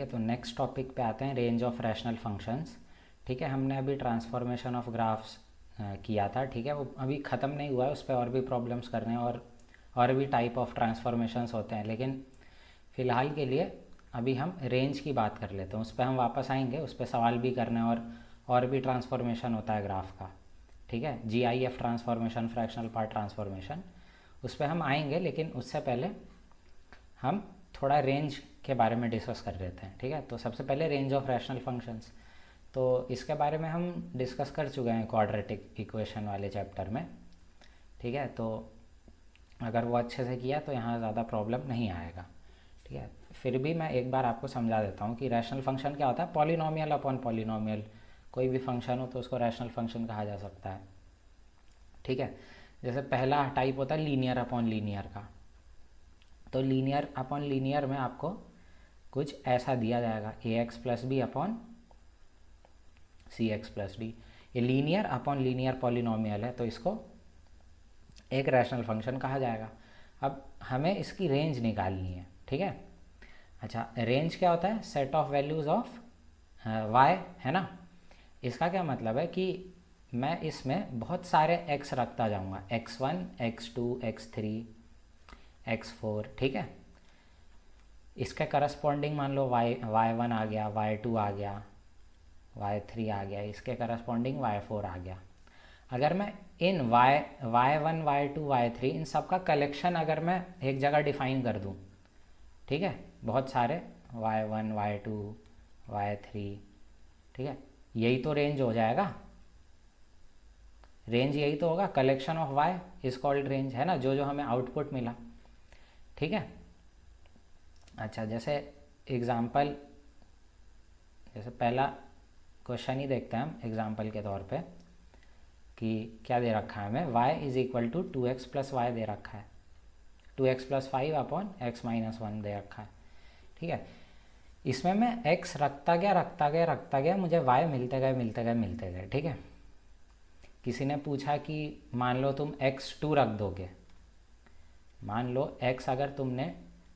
तो next topic पे आते हैं, रेंज ऑफ रैशनल फंक्शंस। ठीक है, हमने अभी ट्रांसफॉर्मेशन ऑफ ग्राफ्स किया था। ठीक है, वो अभी ख़त्म नहीं हुआ है, उस पर और भी प्रॉब्लम्स करने हैं और भी टाइप ऑफ ट्रांसफॉर्मेशंस होते हैं, लेकिन फ़िलहाल के लिए अभी हम रेंज की बात कर लेते हैं। उस पर हम वापस आएंगे, उस पर सवाल भी करने हैं और भी ट्रांसफॉर्मेशन होता है ग्राफ का। ठीक है, GIF transformation, fractional part transformation, उस पर हम आएंगे, लेकिन उससे पहले हम थोड़ा रेंज के बारे में डिस्कस कर लेते हैं। ठीक है, तो सबसे पहले रेंज ऑफ रैशनल फंक्शंस, तो इसके बारे में हम डिस्कस कर चुके हैं क्वाड्रेटिक इक्वेशन वाले चैप्टर में। ठीक है, तो अगर वो अच्छे से किया तो यहाँ ज़्यादा प्रॉब्लम नहीं आएगा। ठीक है, फिर भी मैं एक बार आपको समझा देता हूँ कि रैशनल फंक्शन क्या होता है। पॉलिनोमियल अपॉन पॉलिनोमियल, कोई भी फंक्शन हो तो उसको रैशनल फंक्शन कहा जा सकता है। ठीक है, जैसे पहला टाइप होता है लीनियर अपॉन लीनियर का। तो लीनियर अपॉन लीनियर में आपको कुछ ऐसा दिया जाएगा, AX plus B upon CX plus D. ये लीनियर अपॉन लीनियर पॉलिनोमियल है, तो इसको एक रैशनल फंक्शन कहा जाएगा। अब हमें इसकी रेंज निकालनी है। ठीक है, अच्छा, रेंज क्या होता है? Set of values of y, है ना। इसका क्या मतलब है कि मैं इसमें बहुत सारे x रखता जाऊंगा, x1, x2, x3, x4। ठीक है, इसके करस्पॉन्डिंग मान लो y1 आ गया, y2 आ गया, y3 आ गया, इसके करस्पॉन्डिंग y4 आ गया। अगर मैं इन y1, y2, y3 इन सब का कलेक्शन अगर मैं एक जगह डिफाइन कर दूं, ठीक है, बहुत सारे y1, y2, y3, ठीक है, यही तो रेंज हो जाएगा। रेंज यही तो होगा, collection of y is called range, है ना, जो जो हमें आउटपुट मिला। ठीक है, अच्छा, जैसे एग्जाम्पल, जैसे पहला क्वेश्चन ही देखते हैं हम एग्जाम्पल के तौर पे कि क्या दे रखा है हमें, y is equal to 2x plus Y दे रखा है, 2x plus 5 upon x minus 1 दे रखा है। ठीक है, इसमें मैं x रखता गया, मुझे y मिलते गए। ठीक है, किसी ने पूछा कि मान लो तुम x2 रख दोगे, मान लो x अगर तुमने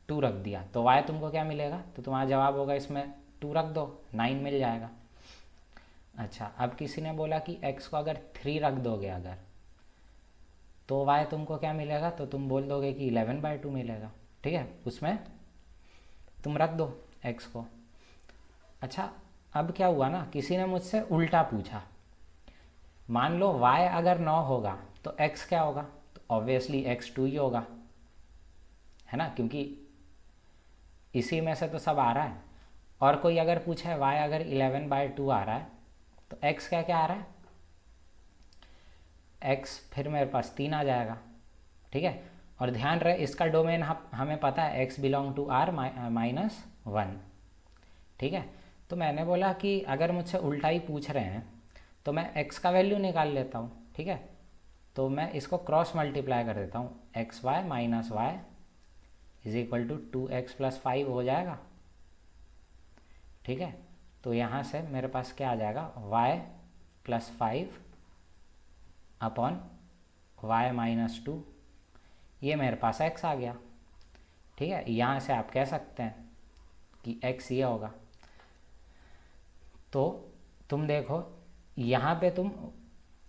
2 रख दिया तो y तुमको क्या मिलेगा? तो तुम्हारा जवाब होगा इसमें 2 रख दो, 9 मिल जाएगा। अच्छा, अब किसी ने बोला कि x को अगर 3 रख दोगे अगर, तो y तुमको क्या मिलेगा? तो तुम बोल दोगे कि 11/2 मिलेगा। ठीक है, उसमें तुम रख दो x को। अच्छा, अब क्या हुआ ना, किसी ने मुझसे उल्टा पूछा, मान लो y अगर 9 होगा तो x क्या होगा? तो ऑब्वियसली x 2 ही होगा, है ना, क्योंकि इसी में से तो सब आ रहा है। और कोई अगर पूछे y अगर 11/2 आ रहा है तो x क्या क्या आ रहा है? x फिर मेरे पास 3 आ जाएगा। ठीक है, और ध्यान रहे इसका डोमेन हमें पता है, x belong to r minus 1। ठीक है, तो मैंने बोला कि अगर मुझसे उल्टा ही पूछ रहे हैं तो मैं x का वैल्यू निकाल लेता हूँ। ठीक है, तो मैं इसको क्रॉस मल्टीप्लाई कर देता हूँ, xy minus Y is equal to 2x plus 5 हो जाएगा। ठीक है, तो यहाँ से मेरे पास क्या आ जाएगा, y plus 5 upon y minus 2, ये मेरे पास x आ गया। ठीक है, यहाँ से आप कह सकते हैं कि x ये होगा। तो तुम देखो यहाँ पे तुम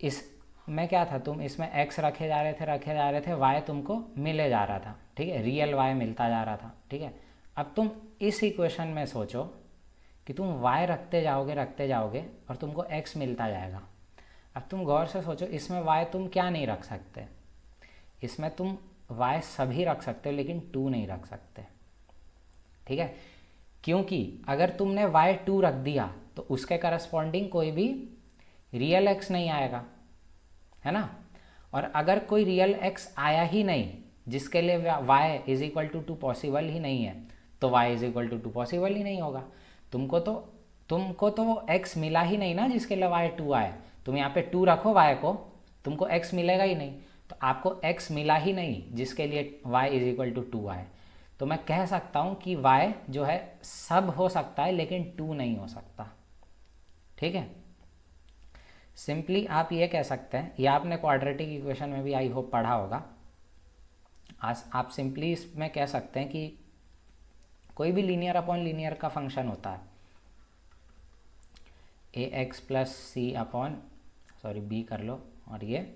इस में क्या था, तुम इसमें x रखे जा रहे थे, y तुमको मिले जा रहा था। ठीक है, रियल y मिलता जा रहा था। ठीक है, अब तुम इस इक्वेशन में सोचो कि तुम y रखते जाओगे और तुमको x मिलता जाएगा। अब तुम गौर से सोचो, इसमें y तुम क्या नहीं रख सकते? इसमें तुम y सभी रख सकते हो, लेकिन 2 नहीं रख सकते। ठीक है, क्योंकि अगर तुमने y 2 रख दिया तो उसके करस्पॉन्डिंग कोई भी रियल x नहीं आएगा, है ना। और अगर कोई रियल x आया ही नहीं, जिसके लिए y is equal to 2 possible ही नहीं है, तो y is equal to 2 possible ही नहीं होगा। तुमको तो वो x मिला ही नहीं ना जिसके लिए y 2 आए। तुम यहाँ पे 2 रखो y को, तुमको x मिलेगा ही नहीं। तो आपको x मिला ही नहीं जिसके लिए y इज इक्वल टू 2 आए। तो मैं कह सकता हूँ कि y जो है सब हो सकता है, लेकिन 2 नहीं हो सकता। ठीक है, सिंपली आप ये कह सकते हैं, या आपने क्वाड्रेटिक इक्वेशन में भी आई होप पढ़ा होगा, आज आप सिंपली इसमें कह सकते हैं कि कोई भी लीनियर अपॉन लीनियर का फंक्शन होता है, ए एक्स प्लस सी अपॉन सॉरी बी कर लो और ये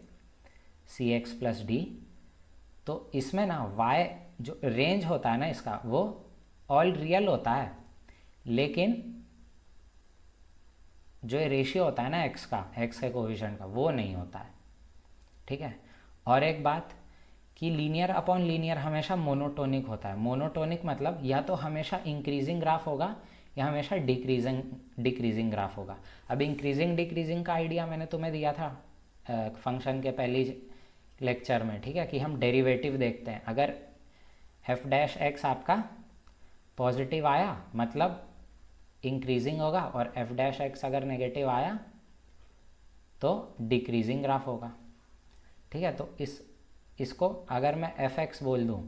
सी एक्स प्लस डी, तो इसमें ना y जो रेंज होता है ना इसका वो ऑल रियल होता है, लेकिन जो रेशियो होता है ना x का, x के कोएफिशिएंट का, वो नहीं होता है। ठीक है। और एक बात कि लीनियर अपॉन लीनियर हमेशा मोनोटोनिक होता है। मोनोटोनिक मतलब या तो हमेशा इंक्रीजिंग ग्राफ होगा या हमेशा डिक्रीजिंग ग्राफ होगा। अब इंक्रीजिंग डिक्रीजिंग का आइडिया मैंने तुम्हें दिया था फंक्शन के पहले लेक्चर में, ठीक है, कि हम डेरिवेटिव देखते हैं। अगर एफ डैश एक्स आपका पॉजिटिव आया मतलब इंक्रीजिंग होगा, और एफ डैश एक्स अगर नेगेटिव आया तो डिक्रीजिंग ग्राफ होगा। ठीक है। तो इसको अगर मैं एफ एक्स बोल दूँ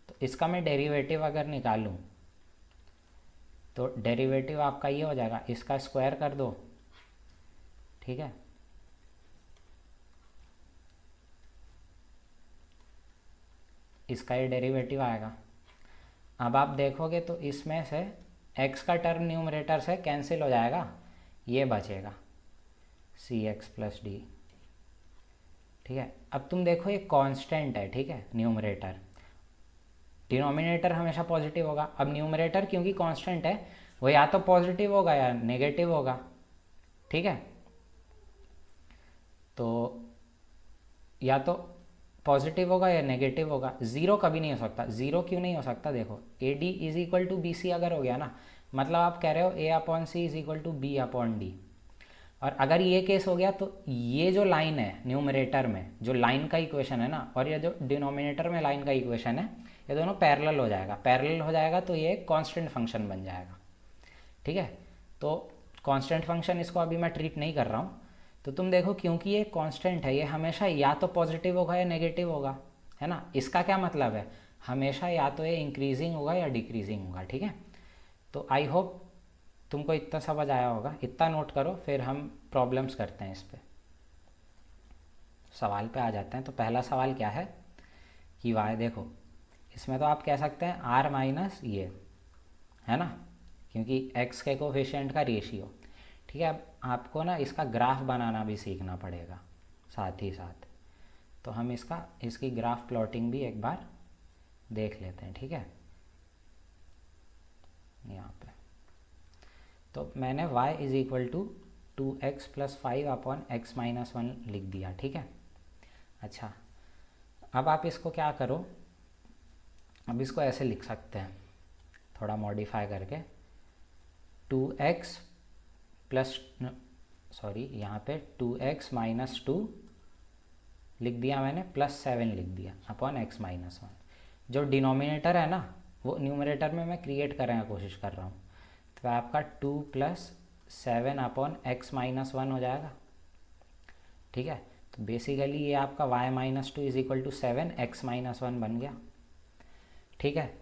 तो इसका मैं डेरिवेटिव अगर निकालूँ तो डेरिवेटिव आपका ये हो जाएगा, इसका स्क्वायर कर दो, ठीक है, इसका ये डेरिवेटिव आएगा। अब आप देखोगे तो इसमें से x का टर्म न्यूमरेटर से कैंसिल हो जाएगा, ये बचेगा सी एक्स प्लस डी। ठीक है। अब तुम देखो ये कांस्टेंट है, ठीक है, न्यूमरेटर, डिनोमिनेटर हमेशा पॉजिटिव होगा। अब न्यूमरेटर क्योंकि कांस्टेंट है वो या तो पॉजिटिव होगा या नेगेटिव होगा। ठीक है। तो या तो पॉजिटिव होगा या नेगेटिव होगा, ज़ीरो कभी नहीं हो सकता। ज़ीरो क्यों नहीं हो सकता, देखो A D is equal to B C अगर हो गया ना, मतलब आप कह रहे हो A upon C is equal to B upon D. और अगर ये केस हो गया तो ये जो लाइन है न्यूमरेटर में, जो लाइन का इक्वेशन है ना, और ये जो डिनोमिनेटर में लाइन का इक्वेशन है, ये दोनों पैरेलल हो जाएगा। पैरेलल हो जाएगा तो ये एक कांस्टेंट फंक्शन बन जाएगा। ठीक है। तो कांस्टेंट फंक्शन इसको अभी मैं ट्रीट नहीं कर रहा हूँ। तो तुम देखो क्योंकि ये कांस्टेंट है, ये हमेशा या तो पॉजिटिव होगा या नेगेटिव होगा, है ना। इसका क्या मतलब है, हमेशा या तो ये इंक्रीजिंग होगा या डिक्रीजिंग होगा। ठीक है। तो आई होप तुमको इतना समझ आया होगा, इतना नोट करो, फिर हम प्रॉब्लम्स करते हैं इस पे। सवाल पे आ जाते हैं। तो पहला सवाल क्या है कि वाई, देखो इसमें तो आप कह सकते हैं आर माइनस ये, है ना, क्योंकि एक्स के कोफिशिएंट का रेशियो। ठीक है। अब आपको ना इसका ग्राफ बनाना भी सीखना पड़ेगा साथ ही साथ। तो हम इसकी ग्राफ प्लॉटिंग भी एक बार देख लेते हैं। ठीक है। यहाँ पे तो मैंने y is equal to 2x plus 5 upon x minus 1 लिख दिया। ठीक है। अच्छा, अब आप इसको क्या करो, अब इसको ऐसे लिख सकते हैं थोड़ा मॉडिफाई करके, 2x प्लस सॉरी यहाँ पे 2x माइनस 2 लिख दिया मैंने, प्लस 7 लिख दिया अपॉन x माइनस 1। जो डिनोमिनेटर है ना वो न्यूमरेटर में मैं क्रिएट करने की कोशिश कर रहा हूँ। तो आपका 2 प्लस 7 अपॉन x माइनस 1 हो जाएगा। ठीक है। तो बेसिकली ये आपका y minus 2 is equal to 7 x minus 1 बन गया। ठीक है।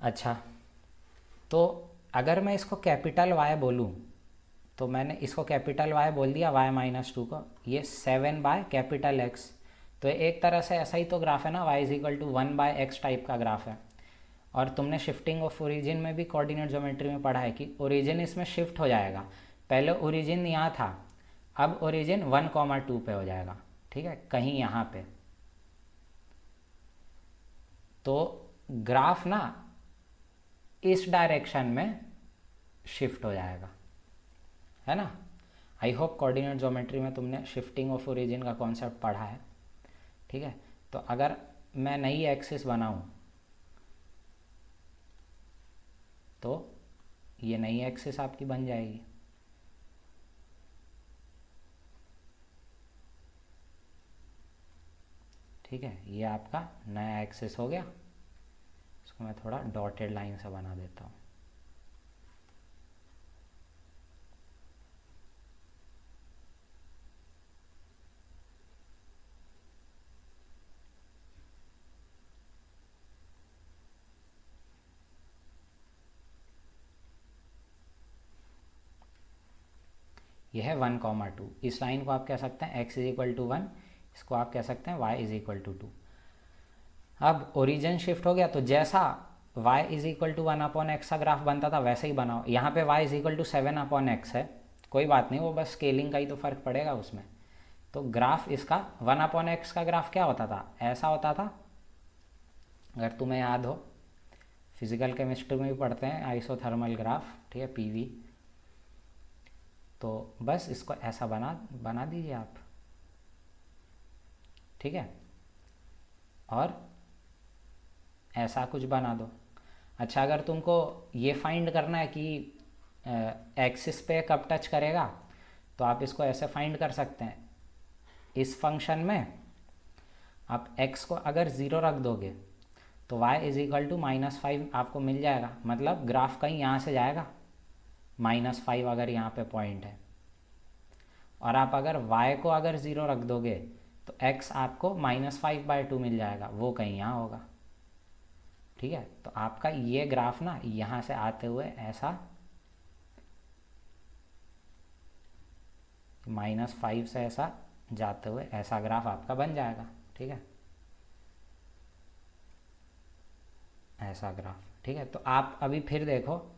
अच्छा, तो अगर मैं इसको कैपिटल Y बोलूँ तो मैंने इसको कैपिटल Y बोल दिया y माइनस 2 को, ये 7 बाय कैपिटल X। तो एक तरह से ऐसा ही तो ग्राफ है ना, y is equal to 1 by X type का ग्राफ है। और तुमने शिफ्टिंग ऑफ ओरिजिन में भी कोऑर्डिनेट ज्योमेट्री में पढ़ा है कि ओरिजिन इसमें शिफ्ट हो जाएगा। पहले ओरिजिन यहाँ था, अब ओरिजिन 1,2 पे हो जाएगा। ठीक है, कहीं यहाँ पे। तो ग्राफ ना इस डायरेक्शन में शिफ्ट हो जाएगा, है ना। आई होप कोऑर्डिनेट ज्योमेट्री में तुमने शिफ्टिंग ऑफ ओरिजिन का कॉन्सेप्ट पढ़ा है। ठीक है। तो अगर मैं नई एक्सिस बनाऊं तो ये नई एक्सिस आपकी बन जाएगी। ठीक है, ये आपका नया एक्सिस हो गया। इसको मैं थोड़ा डॉटेड लाइन से बना देता हूँ। यह है 1,2। इस लाइन को आप कह सकते हैं x इज इक्वल टू 1, इसको आप कह सकते हैं y इज इक्वल टू 2। अब ओरिजिन शिफ्ट हो गया, तो जैसा y is equal to 1/x का ग्राफ बनता था वैसे ही बनाओ। यहाँ पे y is equal to 7/x है, कोई बात नहीं, वो बस स्केलिंग का ही तो फ़र्क पड़ेगा उसमें। तो ग्राफ इसका 1/x का ग्राफ क्या होता था, ऐसा होता था। अगर तुम्हें याद हो, फिजिकल केमिस्ट्री में भी पढ़ते हैं आइसोथर्मल ग्राफ, ठीक है, पीवी। तो बस इसको ऐसा बना दीजिए आप, ठीक है, और ऐसा कुछ बना दो। अच्छा, अगर तुमको ये फाइंड करना है कि एक्सिस पे कब टच करेगा, तो आप इसको ऐसे फाइंड कर सकते हैं। इस फंक्शन में आप x को अगर 0 रख दोगे तो y इज इक्वल टू -5 आपको मिल जाएगा। मतलब ग्राफ कहीं यहाँ से जाएगा, -5 अगर यहाँ पे पॉइंट है, और आप अगर y को अगर 0 रख दोगे तो x आपको -5/2 मिल जाएगा, वो कहीं यहाँ होगा, ठीक है। तो आपका ये ग्राफ ना यहाँ से आते हुए ऐसा -5 से ऐसा जाते हुए ऐसा ग्राफ आपका बन जाएगा, ठीक है, ऐसा ग्राफ, ठीक है। तो आप अभी फिर देखो,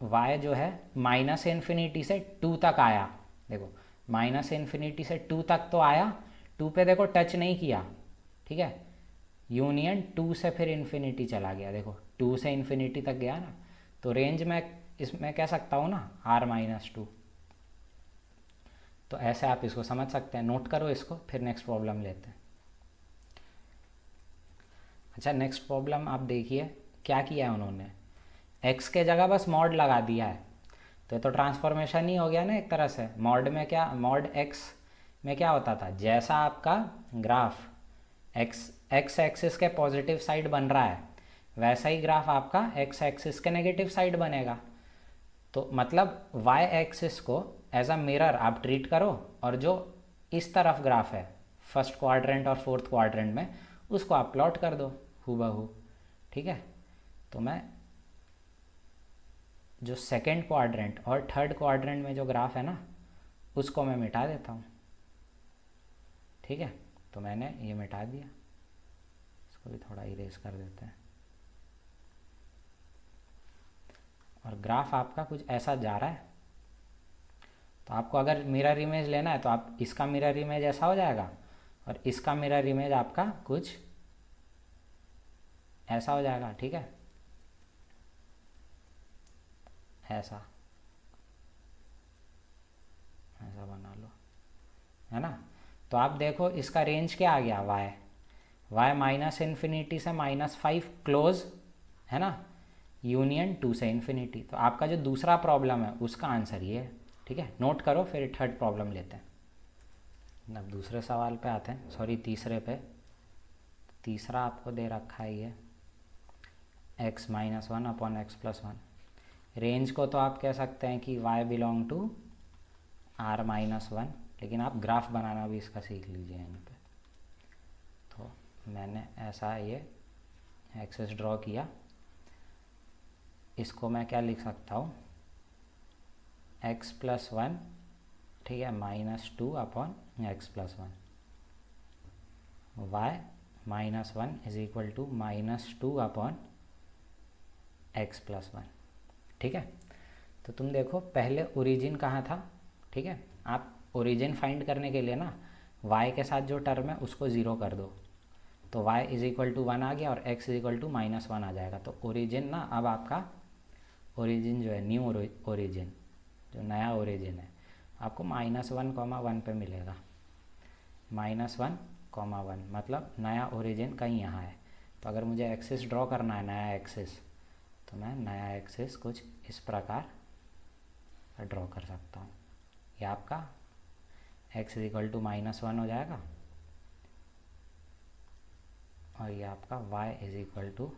y जो है -∞ से 2 तक आया, देखो -∞ से 2 तक तो आया, 2 पे देखो टच नहीं किया, ठीक है, यूनियन 2 से फिर इन्फिनिटी चला गया, देखो 2 से इन्फिनिटी तक गया ना। तो रेंज में इसमें कह सकता हूँ ना r-2। तो ऐसे आप इसको समझ सकते हैं, नोट करो इसको, फिर नेक्स्ट प्रॉब्लम लेते हैं। अच्छा, नेक्स्ट प्रॉब्लम आप देखिए क्या किया है उन्होंने, x के जगह बस मॉड लगा दिया है। तो ये तो ट्रांसफॉर्मेशन ही हो गया ना एक तरह से। मॉड में क्या, मॉड x में क्या होता था, जैसा आपका ग्राफ x एक्सिस के पॉजिटिव साइड बन रहा है, वैसा ही ग्राफ आपका x एक्सिस के नेगेटिव साइड बनेगा। तो मतलब y एक्सिस को एज अ मिरर आप ट्रीट करो, और जो इस तरफ ग्राफ है फर्स्ट क्वाड्रेंट और फोर्थ क्वाड्रेंट में, उसको आप प्लॉट कर दो हूबहू, ठीक है। तो मैं जो सेकेंड क्वाड्रेंट और थर्ड क्वाड्रेंट में जो ग्राफ है ना, उसको मैं मिटा देता हूँ, ठीक है। तो मैंने ये मिटा दिया, इसको भी थोड़ा इरेज कर देते हैं। और ग्राफ आपका कुछ ऐसा जा रहा है। तो आपको अगर मिरर इमेज लेना है तो आप इसका मिरर इमेज ऐसा हो जाएगा, और इसका मिरर इमेज आपका कुछ ऐसा हो जाएगा, ठीक है, ऐसा ऐसा बना लो, है ना। तो आप देखो इसका रेंज क्या आ गया, y -∞ से -5 क्लोज, है ना, यूनियन 2 से इन्फिनिटी। तो आपका जो दूसरा प्रॉब्लम है उसका आंसर ये है, ठीक है, नोट करो। फिर थर्ड प्रॉब्लम लेते हैं। अब दूसरे सवाल पे आते हैं, सॉरी तीसरे पे। तीसरा आपको दे रखा है ये x -1/x+1। रेंज को तो आप कह सकते हैं कि y बिलोंग टू r-1, लेकिन आप ग्राफ बनाना भी इसका सीख लीजिए यहाँ पे। तो मैंने ऐसा ये एक्सिस ड्रॉ किया, इसको मैं क्या लिख सकता हूँ, x+1, ठीक है, -2/x+1, y -1 is equal to -2/x+1, ठीक है। तो तुम देखो पहले ओरिजिन कहाँ था, ठीक है। आप ओरिजिन फाइंड करने के लिए ना y के साथ जो टर्म है उसको 0 कर दो, तो y इज इक्वल टू 1 आ गया, और x इज इक्वल टू -1 आ जाएगा। तो ओरिजिन ना, अब आपका ओरिजिन जो है, न्यू ओरिजिन, जो नया ओरिजिन है, आपको -1,1 पे मिलेगा। -1,1 मतलब नया ओरिजिन कहीं यहाँ है। तो अगर मुझे एक्सिस ड्रॉ करना है, नया एक्सिस, तो मैं नया एक्सिस कुछ इस प्रकार ड्रॉ कर सकता हूँ। ये आपका x इज इक्वल टू -1 हो जाएगा, और ये आपका y इज इक्वल टू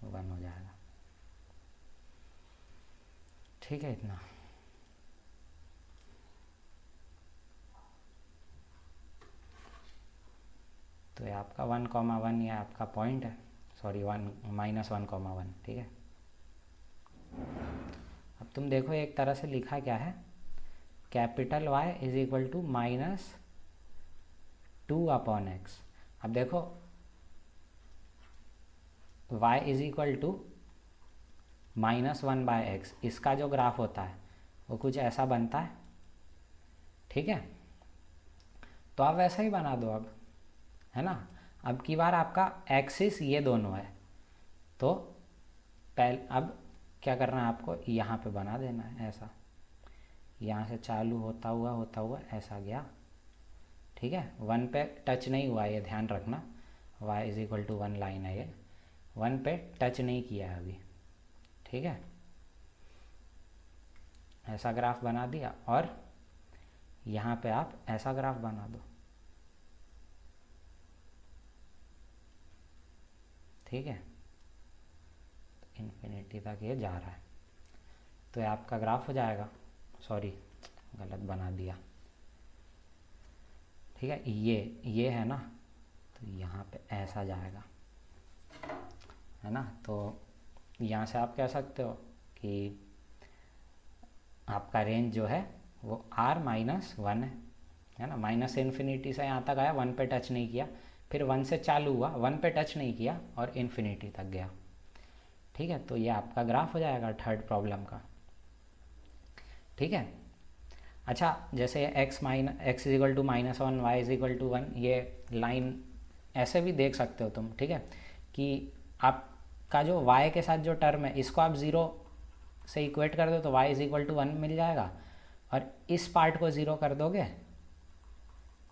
1 हो जाएगा, ठीक है, इतना। तो ये आपका 1,1 ये आपका पॉइंट है, सॉरी -1,1, ठीक है। अब तुम देखो एक तरह से लिखा क्या है, capital Y is equal to -2/x। अब देखो y is equal to -1/x, इसका जो ग्राफ होता है वो कुछ ऐसा बनता है, ठीक है। तो आप वैसा ही बना दो अब, है ना। अब की बार आपका एक्सिस ये दोनों है, तो अब क्या करना है आपको, यहाँ पे बना देना है ऐसा, यहाँ से चालू होता हुआ ऐसा गया, ठीक है। 1 पे टच नहीं हुआ, ये ध्यान रखना, y is equal to 1 line है ये, 1 पे टच नहीं किया है अभी, ठीक है। ऐसा ग्राफ बना दिया और यहाँ पे आप ऐसा ग्राफ बना दो, ठीक है। इन्फिनिटी तक ये जा रहा है, तो ये आपका ग्राफ हो जाएगा। सॉरी, गलत बना दिया, ठीक है। ये है ना, तो यहाँ पे ऐसा जाएगा, है ना। तो यहाँ से आप कह सकते हो कि आपका रेंज जो है वो r-1 है ना। माइनस से इन्फिनिटी से यहाँ तक आया, 1 पे टच नहीं किया, फिर 1 से चालू हुआ, 1 पे टच नहीं किया और इन्फिनिटी तक गया, ठीक है। तो ये आपका ग्राफ हो जाएगा थर्ड प्रॉब्लम का, ठीक है। अच्छा, जैसे x is equal to -1, y is equal to 1, ये लाइन ऐसे भी देख सकते हो तुम, ठीक है, कि आपका जो y के साथ जो टर्म है इसको आप 0 से इक्वेट कर दो तो y इज इक्वल टू 1 मिल जाएगा, और इस पार्ट को 0 कर दोगे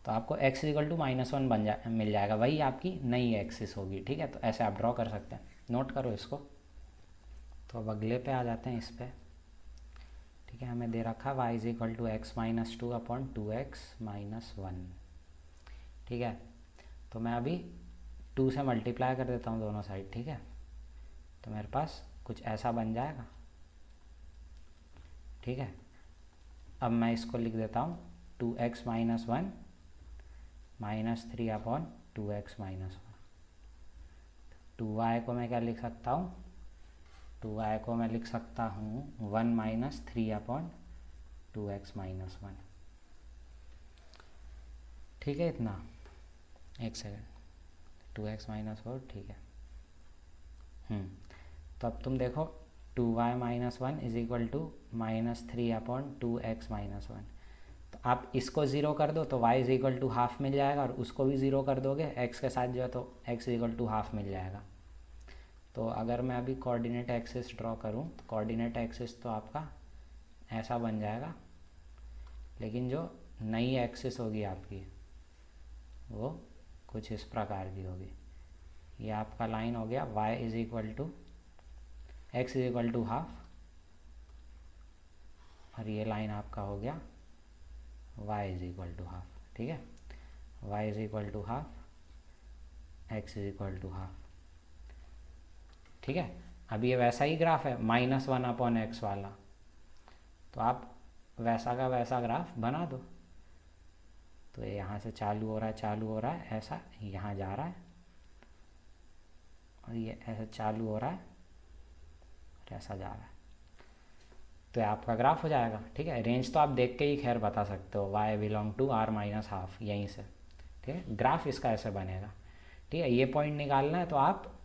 तो आपको x इज इक्वल टू -1 मिल जाएगा, वही आपकी नई एक्सिस होगी, ठीक है। तो ऐसे आप ड्रॉ कर सकते हैं, नोट करो इसको। तो अब अगले पे आ जाते हैं, इस पे, ठीक है। हमें दे रखा y is equal to x-2/2x-1, ठीक है। तो मैं अभी 2 से मल्टीप्लाई कर देता हूँ दोनों साइड, ठीक है। तो मेरे पास कुछ ऐसा बन जाएगा, ठीक है। अब मैं इसको लिख देता हूँ 2x-1 -3/2x-1। 2y को मैं क्या लिख सकता हूँ, 2y को मैं लिख सकता हूँ 1 -3/2x-1, ठीक है। इतना, एक सेकेंड, 2x-4, ठीक है। तो अब तुम देखो 2y-1 is equal to -3/2x-1। तो आप इसको 0 कर दो तो y is equal to half मिल जाएगा, और उसको भी 0 कर दोगे x के साथ जो है तो x is equal to half मिल जाएगा। तो अगर मैं अभी कोऑर्डिनेट एक्सिस ड्रॉ करूं तो कोऑर्डिनेट एक्सिस तो आपका ऐसा बन जाएगा, लेकिन जो नई एक्सिस होगी आपकी वो कुछ इस प्रकार की होगी। ये आपका लाइन हो गया y is equal to x is equal to half, और ये लाइन आपका हो गया y is equal to half, ठीक है। y is equal to half, x is equal to half, ठीक है। अब ये वैसा ही ग्राफ है -1/x वाला, तो आप वैसा का वैसा ग्राफ बना दो। तो ये यहाँ से चालू हो रहा है ऐसा, यहाँ जा रहा है, और ये ऐसा चालू हो रहा है और ऐसा जा रहा है, तो ये आपका ग्राफ हो जाएगा, ठीक है। रेंज तो आप देख के ही खैर बता सकते हो, y बिलोंग टू r-1/2 यहीं से, ठीक है। ग्राफ इसका ऐसे बनेगा, ठीक है। ये पॉइंट निकालना है तो आप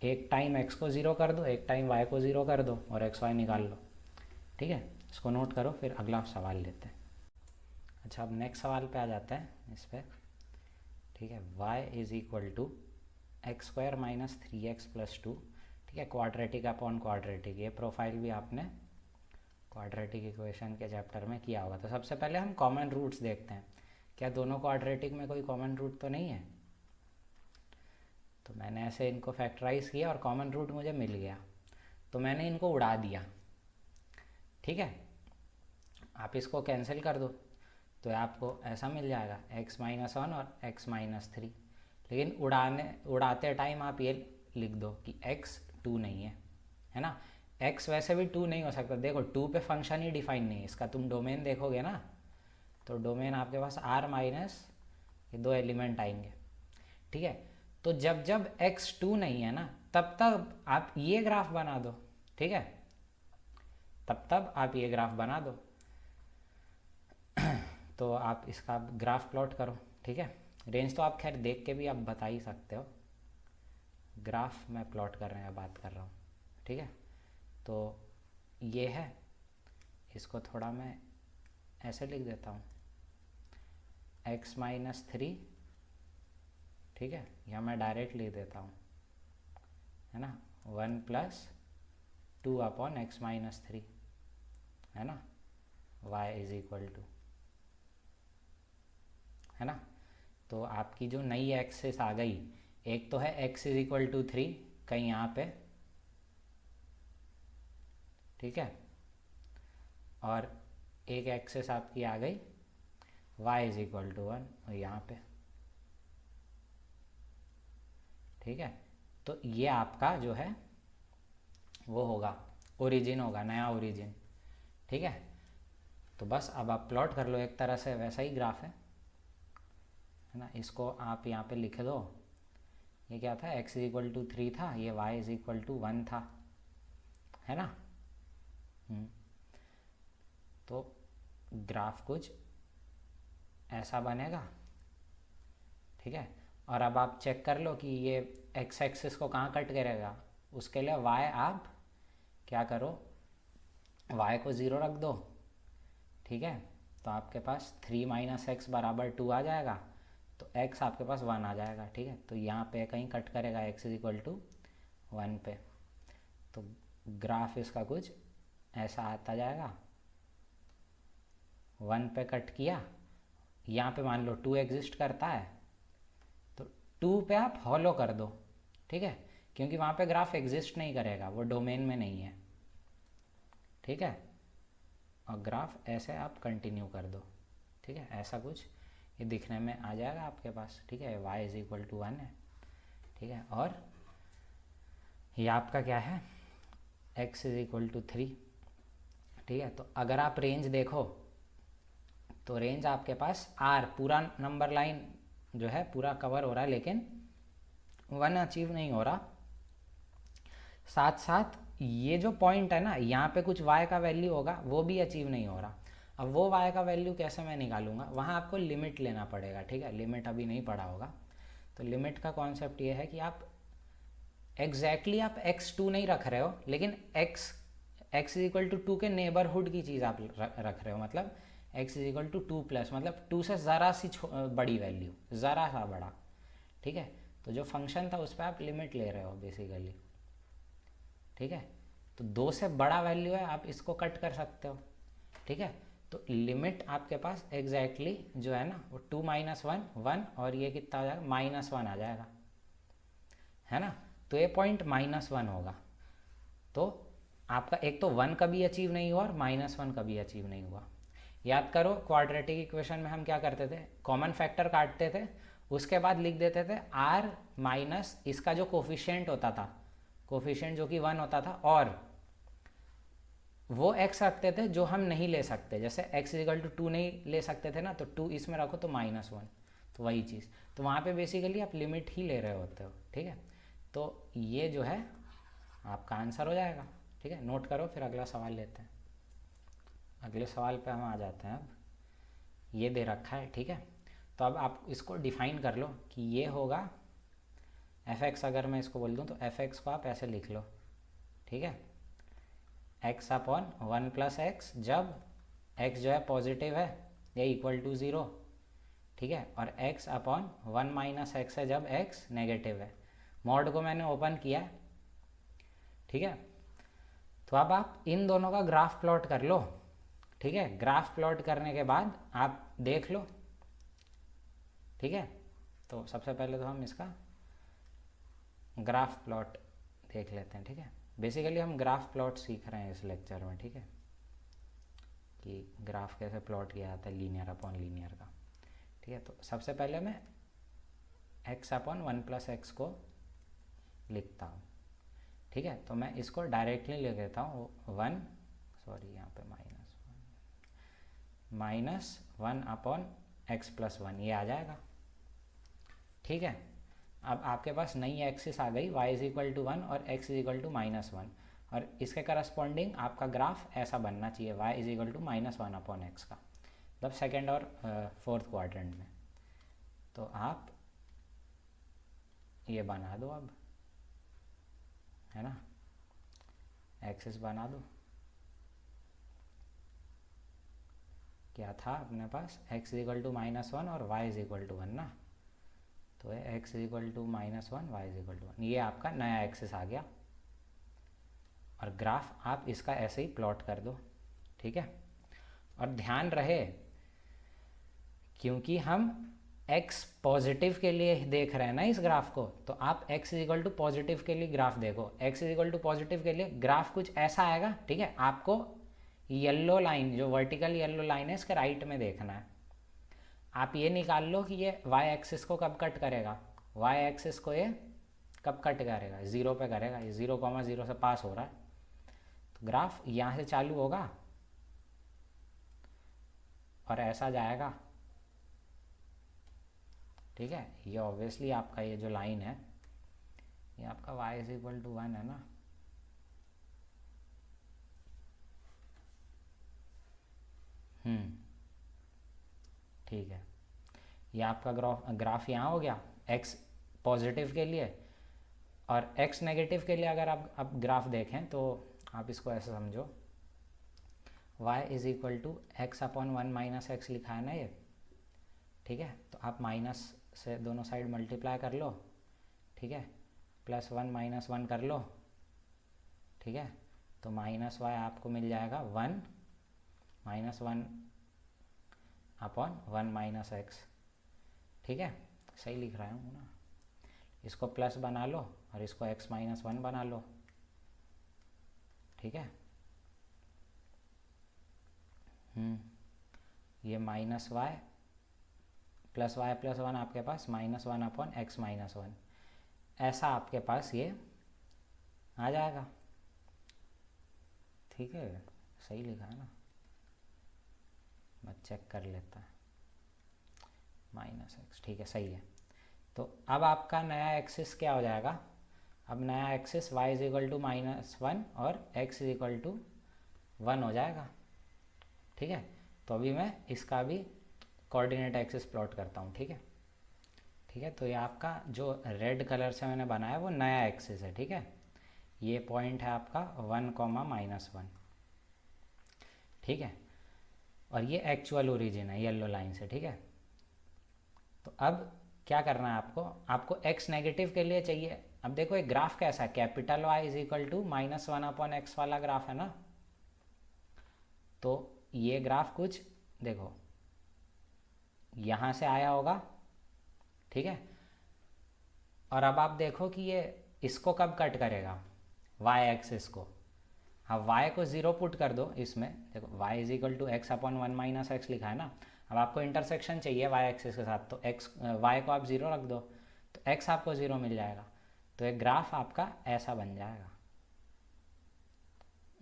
एक टाइम x को 0 कर दो, एक टाइम y को 0 कर दो और xy निकाल लो, ठीक है। इसको नोट करो, फिर अगला सवाल लेते हैं। अच्छा, अब नेक्स्ट सवाल पे आ जाते हैं इस पर, ठीक है। y is equal to x² - 3x+2, ठीक है। क्वाड्रेटिक अपॉन क्वाड्रेटिक, ये प्रोफाइल भी आपने क्वाड्रेटिक इक्वेशन के चैप्टर में किया होगा। तो सबसे पहले हम कॉमन रूट्स देखते हैं, क्या दोनों क्वाड्रेटिक में कोई कॉमन रूट तो नहीं है। तो मैंने ऐसे इनको फैक्टराइज किया और कॉमन रूट मुझे मिल गया, तो मैंने इनको उड़ा दिया, ठीक है। आप इसको कैंसिल कर दो तो आपको ऐसा मिल जाएगा x-1 और x-3, लेकिन उड़ाते टाइम आप ये लिख दो कि x 2 नहीं है ना। x वैसे भी 2 नहीं हो सकता, देखो 2 पे फंक्शन ही डिफाइन नहीं है इसका। तुम डोमेन देखोगे ना, तो डोमेन आपके पास r- ये 2 एलिमेंट आएंगे, ठीक है। तो जब जब x 2 नहीं है ना, तब तब आप ये ग्राफ बना दो, ठीक है। तब आप ये ग्राफ बना दो तो आप इसका ग्राफ प्लॉट करो, ठीक है। रेंज तो आप खैर देख के भी आप बता ही सकते हो, ग्राफ मैं प्लॉट कर रहे हैं बात कर रहा हूँ, ठीक है। तो ये है, इसको थोड़ा मैं ऐसे लिख देता हूँ, x-3, ठीक है, या मैं डायरेक्ट लिख देता हूँ, है ना, 1+2/x-3, है ना, y = है ना। तो आपकी जो नई एक्सिस आ गई, एक तो है x = 3 कहीं यहाँ पे, ठीक है, और एक एक्सिस आपकी आ गई y = 1 यहाँ पे, ठीक है। तो ये आपका जो है वो होगा, ओरिजिन होगा, नया ओरिजिन, ठीक है। तो बस अब आप प्लॉट कर लो, एक तरह से वैसा ही ग्राफ है ना। इसको आप यहाँ पे लिख दो, ये क्या था, x = 3 था, ये y = 1 था, है ना। तो ग्राफ कुछ ऐसा बनेगा, ठीक है। और अब आप चेक कर लो कि ये x एक्सिस को कहाँ कट करेगा। उसके लिए y आप क्या करो, y को 0 रख दो, ठीक है। तो आपके पास 3 - x = 2 आ जाएगा, तो x आपके पास 1 आ जाएगा, ठीक है। तो यहाँ पे कहीं कट करेगा x = 1 पे, तो ग्राफ इसका कुछ ऐसा आता जाएगा। 1 पे कट किया, यहाँ पे मान लो 2 एग्जिस्ट करता है, तो 2 पे आप फॉलो कर दो, ठीक है, क्योंकि वहाँ पे ग्राफ एग्जिस्ट नहीं करेगा, वो डोमेन में नहीं है, ठीक है। और ग्राफ ऐसे आप कंटिन्यू कर दो, ठीक है, ऐसा कुछ ये दिखने में आ जाएगा आपके पास, ठीक है। y = 1 है, ठीक है, और ये आपका क्या है, x = 3, ठीक है। तो अगर आप रेंज देखो तो रेंज आपके पास r पूरा नंबर लाइन जो है पूरा कवर हो रहा है, लेकिन 1 अचीव नहीं हो रहा। साथ साथ ये जो पॉइंट है ना, यहाँ पे कुछ y का वैल्यू होगा, वो भी अचीव नहीं हो रहा। अब वो y का वैल्यू कैसे मैं निकालूंगा, वहाँ आपको लिमिट लेना पड़ेगा, ठीक है। लिमिट अभी नहीं पढ़ा होगा, तो लिमिट का कॉन्सेप्ट ये है कि आप एग्जैक्टली आप x2 नहीं रख रहे हो, लेकिन x = 2 के नेबरहुड की चीज़ आप रख रहे हो, मतलब x = 2+, मतलब 2 से ज़रा सी बड़ी वैल्यू, ज़रा सा बड़ा, ठीक है। तो जो फंक्शन था उस पर आप लिमिट ले रहे हो बेसिकली, ठीक है। तो 2 से बड़ा वैल्यू है, आप इसको कट कर सकते हो, ठीक है। तो लिमिट आपके पास एग्जैक्टली जो है ना वो 2 - 1 1, और ये कितना आ जाएगा, -1 आ जाएगा, है ना। तो ये पॉइंट -1 होगा। तो आपका एक तो 1 कभी अचीव नहीं हुआ और -1 कभी अचीव नहीं हुआ। याद करो क्वाड्रेटिक इक्वेशन में हम क्या करते थे, कॉमन फैक्टर काटते थे, उसके बाद लिख देते थे r माइनस इसका जो कोफिशिएंट होता था, कोफिशिएंट जो कि 1 होता था, और वो x रखते थे जो हम नहीं ले सकते, जैसे x = 2 नहीं ले सकते थे ना, तो 2 इसमें रखो तो -1, तो वही चीज़। तो वहाँ पे बेसिकली आप लिमिट ही ले रहे होते हो, ठीक है। तो ये जो है आपका आंसर हो जाएगा, ठीक है। नोट करो, फिर अगला सवाल लेते हैं। अगले सवाल पे हम आ जाते हैं। अब ये दे रखा है, ठीक है। तो अब आप इसको डिफाइन कर लो कि ये होगा f(x), अगर मैं इसको बोल दूँ तो f(x) को आप ऐसे लिख लो, ठीक है, x/1 + x, जब x जो है पॉजिटिव है या = 0, ठीक है, और x/1 - x है जब x नेगेटिव है। मॉड को मैंने ओपन किया है, ठीक है। तो अब आप इन दोनों का ग्राफ प्लॉट कर लो, ठीक है। ग्राफ प्लॉट करने के बाद आप देख लो, ठीक है। तो सबसे पहले तो हम इसका ग्राफ प्लॉट देख लेते हैं, ठीक है। बेसिकली हम ग्राफ प्लॉट सीख रहे हैं इस लेक्चर में, ठीक है, कि ग्राफ कैसे प्लॉट किया जाता है लीनियर अपॉन लीनियर का, ठीक है। तो सबसे पहले मैं x/1 + x को लिखता हूँ, ठीक है। तो मैं इसको डायरेक्टली लिख देता हूँ 1, सॉरी यहाँ पे -1/x + 1, ये आ जाएगा, ठीक है। अब आपके पास नई एक्सिस आ गई, y = 1 और x = -1, और इसके करस्पॉन्डिंग आपका ग्राफ ऐसा बनना चाहिए, y = -1/x का, मतलब सेकेंड और फोर्थ क्वाड्रेंट में। तो आप ये बना दो अब, है ना, एक्सिस बना दो। क्या था अपने पास, x इक्वल टू -1 और y इक्वल टू 1 ना, तो है x equal to -1, y equal to 1, ये आपका नया एक्सिस आ गया। और ग्राफ आप इसका ऐसे ही प्लॉट कर दो, ठीक है। और ध्यान रहे, क्योंकि हम x पॉजिटिव के लिए देख रहे हैं ना इस ग्राफ को, तो आप x इक्वल टू पॉजिटिव के लिए ग्राफ देखो। x इक्वल टू पॉजिटिव के लिए ग्राफ कुछ ऐसा आएगा, ठीक है। आपको येलो लाइन, जो वर्टिकल येलो लाइन है, इसके राइट में देखना है। आप ये निकाल लो कि ये y एक्सिस को कब कट करेगा, y एक्सिस को ये कब कट करेगा, 0 पे करेगा। ये 0,0 से पास हो रहा है, तो ग्राफ यहाँ से चालू होगा और ऐसा जाएगा, ठीक है। ये ऑब्वियसली आपका ये जो लाइन है, ये आपका y इज इक्वल टू 1 है ना। ठीक है, ये आपका ग्राफ यहाँ हो गया x पॉजिटिव के लिए। और x नेगेटिव के लिए अगर आप अब ग्राफ देखें तो आप इसको ऐसे समझो, y is equal to X upon 1 minus X लिखा है ना ये, ठीक है। तो आप माइनस से दोनों साइड मल्टीप्लाई कर लो, ठीक है, +1 -1 कर लो, ठीक है। तो -y आपको मिल जाएगा 1 -1 अपॉन 1 माइनस एक्स, ठीक है। सही लिख रहा हूँ ना, इसको प्लस बना लो और इसको x -1 बना लो, ठीक है। ये -y +y+1 आपके पास -1 अपॉन x -1, ऐसा आपके पास ये आ जाएगा, ठीक है। सही लिखा है ना, मैं चेक कर लेता है, -x, ठीक है, सही है। तो अब आपका नया एक्सिस क्या हो जाएगा, अब नया axis y is equal to -1 और x इज इक्वल टू 1 हो जाएगा, ठीक है। तो अभी मैं इसका भी कोऑर्डिनेट एक्सिस प्लॉट करता हूँ, ठीक है। ठीक है, तो ये आपका जो रेड कलर से मैंने बनाया वो नया एक्सिस है, ठीक है। ये पॉइंट है आपका 1, -1, ठीक है। और ये एक्चुअल ओरिजिन है येलो लाइन से, ठीक है। तो अब क्या करना है आपको, आपको x नेगेटिव के लिए चाहिए। अब देखो एक ग्राफ कैसा है, capital Y is equal to -1 upon X वाला ग्राफ है ना। तो ये ग्राफ कुछ देखो यहाँ से आया होगा, ठीक है। और अब आप देखो कि ये इसको कब कट करेगा, y एक्सिस को। अब y को 0 पुट कर दो इसमें, देखो y is equal to X upon 1 minus X लिखा है ना। अब आपको इंटरसेक्शन चाहिए y एक्सिस के साथ, तो y को आप 0 रख दो, तो x आपको 0 मिल जाएगा। तो एक ग्राफ आपका ऐसा बन जाएगा,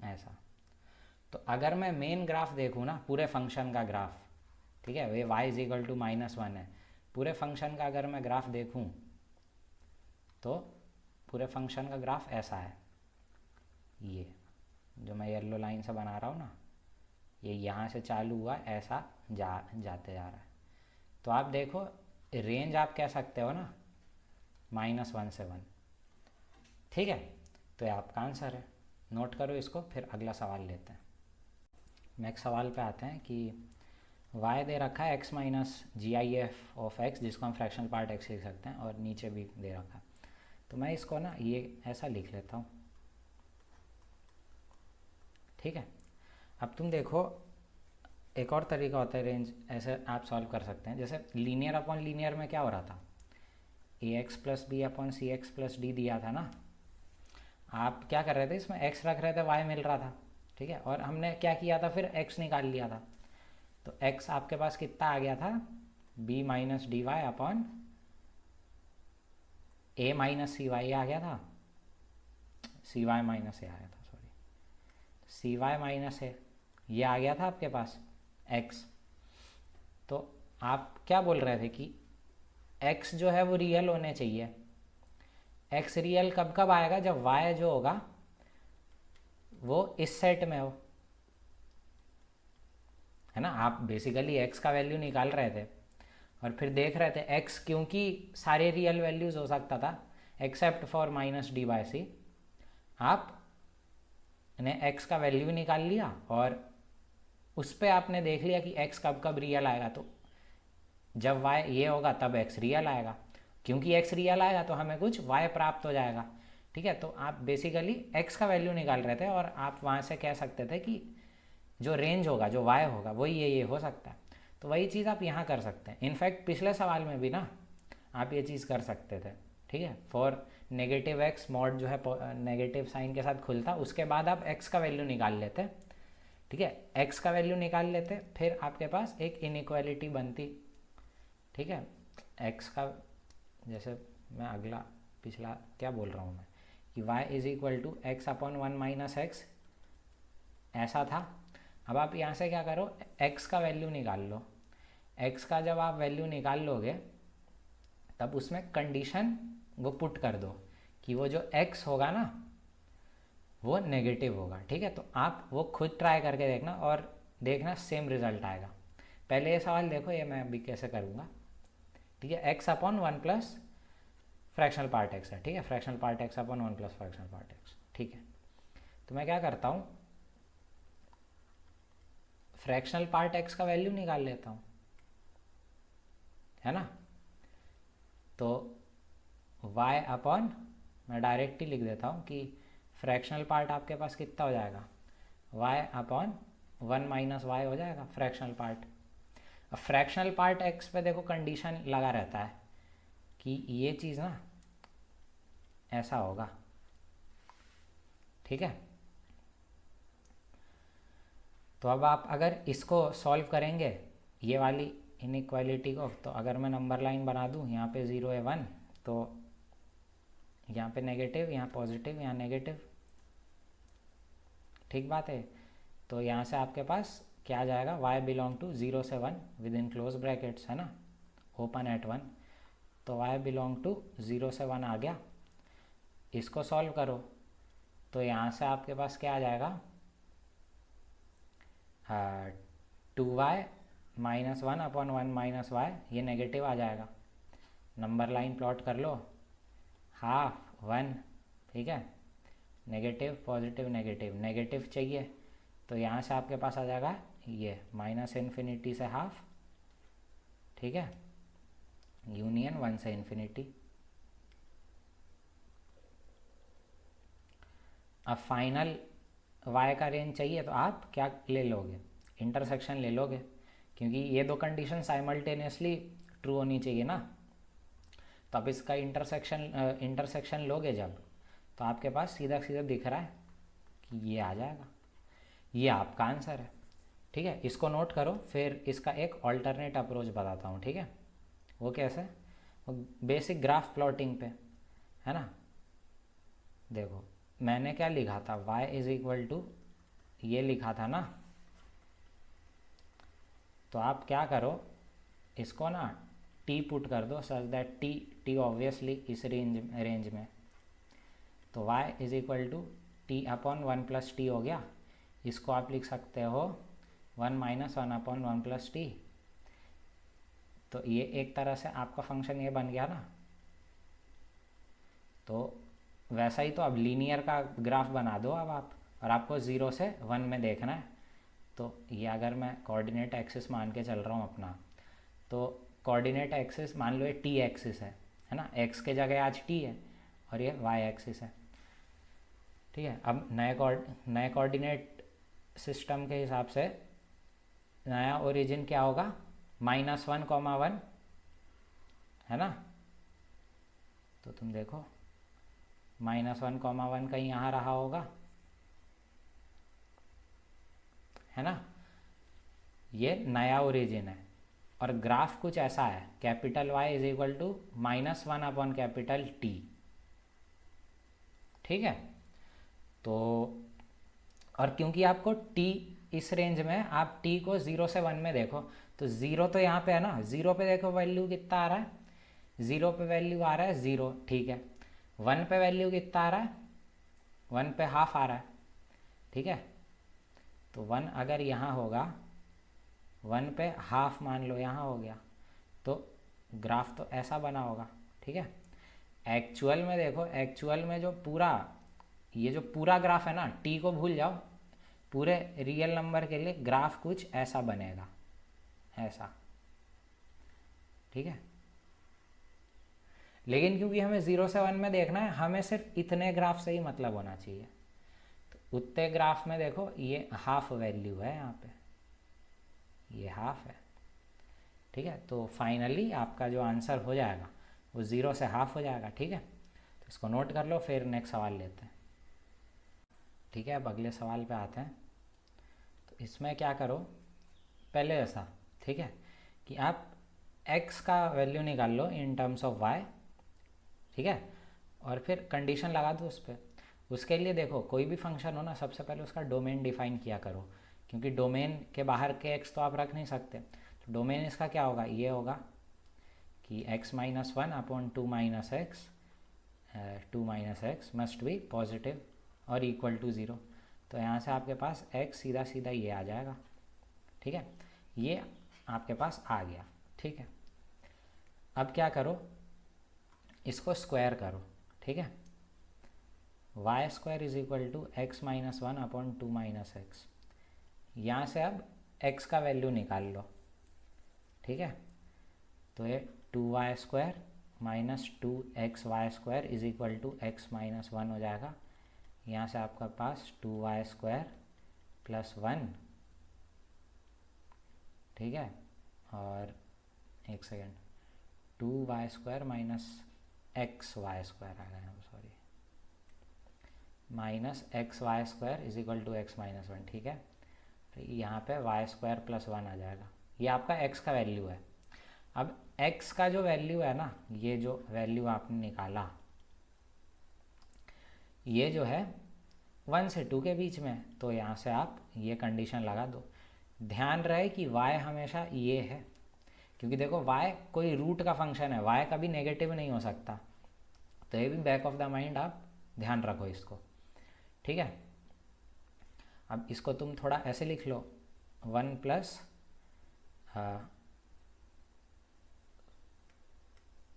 ऐसा। तो अगर मैं मेन ग्राफ देखूँ ना, पूरे फंक्शन का ग्राफ, ठीक है, वे y इज इक्वल टू -1 है, पूरे फंक्शन का अगर मैं ग्राफ देखूँ तो पूरे फंक्शन का ग्राफ ऐसा है। ये जो मैं येलो लाइन से बना रहा हूँ ना, ये यहाँ से चालू हुआ, ऐसा जाते जा रहा है। तो आप देखो रेंज आप कह सकते हो ना -1 से 1, ठीक है। तो ये आपका आंसर है, नोट करो इसको, फिर अगला सवाल लेते हैं। नेक्स्ट सवाल पे आते हैं कि y दे रखा है x minus GIF of x, जिसको हम फ्रैक्शनल पार्ट x लिख सकते हैं, और नीचे भी दे रखा है। तो मैं इसको ना ये ऐसा लिख लेता हूँ, ठीक है। अब तुम देखो एक और तरीका होता है रेंज, ऐसे आप सॉल्व कर सकते हैं। जैसे लीनियर अपॉन लीनियर में क्या हो रहा था, ax + b upon cx + d दिया था ना। आप क्या कर रहे थे, इसमें x रख रहे थे, y मिल रहा था, ठीक है। और हमने क्या किया था, फिर x निकाल लिया था। तो x आपके पास कितना आ गया था, b - dy upon a - cy आ गया था, cy - a आ गया था, सॉरी, cy - a ये आ गया था आपके पास x। तो आप क्या बोल रहे थे कि x जो है वो रियल होने चाहिए। x रियल कब कब आएगा, जब y जो होगा वो इस सेट में हो, है ना। आप बेसिकली x का वैल्यू निकाल रहे थे और फिर देख रहे थे x, क्योंकि सारे रियल वैल्यूज हो सकता था एक्सेप्ट फॉर -d/c, आपने x का वैल्यू निकाल लिया और उस पर आपने देख लिया कि x कब कब रियल आएगा, तो जब y ये होगा तब x रियल आएगा, क्योंकि x रियल आएगा तो हमें कुछ y प्राप्त हो जाएगा। ठीक है, तो आप बेसिकली x का वैल्यू निकाल रहे थे और आप वहाँ से कह सकते थे कि जो रेंज होगा, जो y होगा, वही ये हो सकता है। तो वही चीज़ आप यहाँ कर सकते हैं। इनफैक्ट पिछले सवाल में भी ना आप ये चीज़ कर सकते थे। ठीक है, फॉर नेगेटिव एक्स मॉड जो है नेगेटिव साइन के साथ खुलता, उसके बाद आप x का वैल्यू निकाल लेते। ठीक है, x का वैल्यू निकाल लेते, फिर आपके पास एक इनइक्वालिटी बनती। ठीक है, x का, जैसे मैं अगला पिछला क्या बोल रहा हूँ मैं, कि y is equal to X upon 1 minus X, ऐसा था। अब आप यहाँ से क्या करो, x का वैल्यू निकाल लो। x का जब आप वैल्यू निकाल लोगे तब उसमें कंडीशन वो पुट कर दो कि वो जो x होगा ना वो नेगेटिव होगा। ठीक है, तो आप वो खुद ट्राई करके देखना और देखना सेम रिजल्ट आएगा। पहले ये सवाल देखो, ये मैं अभी कैसे करूँगा। ठीक है, x upon 1 plus fractional part x है। ठीक है, fractional part x upon 1 plus fractional part x. ठीक है, तो मैं क्या करता हूँ, फ्रैक्शनल पार्ट एक्स का वैल्यू निकाल लेता हूँ, है ना। तो y अपॉन, मैं डायरेक्ट ही लिख देता हूँ कि फ्रैक्शनल पार्ट आपके पास कितना हो जाएगा, y अपॉन 1 माइनस वाई हो जाएगा फ्रैक्शनल पार्ट। अब फ्रैक्शनल पार्ट x पे देखो कंडीशन लगा रहता है कि ये चीज़ ना ऐसा होगा। ठीक है, तो अब आप अगर इसको सॉल्व करेंगे ये वाली इनइक्वालिटी को, तो अगर मैं नंबर लाइन बना दूँ, यहाँ पे 0 है 1, तो यहाँ पे नेगेटिव, यहाँ पॉजिटिव, यहाँ नेगेटिव। ठीक बात है, तो यहाँ से आपके पास क्या आ जाएगा, y बिलोंग टू 0 से 1 विद इन क्लोज ब्रैकेट्स, है ना, ओपन एट 1। तो y बिलोंग टू 0 से 1 आ गया। इसको सॉल्व करो तो यहाँ से आपके पास क्या आ जाएगा, 2y minus 1 upon 1 minus Y, ये नेगेटिव आ जाएगा। नंबर लाइन प्लॉट कर लो, हाफ 1। ठीक है, नेगेटिव पॉजिटिव नेगेटिव, नेगेटिव चाहिए तो यहाँ से आपके पास आ जाएगा ये माइनस इन्फिनिटी से हाफ। ठीक है, यूनियन 1 से इन्फिनिटी। अब फाइनल y का रेंज चाहिए तो आप क्या ले लोगे, इंटरसेक्शन ले लोगे, क्योंकि ये दो कंडीशन साइमल्टेनियसली ट्रू होनी चाहिए ना। तो अब इसका इंटरसेक्शन लोगे जब, तो आपके पास सीधा सीधा दिख रहा है कि ये आ जाएगा, ये आपका आंसर है। ठीक है, इसको नोट करो, फिर इसका एक ऑल्टरनेट अप्रोच बताता हूँ। ठीक है, वो कैसे, वो बेसिक ग्राफ प्लॉटिंग पे, है ना। देखो मैंने क्या लिखा था, y इज इक्वल टू ये लिखा था ना, तो आप क्या करो, इसको ना t पुट कर दो सच दैट t ऑब्वियसली इस रेंज में, तो y is equal to T upon 1 plus T हो गया। इसको आप लिख सकते हो 1 माइनस 1 अपॉन 1 प्लस टी। तो ये एक तरह से आपका फंक्शन ये बन गया ना। तो वैसा ही तो अब लीनियर का ग्राफ बना दो अब आप, और आपको 0 से 1 में देखना है। तो ये अगर मैं कोऑर्डिनेट एक्सिस मान के चल रहा हूँ अपना, तो कोऑर्डिनेट एक्सिस मान लो ये टी एक्सिस है ना, x के जगह आज t है और ये y एक्सिस है। ठीक है, अब नए कोऑर्डिनेट सिस्टम के हिसाब से नया ओरिजिन क्या होगा, -1, है ना। तो तुम देखो -1, कहीं यहाँ रहा होगा, है ना, ये नया ओरिजिन है। और ग्राफ कुछ ऐसा है, capital Y is equal to -1 upon capital T। ठीक है, तो और क्योंकि आपको T इस रेंज में, आप T को 0 से 1 में देखो, तो 0 तो यहाँ पे है ना, 0 पे देखो वैल्यू कितना आ रहा है, 0 पे वैल्यू आ रहा है 0। ठीक है, 1 पे वैल्यू कितना आ रहा है, 1 पे हाफ आ रहा है। ठीक है, तो 1 अगर यहाँ होगा, 1 पे हाफ मान लो यहाँ हो गया, तो ग्राफ तो ऐसा बना होगा। ठीक है, एक्चुअल में देखो, एक्चुअल में जो पूरा ये जो पूरा ग्राफ है ना, टी को भूल जाओ, पूरे रियल नंबर के लिए ग्राफ कुछ ऐसा बनेगा, ऐसा, ठीक है। लेकिन क्योंकि हमें 0 से 1 में देखना है, हमें सिर्फ इतने ग्राफ से ही मतलब होना चाहिए। तो उतने ग्राफ में देखो ये हाफ वैल्यू है, यहाँ पे ये हाफ है, ठीक है। तो फाइनली आपका जो आंसर हो जाएगा वो 0 से हाफ हो जाएगा, ठीक है। तो इसको नोट कर लो, फिर नेक्स्ट सवाल लेते हैं, ठीक है। अब अगले सवाल पे आते हैं। तो इसमें क्या करो, पहले ऐसा, ठीक है, कि आप x का वैल्यू निकाल लो इन टर्म्स ऑफ y, ठीक है, और फिर कंडीशन लगा दो उस पर। उसके लिए देखो कोई भी फंक्शन हो ना, सबसे पहले उसका डोमेन डिफाइन किया करो, क्योंकि डोमेन के बाहर के x तो आप रख नहीं सकते। तो डोमेन इसका क्या होगा, ये होगा कि x minus 1 upon 2 minus x, 2 minus x must be positive और इक्वल टू 0। तो यहाँ से आपके पास x सीधा सीधा ये आ जाएगा, ठीक है, ये आपके पास आ गया, ठीक है। अब क्या करो, इसको स्क्वायर करो, ठीक है। Y square is equal to X minus 1 upon 2 minus X. यहाँ से अब x का वैल्यू निकाल लो, ठीक है। तो ये 2y square minus 2x Y square is equal to X minus 1 हो जाएगा। यहाँ से आपका पास 2y स्क्वायर प्लस 1, ठीक है, और एक second, 2y square minus X Y square आ गया, sorry, minus X Y square is equal to X minus 1, ठीक है। तो यहाँ पे वाई स्क्वायर प्लस 1 आ जाएगा। ये आपका x का वैल्यू है। अब x का जो वैल्यू है ना, ये जो वैल्यू आपने निकाला, ये जो है 1 से 2 के बीच में, तो यहाँ से आप ये कंडीशन लगा दो। ध्यान रहे कि y हमेशा ये है, क्योंकि देखो y कोई रूट का फंक्शन है, y कभी नेगेटिव नहीं हो सकता। तो ये भी बैक ऑफ द माइंड आप ध्यान रखो इसको, ठीक है। अब इसको तुम थोड़ा ऐसे लिख लो, 1 plus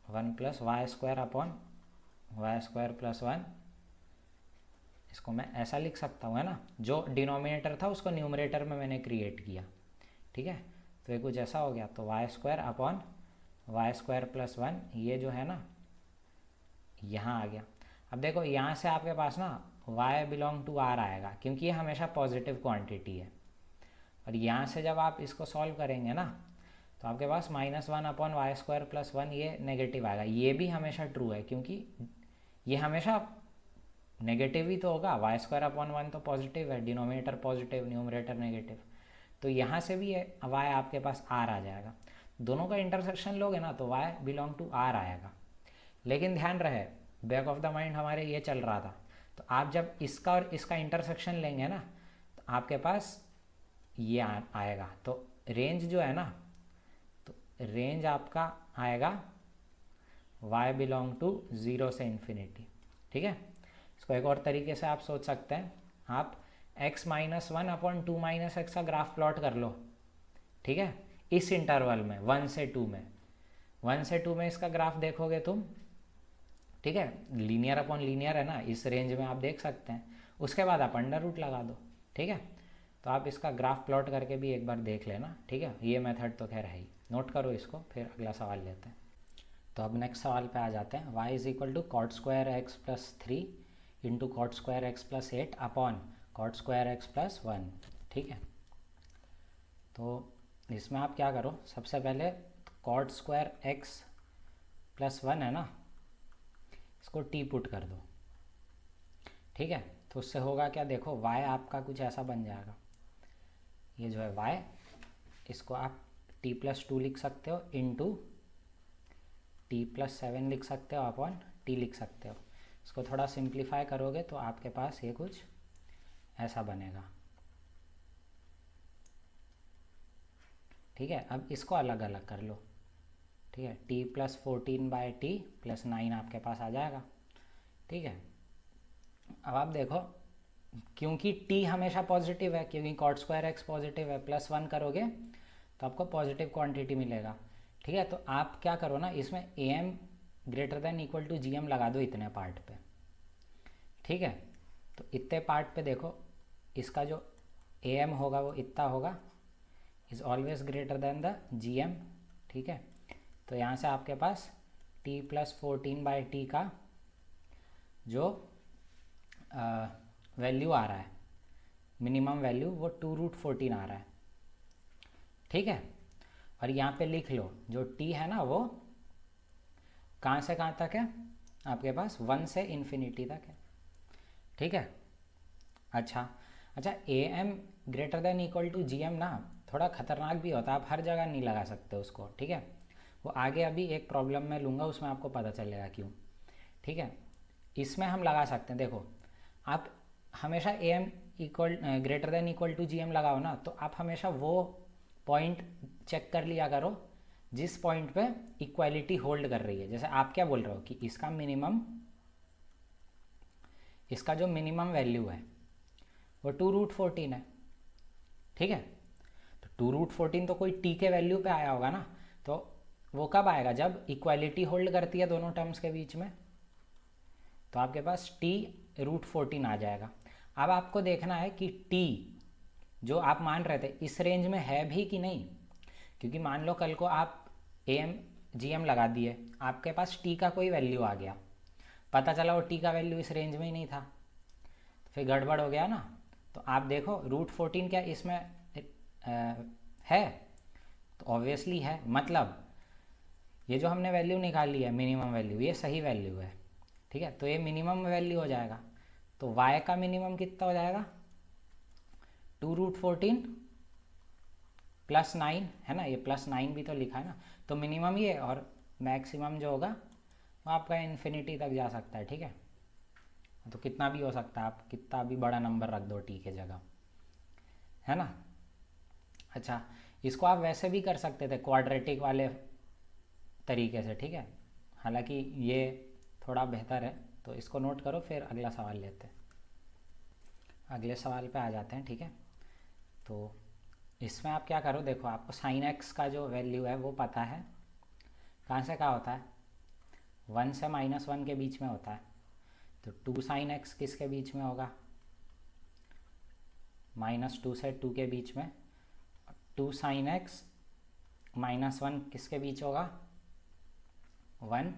1 plus Y square upon Y square plus 1। इसको मैं ऐसा लिख सकता हूँ, है ना, जो डिनोमिनेटर था उसको न्यूमरेटर में मैंने क्रिएट किया, ठीक है। तो ये कुछ ऐसा हो गया। तो Y square upon Y square plus 1, ये जो है ना यहाँ आ गया। अब देखो यहाँ से आपके पास ना y बिलोंग टू r आएगा, क्योंकि ये हमेशा पॉजिटिव क्वांटिटी है। और यहाँ से जब आप इसको सॉल्व करेंगे ना, तो आपके पास -1 अपॉन वाई स्क्वायर प्लस 1 ये नेगेटिव आएगा। ये भी हमेशा ट्रू है, क्योंकि ये हमेशा नेगेटिव ही तो होगा। वाई स्क्वायर अपॉन 1 तो पॉजिटिव है, डिनोमिनेटर पॉजिटिव, न्यूमरेटर नेगेटिव। तो यहाँ से भी ये y आपके पास r आ जाएगा। दोनों का इंटरसेक्शन लोगे ना तो y बिलोंग टू r आएगा। लेकिन ध्यान रहे, बैक ऑफ द माइंड हमारे ये चल रहा था। तो आप जब इसका और इसका इंटरसेक्शन लेंगे ना, तो आपके पास ये आएगा। तो रेंज जो है ना, तो रेंज आपका आएगा y बिलोंग टू 0 से इन्फिनिटी, ठीक है। इसको एक और तरीके से आप सोच सकते हैं, आप x minus 1 upon 2 minus x का ग्राफ प्लॉट कर लो, ठीक है, इस इंटरवल में 1 से 2 में। 1 से 2 में इसका ग्राफ देखोगे तुम, ठीक है, लीनियर अपॉन लीनियर है ना, इस रेंज में आप देख सकते हैं। उसके बाद आप अंडर रूट लगा दो, ठीक है। तो आप इसका ग्राफ प्लॉट करके भी एक बार देख लेना, ठीक है। ये मेथड तो खैर है ही, नोट करो इसको, फिर अगला सवाल लेते हैं। तो अब नेक्स्ट सवाल पे आ जाते हैं। y is equal to cot square X plus 3 into cot square X plus 8 upon cot square X plus 1, ठीक है। तो इसमें आप क्या करो, सबसे पहले कॉट स्क्वायर एक्स प्लस 1 है ना, इसको टी पुट कर दो, ठीक है। तो उससे होगा क्या, देखो y आपका कुछ ऐसा बन जाएगा। ये जो है y, इसको आप t प्लस 2 लिख सकते हो, इंटू t प्लस 7 लिख सकते हो, अपॉन t लिख सकते हो। इसको थोड़ा सिंप्लीफाई करोगे तो आपके पास ये कुछ ऐसा बनेगा, ठीक है। अब इसको अलग अलग कर लो, ठीक है। t प्लस 14/t प्लस 9 आपके पास आ जाएगा, ठीक है। अब आप देखो, क्योंकि t हमेशा पॉजिटिव है, क्योंकि कॉट स्क्वायर एक्स पॉजिटिव है, प्लस 1 करोगे तो आपको पॉजिटिव क्वांटिटी मिलेगा, ठीक है। तो आप क्या करो ना, इसमें am greater than equal to gm लगा दो इतने पार्ट पे, ठीक है। तो इतने पार्ट पे देखो इसका जो AM होगा वो इतना होगा, is always greater than the GM। ठीक है, तो यहाँ से आपके पास t+14/t का जो वैल्यू आ रहा है, मिनिमम वैल्यू, वो 2√14 आ रहा है। ठीक है, और यहाँ पे लिख लो जो t है ना वो कहाँ से कहाँ तक है, आपके पास 1 से इन्फिनिटी तक है। ठीक है, अच्छा AM greater than equal to GM ना थोड़ा ख़तरनाक भी होता है, आप हर जगह नहीं लगा सकते उसको। ठीक है, वो आगे अभी एक प्रॉब्लम में लूँगा, उसमें आपको पता चलेगा क्यों। ठीक है, इसमें हम लगा सकते हैं। देखो आप हमेशा AM greater than equal to GM लगाओ ना, तो आप हमेशा वो पॉइंट चेक कर लिया करो जिस पॉइंट पे इक्वालिटी होल्ड कर रही है। जैसे आप क्या बोल रहे हो कि इसका जो मिनिमम वैल्यू है वो 2√14 है। ठीक है, तो 2√14 तो कोई t के वैल्यू पे आया होगा ना, तो वो कब आएगा, जब इक्वालिटी होल्ड करती है दोनों टर्म्स के बीच में, तो आपके पास t√14 आ जाएगा। अब आपको देखना है कि t जो आप मान रहे थे इस रेंज में है भी कि नहीं, क्योंकि मान लो कल को आप AM GM लगा दिए, आपके पास t का कोई वैल्यू आ गया, पता चला वो t का वैल्यू इस रेंज में ही नहीं था, तो फिर गड़बड़ हो गया ना। तो आप देखो √14 क्या इसमें है, तो ऑब्वियसली है, मतलब ये जो हमने वैल्यू निकाली है मिनिमम वैल्यू, ये सही वैल्यू है। ठीक है, तो ये मिनिमम वैल्यू हो जाएगा, तो y का मिनिमम कितना हो जाएगा, 2√14 +9 है ना, ये +9 भी तो लिखा है ना, तो मिनिमम ये और मैक्सिमम जो होगा वो आपका इन्फिनिटी तक जा सकता है। ठीक है, तो कितना भी हो सकता है, आप कितना भी बड़ा नंबर रख दो t के जगह, है ना। अच्छा, इसको आप वैसे भी कर सकते थे क्वाड्रेटिक वाले तरीके से। ठीक है, हालांकि ये थोड़ा बेहतर है, तो इसको नोट करो, फिर अगला सवाल लेते हैं, अगले सवाल पे आ जाते हैं। ठीक है, तो इसमें आप क्या करो, देखो आपको sin x का जो वैल्यू है वो पता है, कहाँ से कहाँ होता है, 1 से -1 के बीच में होता है, तो 2 sin x किसके बीच में होगा, -2 से 2 के बीच में, 2 sin x -1 किसके बीच होगा, 1।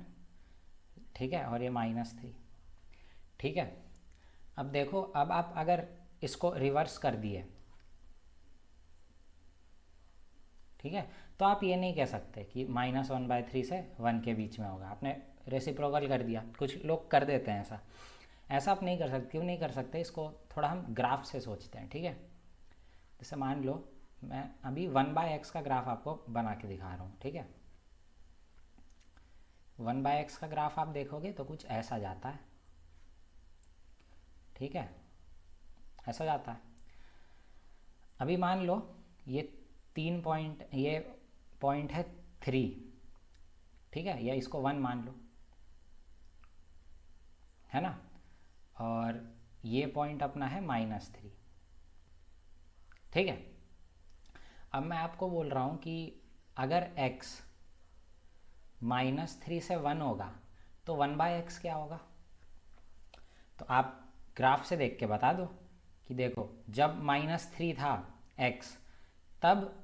ठीक है, और ये -3। ठीक है, अब देखो, अब आप अगर इसको रिवर्स कर दिए, ठीक है, तो आप ये नहीं कह सकते कि -1/3 से 1 के बीच में होगा, आपने रेसिप्रोकल कर दिया। कुछ लोग कर देते हैं ऐसा, ऐसा आप नहीं कर सकते। क्यों नहीं कर सकते, इसको थोड़ा हम ग्राफ से सोचते हैं। ठीक है, जैसे मान लो मैं अभी 1/x का ग्राफ आपको बना के दिखा रहा हूँ। ठीक है, 1/x का ग्राफ आप देखोगे तो कुछ ऐसा जाता है। ठीक है, ऐसा जाता है। अभी मान लो ये 3 पॉइंट, ये पॉइंट है 3, ठीक है, या इसको 1 मान लो, है ना, और ये पॉइंट अपना है -3। ठीक है, अब मैं आपको बोल रहा हूँ कि अगर x -3 से 1 होगा तो 1/x क्या होगा, तो आप ग्राफ से देख के बता दो कि देखो जब -3 था x, तब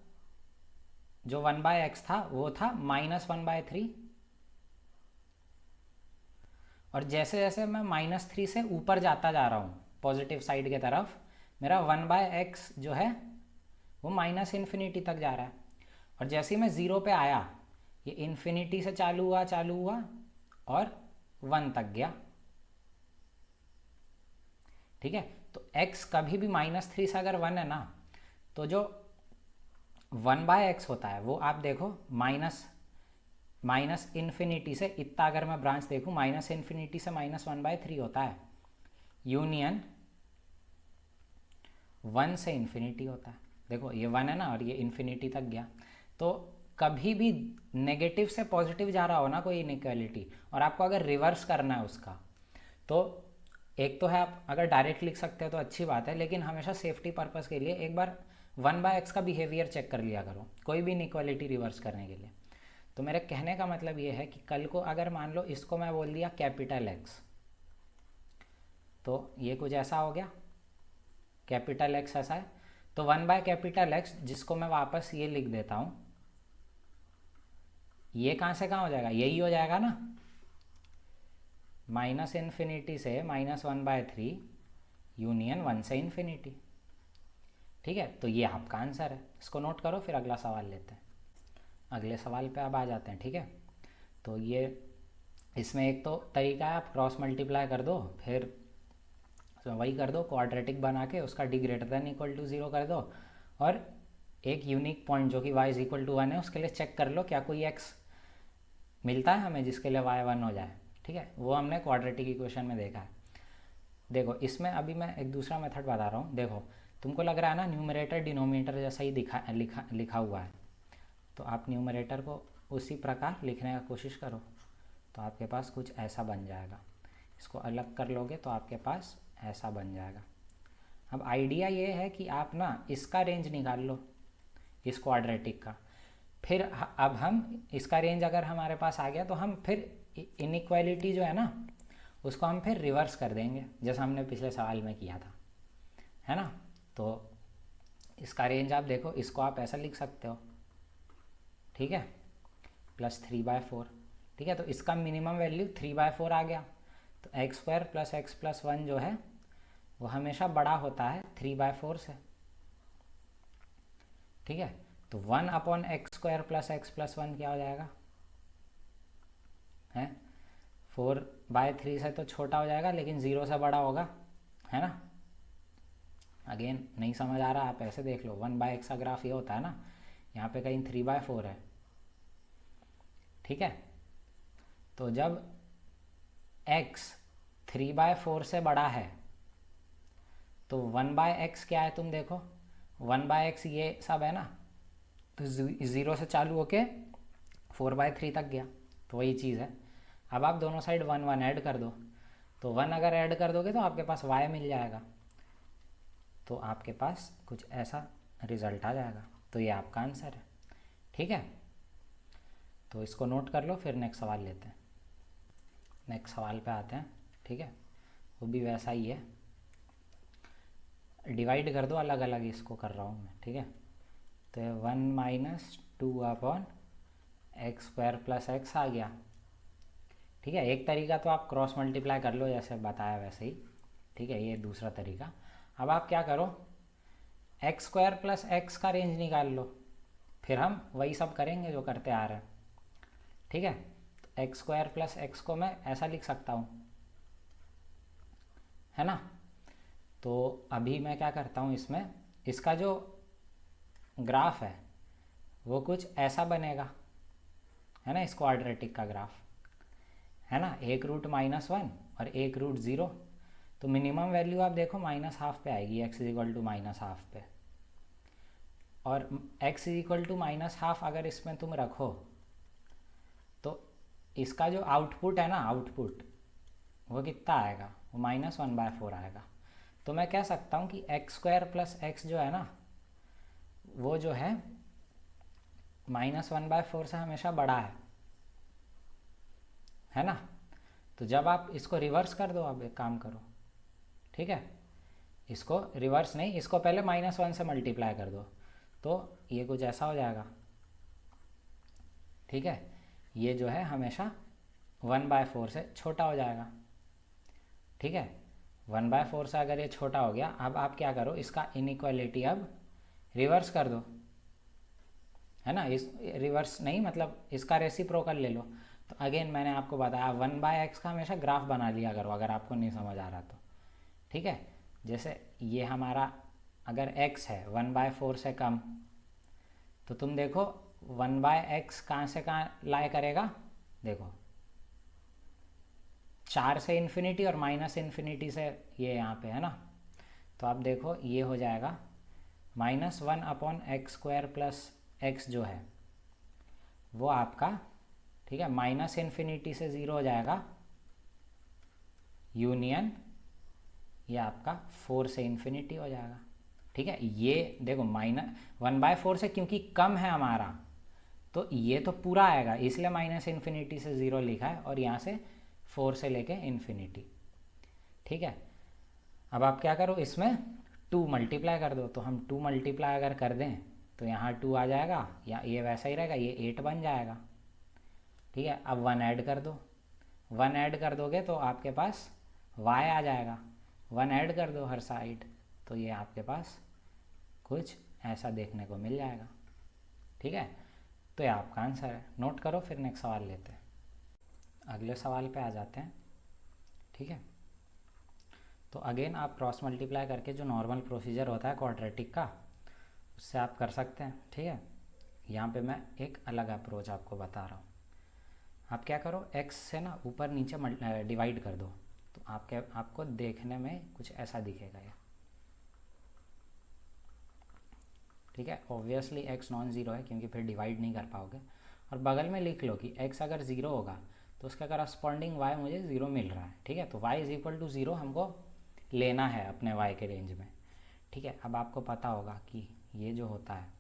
जो 1/x था वो था -1/3, और जैसे जैसे मैं -3 से ऊपर जाता जा रहा हूँ पॉजिटिव साइड के तरफ, मेरा 1/x जो है वो -इन्फिनिटी तक जा रहा है, और जैसे ही मैं 0 पे आया ये इन्फिनिटी से चालू हुआ और 1 तक गया। ठीक है, तो x कभी भी -3 से अगर 1 है ना, तो जो 1/x होता है वो आप देखो माइनस इन्फिनिटी से इतना, अगर मैं ब्रांच देखूँ -इन्फिनिटी से -1/3 होता है, यूनियन 1 से इन्फिनिटी होता है। देखो ये 1 है ना, और ये इन्फिनिटी तक गया। तो कभी भी नेगेटिव से पॉजिटिव जा रहा हो ना कोई इनइक्वालिटी, और आपको अगर रिवर्स करना है उसका, तो एक तो है आप अगर डायरेक्ट लिख सकते हो तो अच्छी बात है, लेकिन हमेशा सेफ्टी पर्पस के लिए एक बार 1/x का बिहेवियर चेक कर लिया करो कोई भी इनइक्वालिटी रिवर्स करने के लिए। तो मेरे कहने का मतलब ये है कि कल को अगर मान लो इसको मैं बोल दिया कैपिटल X, तो ये कुछ ऐसा हो गया, कैपिटल एक्स ऐसा है, तो 1/X जिसको मैं वापस ये लिख देता हूँ, ये कहाँ से कहाँ हो जाएगा, यही हो जाएगा ना, -∞ से -1/3 यूनियन 1 से इन्फिनिटी। ठीक है, तो ये आपका आंसर है। इसको नोट करो, फिर अगला सवाल लेते हैं। अगले सवाल पे अब आ जाते हैं। ठीक है, तो ये इसमें एक तो तरीका है, आप क्रॉस मल्टीप्लाई कर दो, फिर तो वही कर दो, क्वाड्रेटिक बना के उसका d > 0 कर दो, और एक यूनिक पॉइंट जो कि y = 1 है उसके लिए चेक कर लो क्या कोई x मिलता है हमें जिसके लिए y 1 हो जाए। ठीक है, वो हमने क्वाड्रेटिक इक्वेशन में देखा है। देखो इसमें अभी मैं एक दूसरा मेथड बता रहा हूँ। देखो तुमको लग रहा है ना न्यूमरेटर डिनोमिनेटर जैसा ही लिखा हुआ है, तो आप न्यूमरेटर को उसी प्रकार लिखने का कोशिश करो, तो आपके पास कुछ ऐसा बन जाएगा। इसको अलग कर लोगे तो आपके पास ऐसा बन जाएगा। अब आइडिया ये है कि आप ना इसका रेंज निकाल लो, इस क्वाड्रेटिक का, फिर अब हम इसका रेंज अगर हमारे पास आ गया तो हम फिर इनइक्वालिटी जो है ना उसको हम फिर रिवर्स कर देंगे, जैसा हमने पिछले सवाल में किया था, है ना। तो इसका रेंज आप देखो, इसको आप ऐसा लिख सकते हो, ठीक है, +3/4। ठीक है, तो इसका मिनिमम वैल्यू 3/4 आ गया, तो x² + x + 1 जो है वो हमेशा बड़ा होता है 3/4 से। ठीक है, तो 1/x² + x + 1 क्या हो जाएगा, है 4/3 से तो छोटा हो जाएगा लेकिन 0 से बड़ा होगा, है ना। अगेन नहीं समझ आ रहा, आप ऐसे देख लो, 1/x का ग्राफ ये होता है ना, यहाँ पे कहीं 3/4 है। ठीक है, तो जब x 3/4 से बड़ा है तो 1/x क्या है, तुम देखो 1/x ये सब है ना, तो 0 से चालू होके 4/3 तक गया, तो वही चीज़ है। अब आप दोनों साइड 1 1 ऐड कर दो, तो 1 अगर ऐड कर दोगे तो आपके पास y मिल जाएगा, तो आपके पास कुछ ऐसा रिजल्ट आ जाएगा। तो ये आपका आंसर है। ठीक है, तो इसको नोट कर लो, फिर नेक्स्ट सवाल लेते हैं। नेक्स्ट सवाल पे आते हैं। ठीक है, वो भी वैसा ही है, डिवाइड कर दो अलग अलग, इसको कर रहा हूँ मैं। ठीक है, तो 1 - 2/x² + x आ गया। ठीक है, एक तरीका तो आप क्रॉस मल्टीप्लाई कर लो जैसे बताया वैसे ही। ठीक है, ये दूसरा तरीका। अब आप क्या करो, x² + x का रेंज निकाल लो, फिर हम वही सब करेंगे जो करते आ रहे हैं। ठीक है, तो x² + x को मैं ऐसा लिख सकता हूँ, है ना। तो अभी मैं क्या करता हूँ, इसमें इसका जो ग्राफ है वो कुछ ऐसा बनेगा, है ना, इस क्वाड्रेटिक का ग्राफ, है ना, 1√-1 और 1√0। तो मिनिमम वैल्यू आप देखो -½ पे आएगी, x = -½ पे, और x = -½ अगर इसमें तुम रखो तो इसका जो आउटपुट है ना, आउटपुट वो कितना आएगा, वो -1/4 आएगा। तो मैं कह सकता हूँ कि x² + x जो है ना वो जो है -1/4 से हमेशा बड़ा है ना। तो जब आप इसको रिवर्स कर दो, आप एक काम करो, ठीक है, इसको रिवर्स नहीं, इसको पहले -1 से मल्टीप्लाई कर दो, तो ये कुछ ऐसा हो जाएगा। ठीक है, ये जो है हमेशा 1/4 से छोटा हो जाएगा। ठीक है, 1/4 से अगर ये छोटा हो गया, अब आप क्या करो, इसका इनइक्वालिटी अब रिवर्स कर दो, है ना। इस रिवर्स नहीं मतलब इसका रेसिप्रोकल ले लो। तो अगेन मैंने आपको बताया 1/x का हमेशा ग्राफ बना लिया करो अगर आपको नहीं समझ आ रहा तो। ठीक है, जैसे ये हमारा अगर x है 1/4 से कम, तो तुम देखो 1/x कहाँ से कहाँ लाए करेगा, देखो 4 से इन्फिनिटी और -∞ से ये यहाँ पे है ना। तो आप देखो ये हो जाएगा -1/x² + x जो है वो आपका, ठीक है, -∞ से 0 हो जाएगा, यूनियन ये आपका 4 से इन्फिनिटी हो जाएगा। ठीक है, ये देखो -1/4 से क्योंकि कम है हमारा, तो ये तो पूरा आएगा, इसलिए -∞ से 0 लिखा है, और यहाँ से 4 से लेके इन्फिनिटी। ठीक है, अब आप क्या करो, इसमें 2 मल्टीप्लाई कर दो। तो हम 2 मल्टीप्लाई अगर कर दें तो यहाँ 2 आ जाएगा, या ये वैसा ही रहेगा, ये 8 बन जाएगा। ठीक है, अब 1 ऐड कर दो। 1 ऐड कर दोगे तो आपके पास y आ जाएगा। 1 ऐड कर दो हर साइड, तो ये आपके पास कुछ ऐसा देखने को मिल जाएगा। ठीक है, तो ये आपका आंसर है। नोट करो, फिर नेक्स्ट सवाल लेते हैं। अगले सवाल पे आ जाते हैं। ठीक है, तो अगेन आप क्रॉस मल्टीप्लाई करके जो नॉर्मल प्रोसीजर होता है क्वाड्रेटिक का, उससे आप कर सकते हैं। ठीक है, यहाँ पे मैं एक अलग अप्रोच आपको बता रहा हूँ। आप क्या करो, x से ना ऊपर नीचे डिवाइड कर दो, तो आपको देखने में कुछ ऐसा दिखेगा ये। ठीक है, ऑब्वियसली x नॉन ज़ीरो है क्योंकि फिर डिवाइड नहीं कर पाओगे। और बगल में लिख लो कि x अगर ज़ीरो होगा तो उसका करस्पॉन्डिंग y मुझे ज़ीरो मिल रहा है। ठीक है, तो y is equal to zero हमको लेना है अपने y के रेंज में। ठीक है, अब आपको पता होगा कि ये जो होता है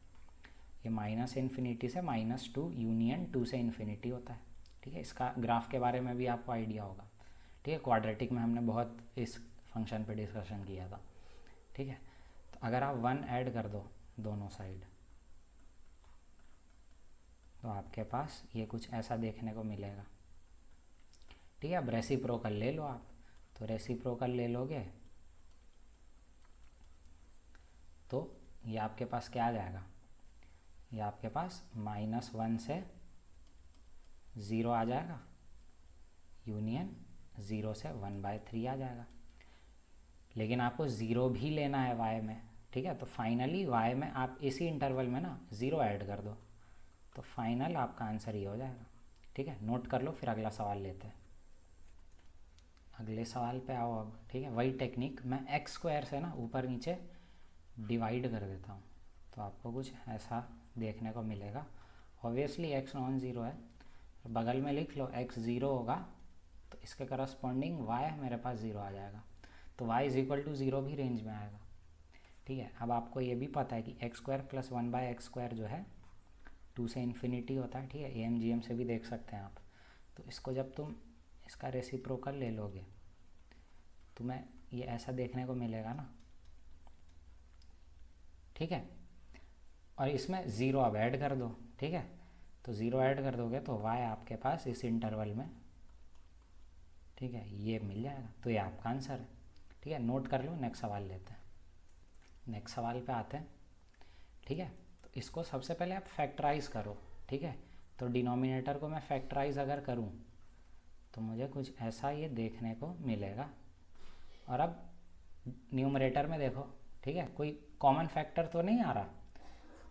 ये -∞ से -2 यूनियन 2 से इन्फिनिटी होता है। ठीक है, इसका ग्राफ के बारे में भी आपको आइडिया होगा। ठीक है, क्वाड्रेटिक में हमने बहुत इस फंक्शन पे डिस्कशन किया था। ठीक है, तो अगर आप 1 ऐड कर दो दोनों साइड, तो आपके पास ये कुछ ऐसा देखने को मिलेगा। ठीक है, अब रेसिप्रोकल ले लो आप, तो रेसिप्रोकल ले लोगे तो ये आपके पास क्या आ जाएगा, ये आपके पास -1 से 0 आ जाएगा, यूनियन 0 से 1/3 आ जाएगा। लेकिन आपको 0 भी लेना है y में। ठीक है, तो फाइनली y में आप इसी इंटरवल में ना 0 ऐड कर दो, तो फाइनल आपका आंसर ये हो जाएगा। ठीक है, नोट कर लो, फिर अगला सवाल लेते हैं। अगले सवाल पे आओ अब। ठीक है, वही टेक्निक, मैं x² से ना ऊपर नीचे डिवाइड कर देता हूँ, तो आपको कुछ ऐसा देखने को मिलेगा। ऑब्वियसली x नॉन ज़ीरो है, बगल में लिख लो x ज़ीरो होगा तो इसके करस्पॉन्डिंग y मेरे पास 0 आ जाएगा, तो y इज़ इक्वल टू 0 भी रेंज में आएगा। ठीक है, अब आपको ये भी पता है कि x² + 1/x² जो है 2 से इन्फिनिटी होता है। ठीक है, AMGM से भी देख सकते हैं आप। तो इसको जब तुम इसका रेसिप्रोकल ले लोगे तुम्हें ये ऐसा देखने को मिलेगा ना। ठीक है, और इसमें 0 अब ऐड कर दो। ठीक है, तो 0 ऐड कर दोगे तो y आपके पास इस इंटरवल में, ठीक है, ये मिल जाएगा। तो ये आपका आंसर है। ठीक है, नोट कर लो, नेक्स्ट सवाल लेते हैं। नेक्स्ट सवाल पे आते हैं। ठीक है, तो इसको सबसे पहले आप फैक्टराइज करो। ठीक है, तो डिनोमिनेटर को मैं फैक्टराइज अगर करूं तो मुझे कुछ ऐसा ये देखने को मिलेगा। और अब न्यूमरेटर में देखो, ठीक है, कोई कॉमन फैक्टर तो नहीं आ रहा,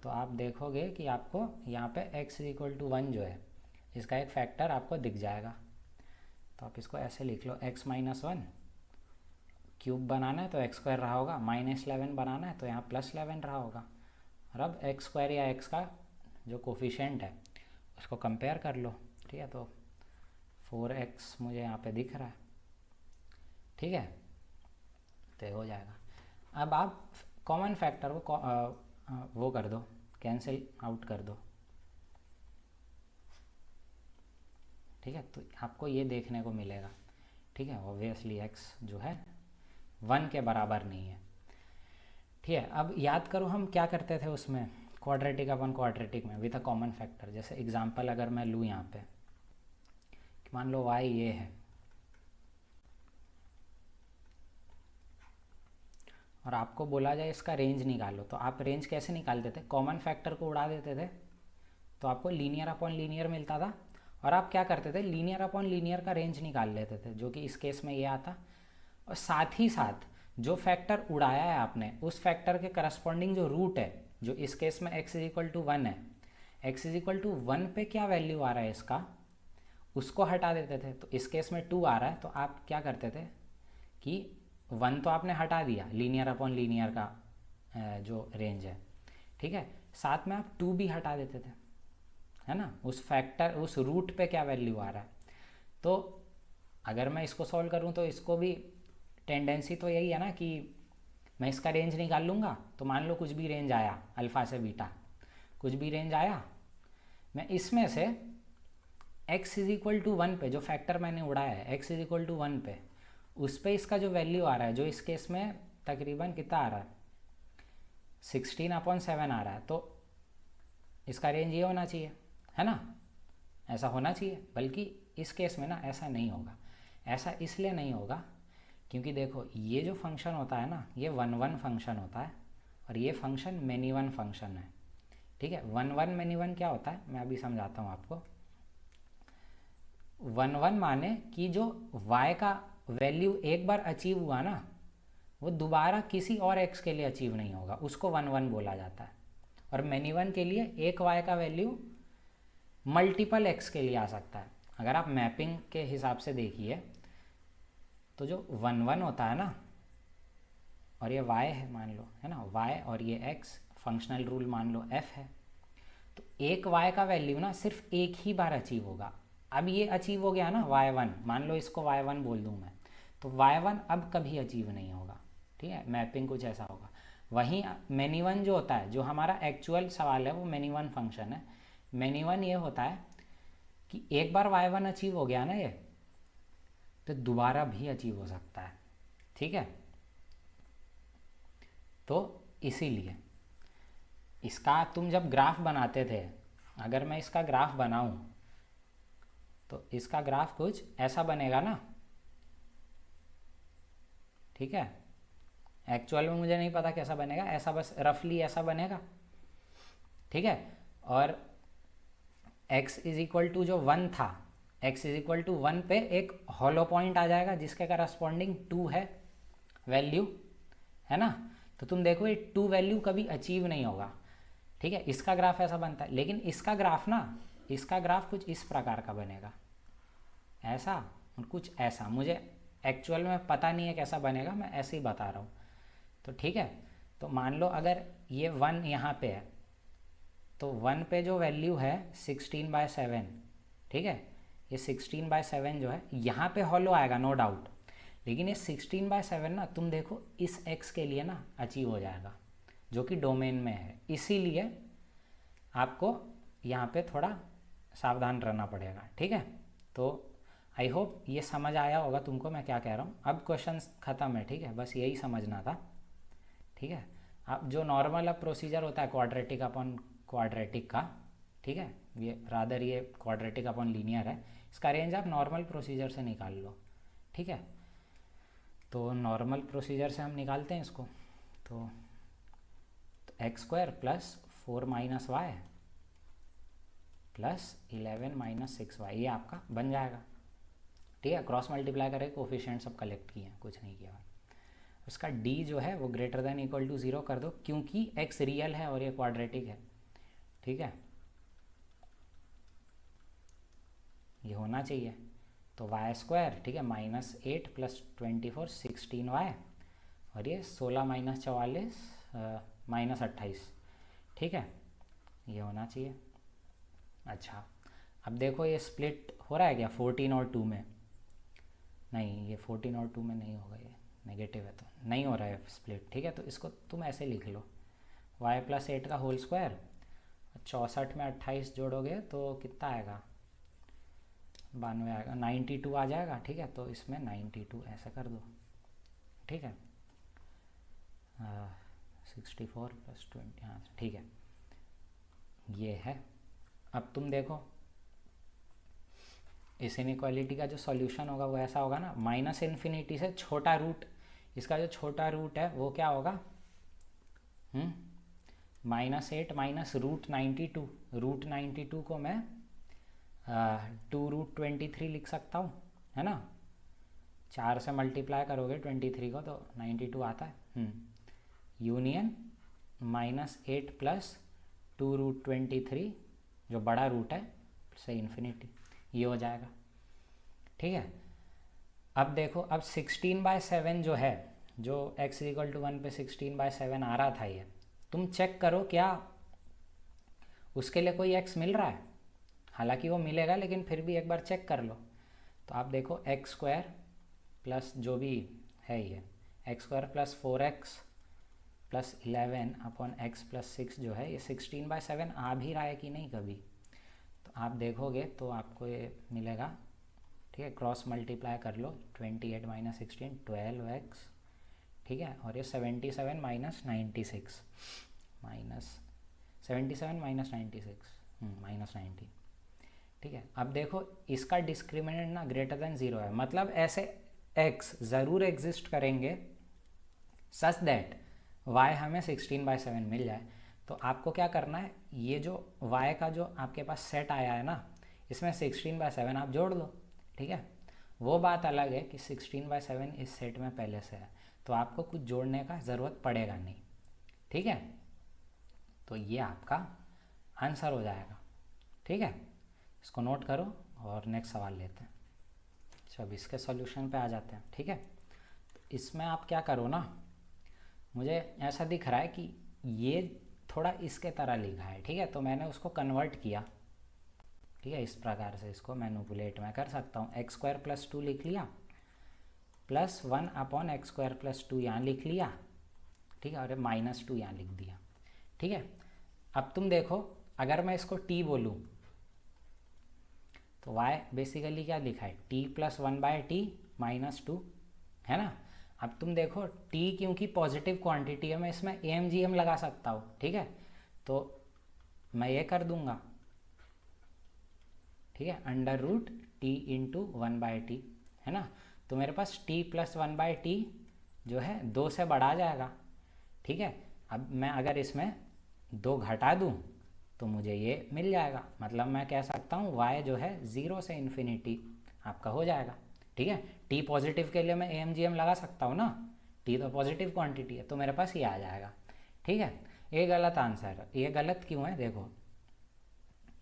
तो आप देखोगे कि आपको यहाँ पे x = 1 जो है इसका एक फैक्टर आपको दिख जाएगा। तो आप इसको ऐसे लिख लो, x - 1 क्यूब बनाना है तो x² रहा होगा, -11 बनाना है तो यहाँ +11 रहा होगा। और अब x² या x का जो कोफिशिएंट है उसको कंपेयर कर लो। ठीक है, तो 4x मुझे यहाँ पे दिख रहा है। ठीक है, तो हो जाएगा। अब आप कॉमन फैक्टर को वो कर दो, कैंसिल आउट कर दो। ठीक है, तो आपको ये देखने को मिलेगा। ठीक है, ऑब्वियसली x जो है 1 के बराबर नहीं है। ठीक है, अब याद करो हम क्या करते थे उसमें, क्वाड्रेटिक अपन क्वाड्रेटिक में विद अ कॉमन फैक्टर। जैसे एग्जांपल अगर मैं लूँ यहाँ पे, मान लो y ये है और आपको बोला जाए इसका रेंज निकालो, तो आप रेंज कैसे निकालते थे, कॉमन फैक्टर को उड़ा देते थे तो आपको लीनियर अपॉन लीनियर मिलता था। और आप क्या करते थे, लीनियर अपॉन लीनियर का रेंज निकाल लेते थे, जो कि इस केस में ये आता। और साथ ही साथ जो फैक्टर उड़ाया है आपने उस फैक्टर के करस्पॉन्डिंग जो रूट है, जो इस केस में x = 1 है, x = 1 पे क्या वैल्यू आ रहा है इसका, उसको हटा देते थे। तो इस केस में 2 आ रहा है तो आप क्या करते थे कि 1 तो आपने हटा दिया लीनियर अपॉन लीनियर का जो रेंज है। ठीक है, साथ में आप 2 भी हटा देते थे, है ना, उस फैक्टर उस रूट पे क्या वैल्यू आ रहा है। तो अगर मैं इसको सॉल्व करूं तो इसको भी टेंडेंसी तो यही है ना कि मैं इसका रेंज निकाल लूँगा। तो मान लो कुछ भी रेंज आया, अल्फ़ा से बीटा कुछ भी रेंज आया, मैं इसमें से x = 1 पे जो फैक्टर मैंने उड़ाया है x = 1 पे उस पर इसका जो वैल्यू आ रहा है, जो इस केस में तकरीबन कितना आ रहा है, 16/7 आ रहा है, तो इसका रेंज ये होना चाहिए, है ना, ऐसा होना चाहिए। बल्कि इस केस में ना ऐसा नहीं होगा। ऐसा इसलिए नहीं होगा क्योंकि देखो ये जो फंक्शन होता है ना, ये 1 1 फंक्शन होता है और ये फंक्शन मैनी वन फंक्शन है। ठीक है, 1 1 मैनी वन क्या होता है, मैं अभी समझाता हूँ आपको। 1 1 माने कि जो y का वैल्यू एक बार अचीव हुआ ना, वो दोबारा किसी और x के लिए अचीव नहीं होगा, उसको 1 1 बोला जाता है। और मैनी वन के लिए एक y का वैल्यू मल्टीपल x के लिए आ सकता है। अगर आप मैपिंग के हिसाब से देखिए तो जो 1 1 होता है ना, और ये y है मान लो, है ना, y और ये x, फंक्शनल रूल मान लो f है, तो एक y का वैल्यू ना सिर्फ एक ही बार अचीव होगा। अब ये अचीव हो गया ना y1, मान लो इसको y1 बोल दूँ मैं, तो y1 अब कभी अचीव नहीं होगा। ठीक है, मैपिंग कुछ ऐसा होगा। वहीं मैनी वन जो होता है, जो हमारा एक्चुअल सवाल है वो मैनी वन फंक्शन है। मैनी वन ये होता है कि एक बार y1 अचीव हो गया ना ये, तो दोबारा भी अचीव हो सकता है। ठीक है, तो इसीलिए इसका तुम जब ग्राफ बनाते थे, अगर मैं इसका ग्राफ बनाऊं तो इसका ग्राफ कुछ ऐसा बनेगा ना। ठीक है, एक्चुअल में मुझे नहीं पता कैसा बनेगा, ऐसा बस रफली ऐसा बनेगा। ठीक है, और x इज इक्वल टू जो 1 था, x इज इक्वल टू 1 पे एक हॉलो पॉइंट आ जाएगा जिसके करस्पॉन्डिंग 2 है वैल्यू, है ना। तो तुम देखो ये 2 वैल्यू कभी अचीव नहीं होगा। ठीक है, इसका ग्राफ ऐसा बनता है, लेकिन इसका ग्राफ ना, इसका ग्राफ कुछ इस प्रकार का बनेगा, ऐसा और कुछ ऐसा। मुझे एक्चुअल में पता नहीं है कैसा बनेगा, मैं ऐसे ही बता रहा हूँ। तो ठीक है, तो मान लो अगर ये 1 यहाँ पे है, तो 1 पे जो वैल्यू है 16/7, ठीक है, ये 16/7 जो है यहाँ पे हॉलो आएगा नो डाउट, लेकिन ये 16/7 ना तुम देखो इस x के लिए ना अचीव हो जाएगा जो कि डोमेन में है। इसीलिए आपको यहाँ पे थोड़ा सावधान रहना पड़ेगा। ठीक है, तो आई होप ये समझ आया होगा तुमको मैं क्या कह रहा हूँ। अब क्वेश्चन ख़त्म है। ठीक है, बस यही समझना था। ठीक है, अब जो नॉर्मल अब प्रोसीजर होता है क्वाड्रेटिक अपॉन क्वाड्रेटिक का, ठीक है, ये रादर ये क्वाड्रेटिक अपॉन लीनियर है, इसका रेंज आप नॉर्मल प्रोसीजर से निकाल लो। ठीक है, तो नॉर्मल प्रोसीजर से हम निकालते हैं इसको। तो x² plus 4 minus Y plus 11 minus 6y, ये आपका बन जाएगा। ठीक है, क्रॉस मल्टीप्लाई करके कोफिशिएंट सब कलेक्ट किए हैं, कुछ नहीं किया। उसका d जो है वो ग्रेटर देन इक्वल टू 0 कर दो, क्योंकि x रियल है और ये क्वाड्रेटिक है। ठीक है, ये होना चाहिए। तो y², ठीक है, -8 प्लस 24 16y, और ये 16 माइनस 44 -28। ठीक है, ये होना चाहिए। अच्छा, अब देखो ये स्प्लिट हो रहा है क्या 14 और 2 में? नहीं, ये 14 और 2 में नहीं होगा, ये नेगेटिव है तो नहीं हो रहा है स्प्लिट। ठीक है, तो इसको तुम ऐसे लिख लो, y+8 का होल स्क्वायर, 64 में 28 जोड़ोगे तो कितना आएगा, 92 आएगा, 92 आ जाएगा। ठीक है, तो इसमें 92 ऐसा कर दो। ठीक है, 64 + 20, हाँ ठीक है, ये है। अब तुम देखो इस इनइक्वालिटी का जो सॉल्यूशन होगा वो ऐसा होगा ना, -∞ से छोटा रूट, इसका जो छोटा रूट है वो क्या होगा, -8 माइनस √92, √92 को मैं 2√23 लिख सकता हूँ, है ना। 4 से मल्टीप्लाई करोगे 23 को तो 92 आता है। यूनियन -8 प्लस 2√23 जो बड़ा रूट है से इन्फिनिटी, ये हो जाएगा। ठीक है, अब देखो, अब 16/7 जो है, जो x = 1 पे 16/7 आ रहा था, ये तुम चेक करो क्या उसके लिए कोई x मिल रहा है। हालांकि वो मिलेगा, लेकिन फिर भी एक बार चेक कर लो। तो आप देखो x² प्लस जो भी है ये x² plus 4x plus 11 upon x plus 6 जो है, ये 16/7 आ भी रहा है कि नहीं कभी। तो आप देखोगे तो आपको ये मिलेगा ठीक है, क्रॉस मल्टीप्लाई कर लो, 28 माइनस 16 12x, ठीक है, और ये 77 माइनस 96 माइनस 77 माइनस 96 माइनस 90, ठीक है। अब देखो इसका डिस्क्रिमिनेंट ना ग्रेटर देन 0 है, मतलब ऐसे x ज़रूर एग्जिस्ट करेंगे सच दैट y हमें 16/7 मिल जाए। तो आपको क्या करना है, ये जो y का जो आपके पास सेट आया है ना, इसमें 16/7 आप जोड़ लो, ठीक है। वो बात अलग है कि 16/7 इस सेट में पहले से है, तो आपको कुछ जोड़ने का ज़रूरत पड़ेगा नहीं, ठीक है। तो ये आपका आंसर हो जाएगा, ठीक है। इसको नोट करो और नेक्स्ट सवाल लेते हैं। चलो अब इसके सॉल्यूशन पे आ जाते हैं, ठीक है। तो इसमें आप क्या करो ना, मुझे ऐसा दिख रहा है कि ये थोड़ा इसके तरह लिखा है, ठीक है, तो मैंने उसको कन्वर्ट किया, ठीक है। इस प्रकार से इसको मैनिपुलेट मैं कर सकता हूँ। x² + 2 लिख लिया, प्लस 1/x² + 2 यहाँ लिख लिया, ठीक है, और -2 यहाँ लिख दिया, ठीक है। अब तुम देखो अगर मैं इसको t बोलूँ तो y बेसिकली क्या लिखा है, t + 1/t - 2, है ना। अब तुम देखो t क्योंकि पॉजिटिव क्वांटिटी है, मैं इसमें AMGM लगा सकता हूँ, ठीक है। तो मैं ये कर दूंगा, ठीक है, √t × 1/t, है ना। तो मेरे पास t + 1/t जो है 2 से बढ़ा जाएगा, ठीक है। अब मैं अगर इसमें 2 घटा दूँ तो मुझे ये मिल जाएगा, मतलब मैं कह सकता हूँ y जो है 0 से इन्फिनिटी आपका हो जाएगा, ठीक है। t पॉजिटिव के लिए मैं AMGM लगा सकता हूँ ना, t तो पॉजिटिव क्वांटिटी है, तो मेरे पास ये आ जाएगा, ठीक है। ये गलत आंसर है। ये गलत क्यों है, देखो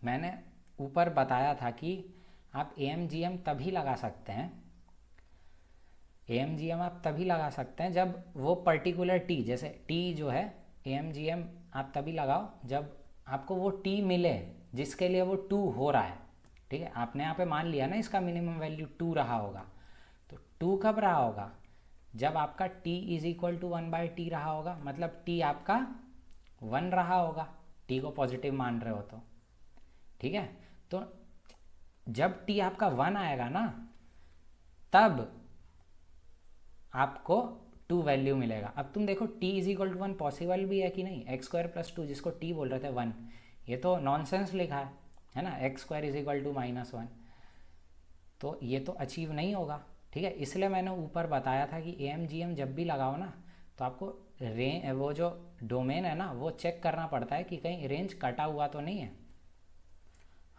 मैंने ऊपर बताया था कि आप AMGM तभी लगा सकते हैं, AMGM आप तभी लगा सकते हैं जब वो पर्टिकुलर t, जैसे t जो है AMGM आप तभी लगाओ जब आपको वो t मिले जिसके लिए वो 2 हो रहा है, ठीक है। आपने यहाँ पे मान लिया ना इसका मिनिमम वैल्यू 2 रहा होगा, तो 2 कब रहा होगा, जब आपका t = 1/t रहा होगा, मतलब t आपका 1 रहा होगा, t को पॉजिटिव मान रहे हो तो, ठीक है। तो जब t आपका 1 आएगा ना तब आपको 2 वैल्यू मिलेगा। अब तुम देखो t = 1 पॉसिबल भी है कि नहीं, x² + 2 जिसको t बोल रहे थे 1, ये तो नॉनसेंस लिखा है ना, x² = -1, तो ये तो अचीव नहीं होगा, ठीक है। इसलिए मैंने ऊपर बताया था कि AMGM जब भी लगाओ ना तो आपको वो जो डोमेन है ना वो चेक करना पड़ता है कि कहीं रेंज कटा हुआ तो नहीं है।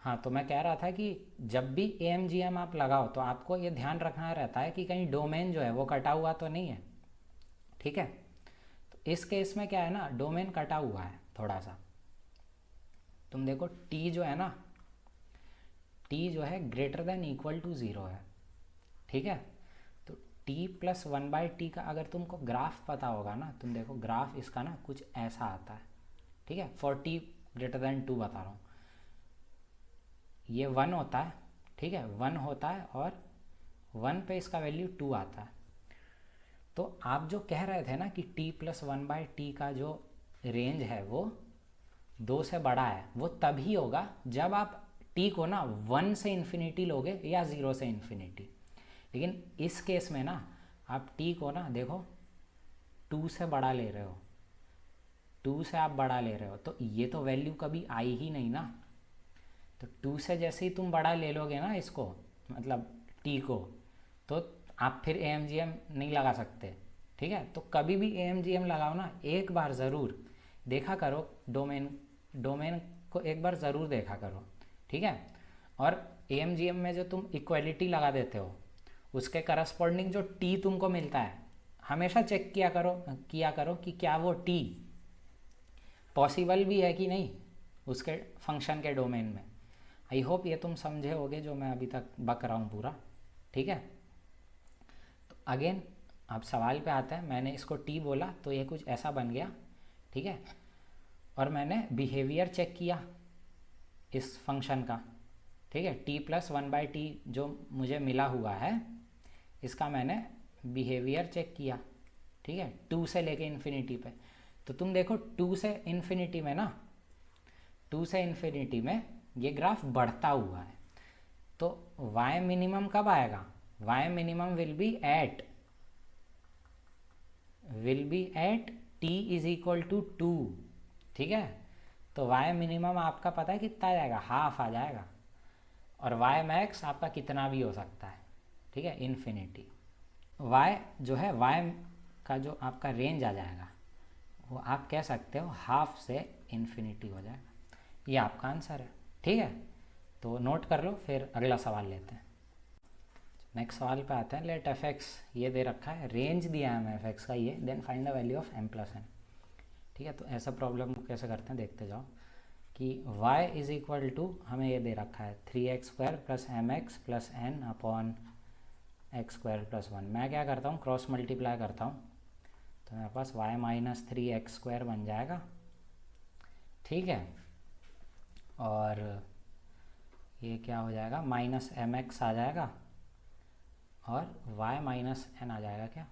हाँ, तो मैं कह रहा था कि जब भी AMGM आप लगाओ तो आपको ये ध्यान रखना रहता है कि कहीं डोमेन जो है वो कटा हुआ तो नहीं है, ठीक है। तो इस केस में क्या है ना, डोमेन कटा हुआ है थोड़ा सा। तुम देखो t जो है ना, t जो है > 0 है, ठीक है। तो t + 1/t का अगर तुमको ग्राफ पता होगा ना, तुम देखो ग्राफ इसका ना कुछ ऐसा आता है, ठीक है। फॉर t > 2 बता रहा हूँ, ये 1 होता है, ठीक है, 1 होता है और 1 पे इसका वैल्यू 2 आता है। तो आप जो कह रहे थे ना कि t + 1/t का जो रेंज है वो 2 से बड़ा है, वो तभी होगा जब आप t को ना 1 से इन्फिनिटी लोगे या 0 से इन्फिनिटी। लेकिन इस केस में ना आप t को ना देखो 2 से बड़ा ले रहे हो, 2 से आप बड़ा ले रहे हो, तो ये तो वैल्यू कभी आई ही नहीं ना। तो 2 से जैसे ही तुम बड़ा ले लोगे ना इसको, मतलब t को, तो आप फिर AMGM नहीं लगा सकते, ठीक है। तो कभी भी AMGM लगाओ ना एक बार ज़रूर देखा करो, डोमेन को एक बार ज़रूर देखा करो, ठीक है। और AMGM में जो तुम इक्वलिटी लगा देते हो उसके करस्पॉन्डिंग जो t तुमको मिलता है, हमेशा चेक किया करो कि क्या वो t पॉसिबल भी है कि नहीं उसके फंक्शन के डोमेन में। आई होप ये तुम समझे होगे जो मैं अभी तक बक रहा हूँ पूरा, ठीक है। तो अगेन अब सवाल पे आता है, मैंने इसको t बोला तो ये कुछ ऐसा बन गया, ठीक है। और मैंने बिहेवियर चेक किया इस फंक्शन का, ठीक है, t + 1/t जो मुझे मिला हुआ है इसका मैंने बिहेवियर चेक किया, ठीक है, 2 से लेके इन्फिनिटी पे। तो तुम देखो 2 से इन्फिनिटी में ना, 2 से इन्फिनिटी में ये ग्राफ बढ़ता हुआ है, तो y मिनिमम कब आएगा? y minimum will be at t is equal to 2, ठीक है। तो y मिनिमम आपका पता है कितना आ जाएगा? हाफ आ जाएगा। और y मैक्स आपका कितना भी हो सकता है, ठीक है, इन्फिनिटी। y जो है, y का जो आपका रेंज आ जाएगा वो आप कह सकते हो हाफ से इन्फिनिटी हो जाएगा। ये आपका आंसर है, ठीक है। तो नोट कर लो, फिर अगला सवाल लेते हैं। नेक्स्ट सवाल पे आते हैं। लेट एफ एक्स, ये दे रखा है, रेंज दिया है हमें एफ एक्स का ये, then find the value of m plus n, ठीक है। तो ऐसा प्रॉब्लम कैसे करते हैं देखते जाओ कि y इज इक्वल टू, हमें ये दे रखा है 3x² plus M X plus N upon x² plus 1। मैं क्या करता हूँ, क्रॉस मल्टीप्लाई करता हूँ, तो मेरे पास y माइनस 3x² बन जाएगा, ठीक है। और ये क्या हो जाएगा, माइनस एम एक्स आ जाएगा और y माइनस एन आ जाएगा क्या,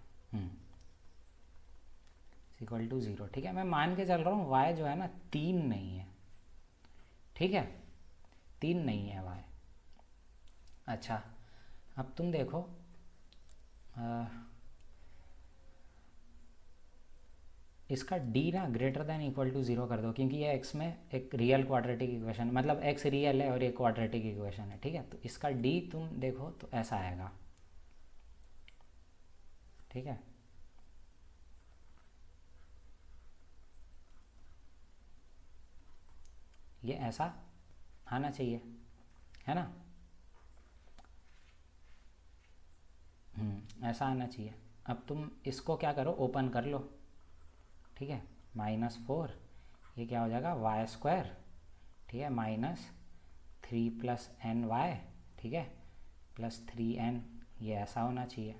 इक्वल टू 0, ठीक है। मैं मान के चल रहा हूँ y जो है ना 3 नहीं है, ठीक है, 3 नहीं है y। अच्छा, अब तुम देखो इसका d ना ग्रेटर देन इक्वल टू 0 कर दो, क्योंकि ये x में एक रियल क्वाड्रेटिक इक्वेशन, मतलब x रियल है और ये क्वाड्रेटिक इक्वेशन है, ठीक है। तो इसका d तुम देखो तो ऐसा आएगा, ठीक है। ये ऐसा आना चाहिए, है ना, ऐसा आना चाहिए। अब तुम इसको क्या करो, ओपन कर लो, ठीक है। -4, ये क्या हो जाएगा y², ठीक है, -3 प्लस एन वाई, ठीक है, प्लस 3n, ये ऐसा होना चाहिए,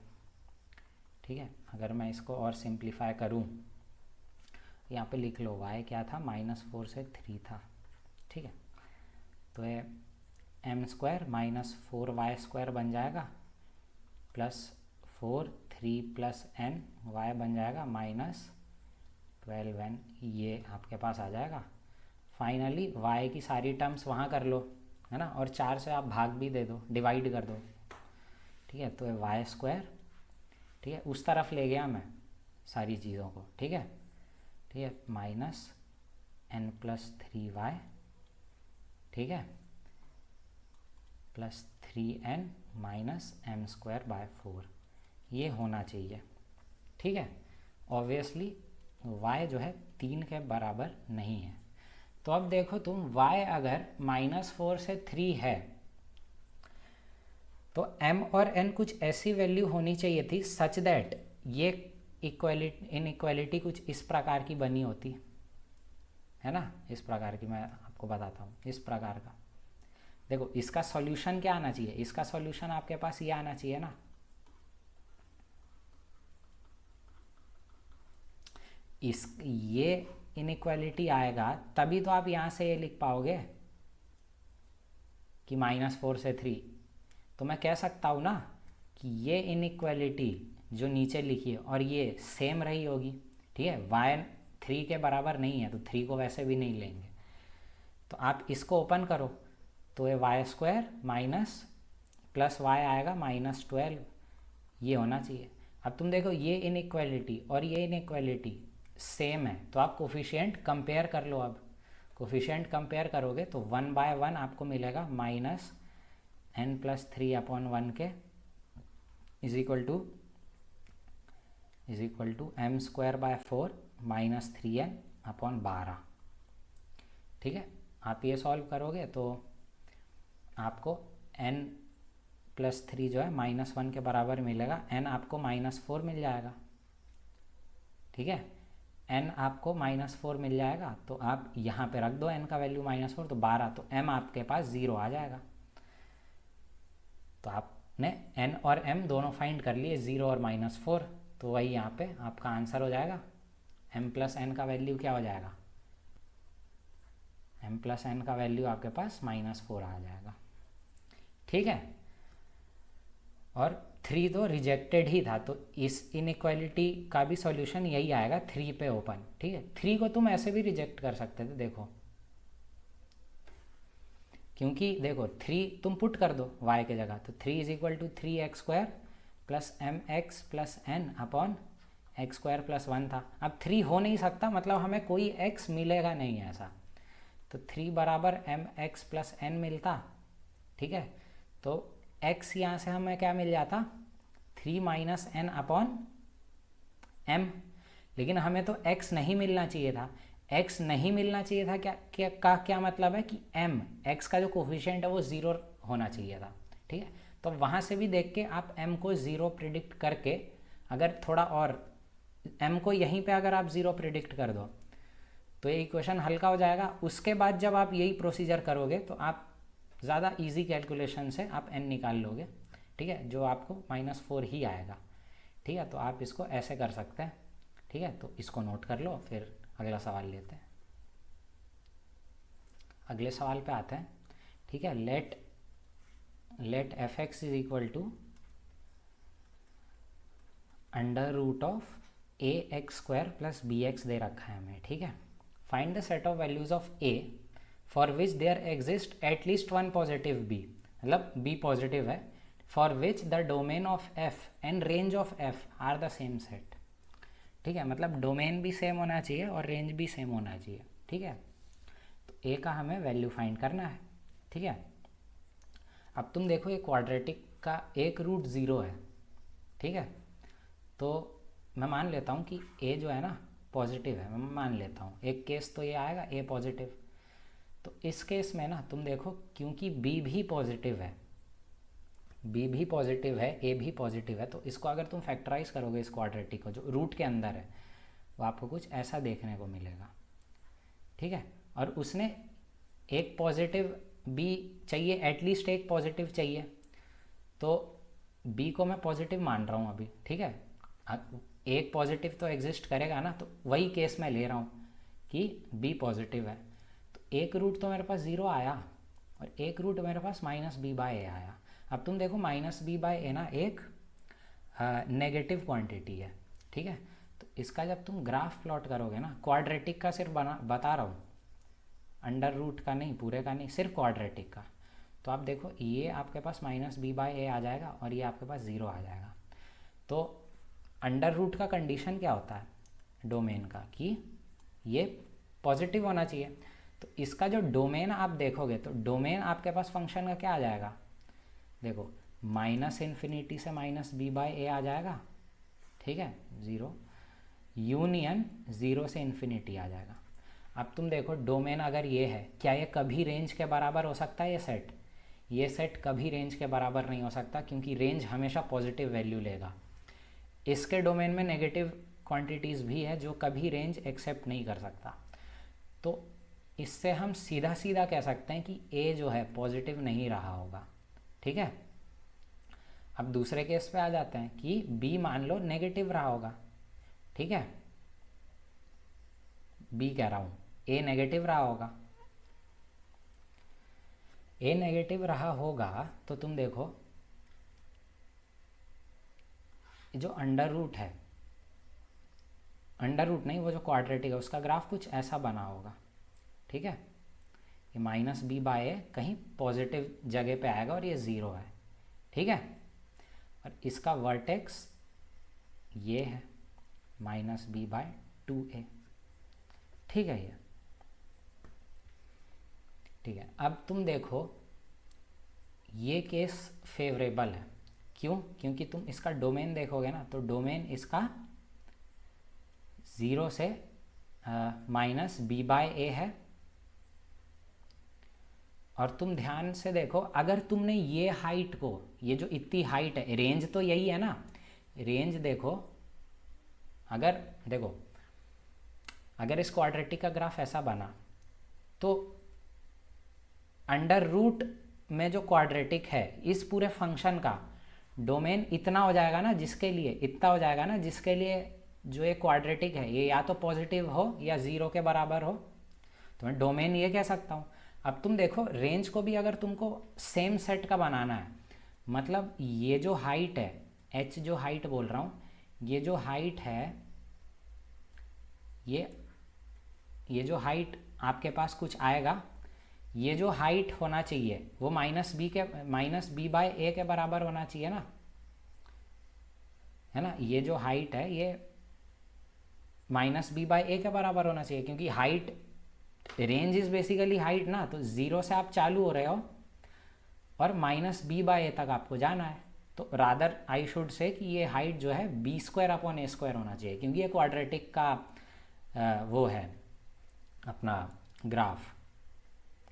ठीक है। अगर मैं इसको और सिंप्लीफाई करूँ, यहाँ पे लिख लो y क्या था, -4 से 3 था, ठीक है। तो ये m² माइनस 4y² बन जाएगा, प्लस 4 3 प्लस n y बन जाएगा -12n, ये आपके पास आ जाएगा। फाइनली y की सारी टर्म्स वहाँ कर लो, है ना, और 4 से आप भाग भी दे दो, डिवाइड कर दो, ठीक है। तो y², ठीक है, उस तरफ ले गया मैं सारी चीज़ों को, ठीक है, ठीक है, -n+3y, ठीक है, प्लस 3n माइनस m²/4, ये होना चाहिए, ठीक है। ऑब्वियसली y जो है 3 के बराबर नहीं है। तो अब देखो तुम, y अगर -4 से 3 है तो m और n कुछ ऐसी वैल्यू होनी चाहिए थी सच दैट ये इनइक्वालिटी कुछ इस प्रकार की बनी होती, है ना, इस प्रकार की। मैं आपको बताता हूँ, इस प्रकार का। देखो इसका सॉल्यूशन क्या आना चाहिए, इसका सॉल्यूशन आपके पास ये आना चाहिए ना, ये इनइक्वालिटी आएगा तभी तो आप यहाँ से ये लिख पाओगे कि -4 से 3। तो मैं कह सकता हूँ ना कि ये इनइक्वालिटी जो नीचे लिखी है और ये सेम रही होगी, ठीक है। y 3 के बराबर नहीं है तो 3 को वैसे भी नहीं लेंगे, तो आप इसको ओपन करो तो ये y² माइनस प्लस y आएगा -12, ये होना चाहिए। अब तुम देखो ये इनइक्वालिटी और ये इनइक्वालिटी सेम है, तो आप कोफिशिएंट कंपेयर कर लो। अब कोफिशिएंट कंपेयर करोगे तो 1/1 आपको मिलेगा -n+3/1 के is equal to m²/4 -3n/12, ठीक है। आप ये सॉल्व करोगे तो आपको n+3 जो है -1 के बराबर मिलेगा, n आपको -4 मिल जाएगा, ठीक है। n आपको -4 मिल जाएगा तो आप यहाँ पे रख दो n का वैल्यू -4, तो 12, तो m आपके पास 0 आ जाएगा। तो आपने n और m दोनों फाइंड कर लिए, 0 और -4, तो वही यहाँ पे आपका आंसर हो जाएगा। m+n का वैल्यू क्या हो जाएगा, m+n का वैल्यू आपके पास -4 आ जाएगा, ठीक है। और 3 तो रिजेक्टेड ही था, तो इस इनइक्वालिटी का भी सॉल्यूशन यही आएगा, 3 पे ओपन, ठीक है। 3 को तुम ऐसे भी रिजेक्ट कर सकते थे, देखो क्योंकि देखो 3 तुम पुट कर दो y के जगह, तो 3 is equal to 3x² plus mx plus n upon x² plus 1 था। अब 3 हो नहीं सकता, मतलब हमें कोई x मिलेगा नहीं ऐसा, तो 3 बराबर mx प्लस n मिलता, ठीक है। तो x यहाँ से हमें क्या मिल जाता, 3 माइनस n अपॉन m, लेकिन हमें तो x नहीं मिलना चाहिए था। x नहीं मिलना चाहिए था क्या मतलब है कि m, x का जो कोफिशिएंट है वो 0 होना चाहिए था, ठीक है। तो वहाँ से भी देख के आप m को 0 प्रिडिक्ट करके, अगर थोड़ा और m को यहीं पे अगर आप 0 प्रिडिक्ट कर दो तो ये इक्वेशन हल्का हो जाएगा। उसके बाद जब आप यही प्रोसीजर करोगे तो आप ज़्यादा इजी कैलकुलेशन से आप n निकाल लोगे, ठीक है, जो आपको -4 ही आएगा, ठीक है। तो आप इसको ऐसे कर सकते हैं, ठीक है। तो इसको नोट कर लो, फिर अगला सवाल लेते हैं। अगले सवाल पे आते हैं, ठीक है। Let f(x) is equal to √(a x² plus bx) दे रखा है हमें, ठीक है। Find the set of values of a for which there exist at least one positive b, मतलब b पॉजिटिव है, for which the domain of f and range of f are the same set, ठीक है। मतलब domain भी same होना चाहिए और range भी सेम होना चाहिए, ठीक है। तो a का हमें वैल्यू फाइंड करना है, ठीक है। अब तुम देखो ये क्वाड्रेटिक का एक रूट 0 है, ठीक है। तो मैं मान लेता हूँ कि a जो है ना पॉजिटिव है, मैं मान लेता हूँ, एक केस तो ये आएगा a पॉजिटिव। तो इस केस में ना तुम देखो, क्योंकि b भी पॉजिटिव है, b भी पॉजिटिव है, a भी पॉजिटिव है, तो इसको अगर तुम फैक्टराइज करोगे इस क्वाड्रेटिक को जो रूट के अंदर है, वो आपको कुछ ऐसा देखने को मिलेगा, ठीक है। और उसने एक पॉजिटिव b चाहिए, एटलीस्ट एक पॉजिटिव चाहिए, तो b को मैं पॉजिटिव मान रहा हूँ अभी, ठीक है। एक पॉजिटिव तो एग्जिस्ट करेगा ना, तो वही केस मैं ले रहा हूँ कि b पॉजिटिव है। तो एक रूट तो मेरे पास 0 आया और एक रूट मेरे पास -b/a आया। अब तुम देखो -b/a ना एक नेगेटिव क्वांटिटी है, ठीक है। तो इसका जब तुम ग्राफ प्लॉट करोगे ना, क्वाड्रेटिक का सिर्फ बता रहा हूँ, अंडर रूट का नहीं, पूरे का नहीं, सिर्फ क्वाड्रेटिक का, तो आप देखो ये आपके पास -b/a आ जाएगा और ये आपके पास 0 आ जाएगा। तो अंडर रूट का कंडीशन क्या होता है डोमेन का, कि ये पॉजिटिव होना चाहिए। तो इसका जो डोमेन आप देखोगे तो डोमेन आपके पास फंक्शन का क्या आ जाएगा, देखो -∞ से -b/a आ जाएगा, ठीक है, 0 यूनियन 0 से इन्फिनिटी आ जाएगा। अब तुम देखो डोमेन अगर ये है, क्या ये कभी रेंज के बराबर हो सकता है ये सेट कभी रेंज के बराबर नहीं हो सकता, क्योंकि रेंज हमेशा पॉजिटिव वैल्यू लेगा। इसके डोमेन में नेगेटिव क्वांटिटीज़ भी है जो कभी रेंज एक्सेप्ट नहीं कर सकता। तो इससे हम सीधा सीधा कह सकते हैं कि a जो है पॉजिटिव नहीं रहा होगा, ठीक है। अब दूसरे केस पे आ जाते हैं कि b मान लो नेगेटिव रहा होगा, ठीक है, b कह रहा हूँ, a नेगेटिव रहा होगा। a नेगेटिव रहा होगा तो तुम देखो जो अंडर रूट है, अंडर रूट नहीं, वो जो क्वाड्रेटिक है उसका ग्राफ कुछ ऐसा बना होगा, ठीक है। ये -b/a कहीं पॉजिटिव जगह पे आएगा और ये 0 है, ठीक है। और इसका वर्टेक्स ये है -b/2a, ठीक है ये, ठीक है। अब तुम देखो ये केस फेवरेबल है, क्यों, क्योंकि तुम इसका डोमेन देखोगे ना, तो डोमेन इसका 0 से -b/a है। और तुम ध्यान से देखो, अगर तुमने ये हाइट को, ये जो इतनी हाइट है, रेंज तो यही है ना, रेंज देखो, अगर देखो अगर इस क्वाड्रेटिक का ग्राफ ऐसा बना तो अंडर रूट में जो क्वाड्रेटिक है इस पूरे फंक्शन का डोमेन इतना हो जाएगा ना, जिसके लिए इतना हो जाएगा ना, जिसके लिए जो ये क्वाड्रेटिक है ये या तो पॉजिटिव हो या 0 के बराबर हो, तो मैं डोमेन ये कह सकता हूँ। अब तुम देखो रेंज को भी अगर तुमको सेम सेट का बनाना है, मतलब ये जो हाइट है, h जो हाइट बोल रहा हूँ, ये जो हाइट है, ये जो हाइट आपके पास कुछ आएगा ये जो हाइट होना चाहिए वो माइनस बी बाय ए के बराबर होना चाहिए ना, है ना। ये जो हाइट है ये माइनस बी बाय ए के बराबर होना चाहिए, क्योंकि height, range is basically height ना, तो ज़ीरो से आप चालू हो रहे हो और माइनस बी बाय ए तक आपको जाना है। तो रादर आई शुड से कि ये हाइट जो है B square upon A square होना चाहिए, क्योंकि ये क्वाड्रेटिक का वो है अपना ग्राफ,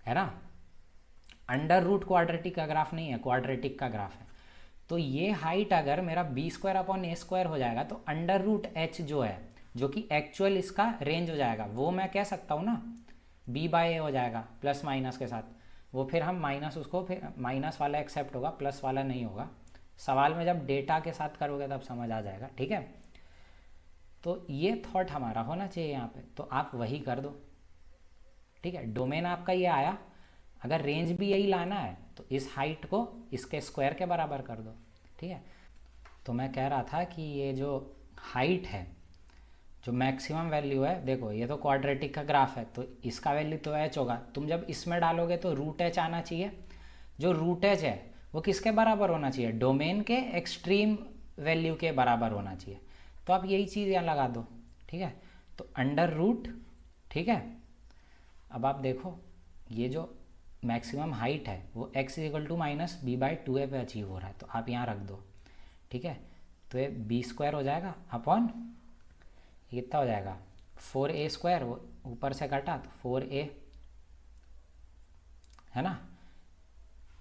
है ना। अंडर रूट क्वाड्रेटिक का ग्राफ नहीं है, क्वाड्रेटिक का ग्राफ है। तो ये हाइट अगर मेरा B square upon A square हो जाएगा तो अंडर रूट एच जो है, जो कि एक्चुअल इसका रेंज हो जाएगा, वो मैं कह सकता हूँ ना बी बाय ए हो जाएगा प्लस माइनस के साथ। वो फिर हम माइनस, उसको फिर माइनस वाला एक्सेप्ट होगा, प्लस वाला नहीं होगा। सवाल में जब डेटा के साथ करोगे तब समझ आ जाएगा, ठीक है। तो ये थॉट हमारा होना चाहिए यहाँ पे, तो आप वही कर दो, ठीक है। डोमेन आपका ये आया, अगर रेंज भी यही लाना है तो इस हाइट को इसके स्क्वायर के बराबर कर दो, ठीक है। तो मैं कह रहा था कि ये जो हाइट है, जो मैक्सिमम वैल्यू है, देखो ये तो क्वाड्रेटिक का ग्राफ है तो इसका वैल्यू तो एच होगा। तुम जब इसमें डालोगे तो रूट एच आना चाहिए। जो रूट एच है वो किसके बराबर होना चाहिए, डोमेन के एक्सट्रीम वैल्यू के बराबर होना चाहिए। तो आप यही चीज़ यहाँ लगा दो, ठीक है। तो अंडर रूट, ठीक है। अब आप देखो ये जो मैक्सिमम हाइट है वो x equal to minus B by two A पे अचीव हो रहा है, तो आप यहाँ रख दो, ठीक है। तो ये बी स्क्वायर हो जाएगा अपॉन ये कितना हो जाएगा 4a स्क्वायर, वो ऊपर से कटा तो 4a, है ना।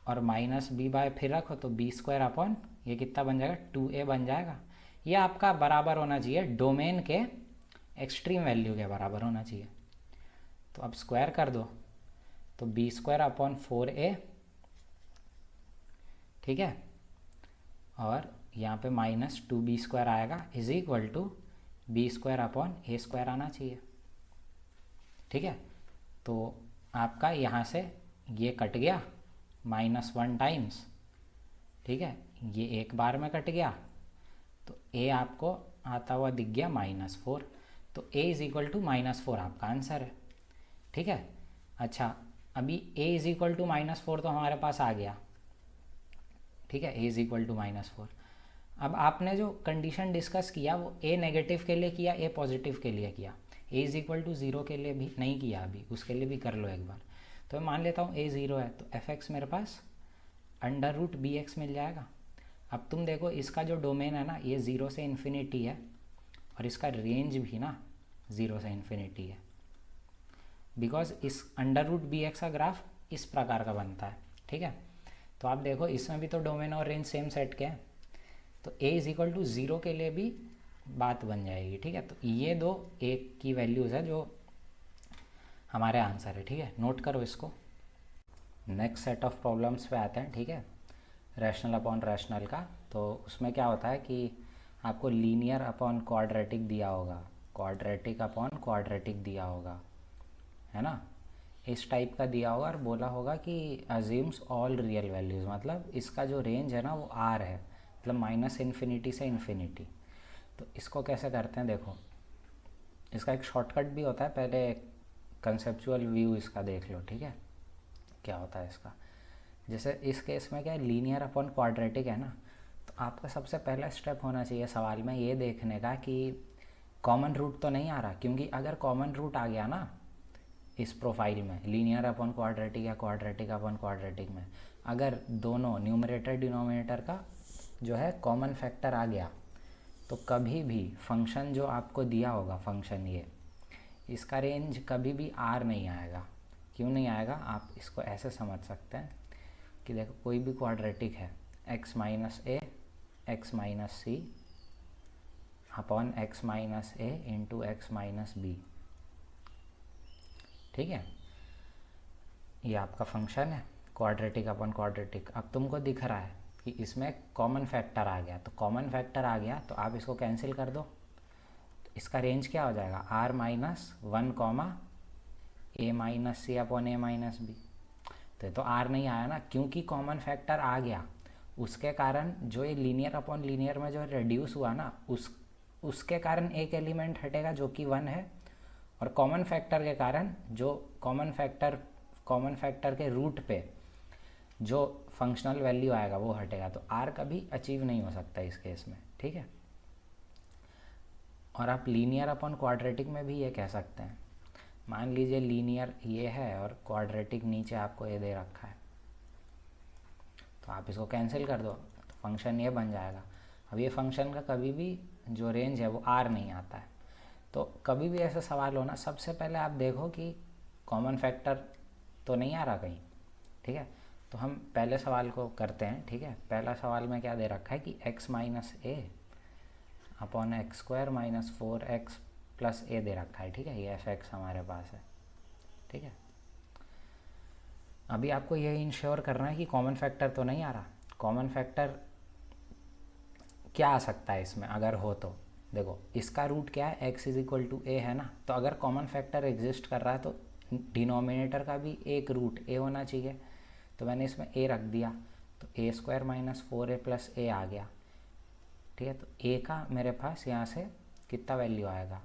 और माइनस बी बाय फिर रखो तो बी स्क्वायर अपॉन ये कितना बन जाएगा 2a बन जाएगा। ये आपका बराबर होना चाहिए डोमेन के एक्सट्रीम वैल्यू के बराबर होना चाहिए। तो अब स्क्वायर कर दो तो बी स्क्वायर अपॉन 4a, ठीक है। और यहाँ पे माइनस 2b स्क्वायर आएगा is equal to B square upon A square आना चाहिए, ठीक है। तो आपका यहाँ से ये कट गया -1 टाइम्स, ठीक है। ये एक बार में कट गया तो a आपको आता हुआ दिख गया -4। तो a इज इक्वल टू -4 आपका आंसर है, ठीक है। अच्छा, अभी a इज इक्वल टू -4 तो हमारे पास आ गया, ठीक है। a is equal to -4। अब आपने जो कंडीशन डिस्कस किया वो a नेगेटिव के लिए किया, a पॉजिटिव के लिए किया, a इज इक्वल टू 0 के लिए भी नहीं किया अभी, उसके लिए भी कर लो एक बार। तो मैं मान लेता हूँ a 0 है तो f(x) मेरे पास अंडर रूट bx मिल जाएगा। अब तुम देखो इसका जो डोमेन है ना ये 0 से इन्फिनिटी है और इसका रेंज भी ना 0 से इन्फिनिटी है, बिकॉज इस अंडर रूट bx का ग्राफ इस प्रकार का बनता है, ठीक है। तो आप देखो इसमें भी तो डोमेन और रेंज सेम सेट के हैं, तो a इज इक्वल टू 0 के लिए भी बात बन जाएगी, ठीक है। तो ये दो a की वैल्यूज़ है जो हमारे आंसर है, ठीक है। नोट करो इसको। नेक्स्ट सेट ऑफ प्रॉब्लम्स पे आते हैं, ठीक है। रैशनल अपॉन रैशनल का, तो उसमें क्या होता है कि आपको लीनियर अपॉन क्वाड्रेटिक दिया होगा, क्वाड्रेटिक अपॉन क्वाड्रेटिक दिया होगा, है ना। इस टाइप का दिया होगा और बोला होगा कि अज्यूम्स ऑल रियल वैल्यूज़, मतलब इसका जो रेंज है ना वो r है, मतलब -∞ से इन्फिनिटी। तो इसको कैसे करते हैं देखो, इसका एक शॉर्टकट भी होता है, पहले कंसेप्चुअल व्यू इसका देख लो, ठीक है। क्या होता है इसका, जैसे इस केस में क्या है लीनियर अपॉन क्वाड्रेटिक है ना, तो आपका सबसे पहला स्टेप होना चाहिए सवाल में ये देखने का कि कॉमन रूट तो नहीं आ रहा, क्योंकि अगर कॉमन रूट आ गया ना इस प्रोफाइल में लीनियर अपॉन क्वाड्रेटिक या क्वाड्रेटिक अपॉन क्वाड्रेटिक में, अगर दोनों न्यूमरेटर डिनोमिनेटर का जो है कॉमन फैक्टर आ गया तो कभी भी फंक्शन जो आपको दिया होगा, फंक्शन ये इसका रेंज कभी भी r नहीं आएगा। क्यों नहीं आएगा, आप इसको ऐसे समझ सकते हैं कि देखो कोई भी क्वाड्रेटिक है x माइनस ए x minus C upon x minus ए इंटू एक्स माइनस बी, ठीक है। ये आपका फंक्शन है क्वाड्रेटिक अपॉन क्वाड्रेटिक। अब तुमको दिख रहा है कि इसमें कॉमन फैक्टर आ गया, तो कॉमन फैक्टर आ गया तो आप इसको कैंसिल कर दो, तो इसका रेंज क्या हो जाएगा r-1 comma a minus C upon a minus B. तो ये तो r नहीं आया ना, क्योंकि कॉमन फैक्टर आ गया, उसके कारण जो ये लीनियर अपॉन लीनियर में जो रिड्यूस हुआ ना उसके कारण एक एलिमेंट हटेगा जो कि 1 है, और कॉमन फैक्टर के कारण जो कॉमन फैक्टर कॉमन फैक्टर के रूट पे जो फंक्शनल वैल्यू आएगा वो हटेगा, तो आर कभी अचीव नहीं हो सकता इस केस में, ठीक है। और आप लीनियर अपॉन क्वाड्रेटिक में भी ये कह सकते हैं। मान लीजिए लीनियर ये है और क्वाड्रेटिक नीचे आपको ये दे रखा है, तो आप इसको कैंसिल कर दो तो फंक्शन ये बन जाएगा। अब ये फंक्शन का कभी भी जो रेंज है वो आर नहीं आता है। तो कभी भी ऐसा सवाल हो ना, सबसे पहले आप देखो कि कॉमन फैक्टर तो नहीं आ रहा कहीं, ठीक है। तो हम पहले सवाल को करते हैं, ठीक है। पहला सवाल में क्या दे रखा है कि x minus A upon X square minus 4x plus A दे रखा है, ठीक है। ये fx हमारे पास है, ठीक है। अभी आपको ये इंश्योर करना है कि कॉमन फैक्टर तो नहीं आ रहा। कॉमन फैक्टर क्या आ सकता है इसमें अगर हो तो देखो, इसका रूट क्या है, x इज इक्वल टू ए है ना, तो अगर कॉमन फैक्टर एग्जिस्ट कर रहा है तो डिनोमिनेटर का भी एक रूट ए होना चाहिए। तो मैंने इसमें a रख दिया, तो ए स्क्वायर माइनस 4a प्लस ए आ गया, ठीक है। तो a का मेरे पास यहाँ से कितना वैल्यू आएगा,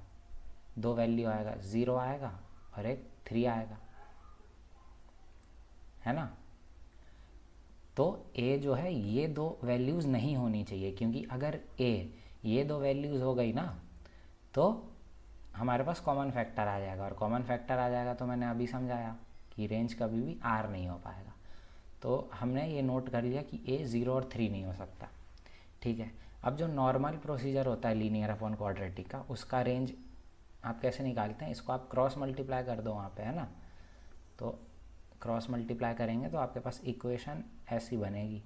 2 वैल्यू आएगा, 0 आएगा और एक 3 आएगा, है ना। तो a जो है ये 2 वैल्यूज़ नहीं होनी चाहिए, क्योंकि अगर a ये 2 वैल्यूज़ हो गई ना तो हमारे पास कॉमन फैक्टर आ जाएगा, और कॉमन फैक्टर आ जाएगा तो मैंने अभी समझाया कि रेंज कभी भी आर नहीं हो पाएगा। तो हमने ये नोट कर लिया कि a 0 और 3 नहीं हो सकता, ठीक है। अब जो नॉर्मल प्रोसीजर होता है लीनियर अपॉन क्वाड्रेटिक का, उसका रेंज आप कैसे निकालते हैं, इसको आप क्रॉस मल्टीप्लाई कर दो वहाँ पे, है ना। तो क्रॉस मल्टीप्लाई करेंगे तो आपके पास इक्वेशन ऐसी बनेगी,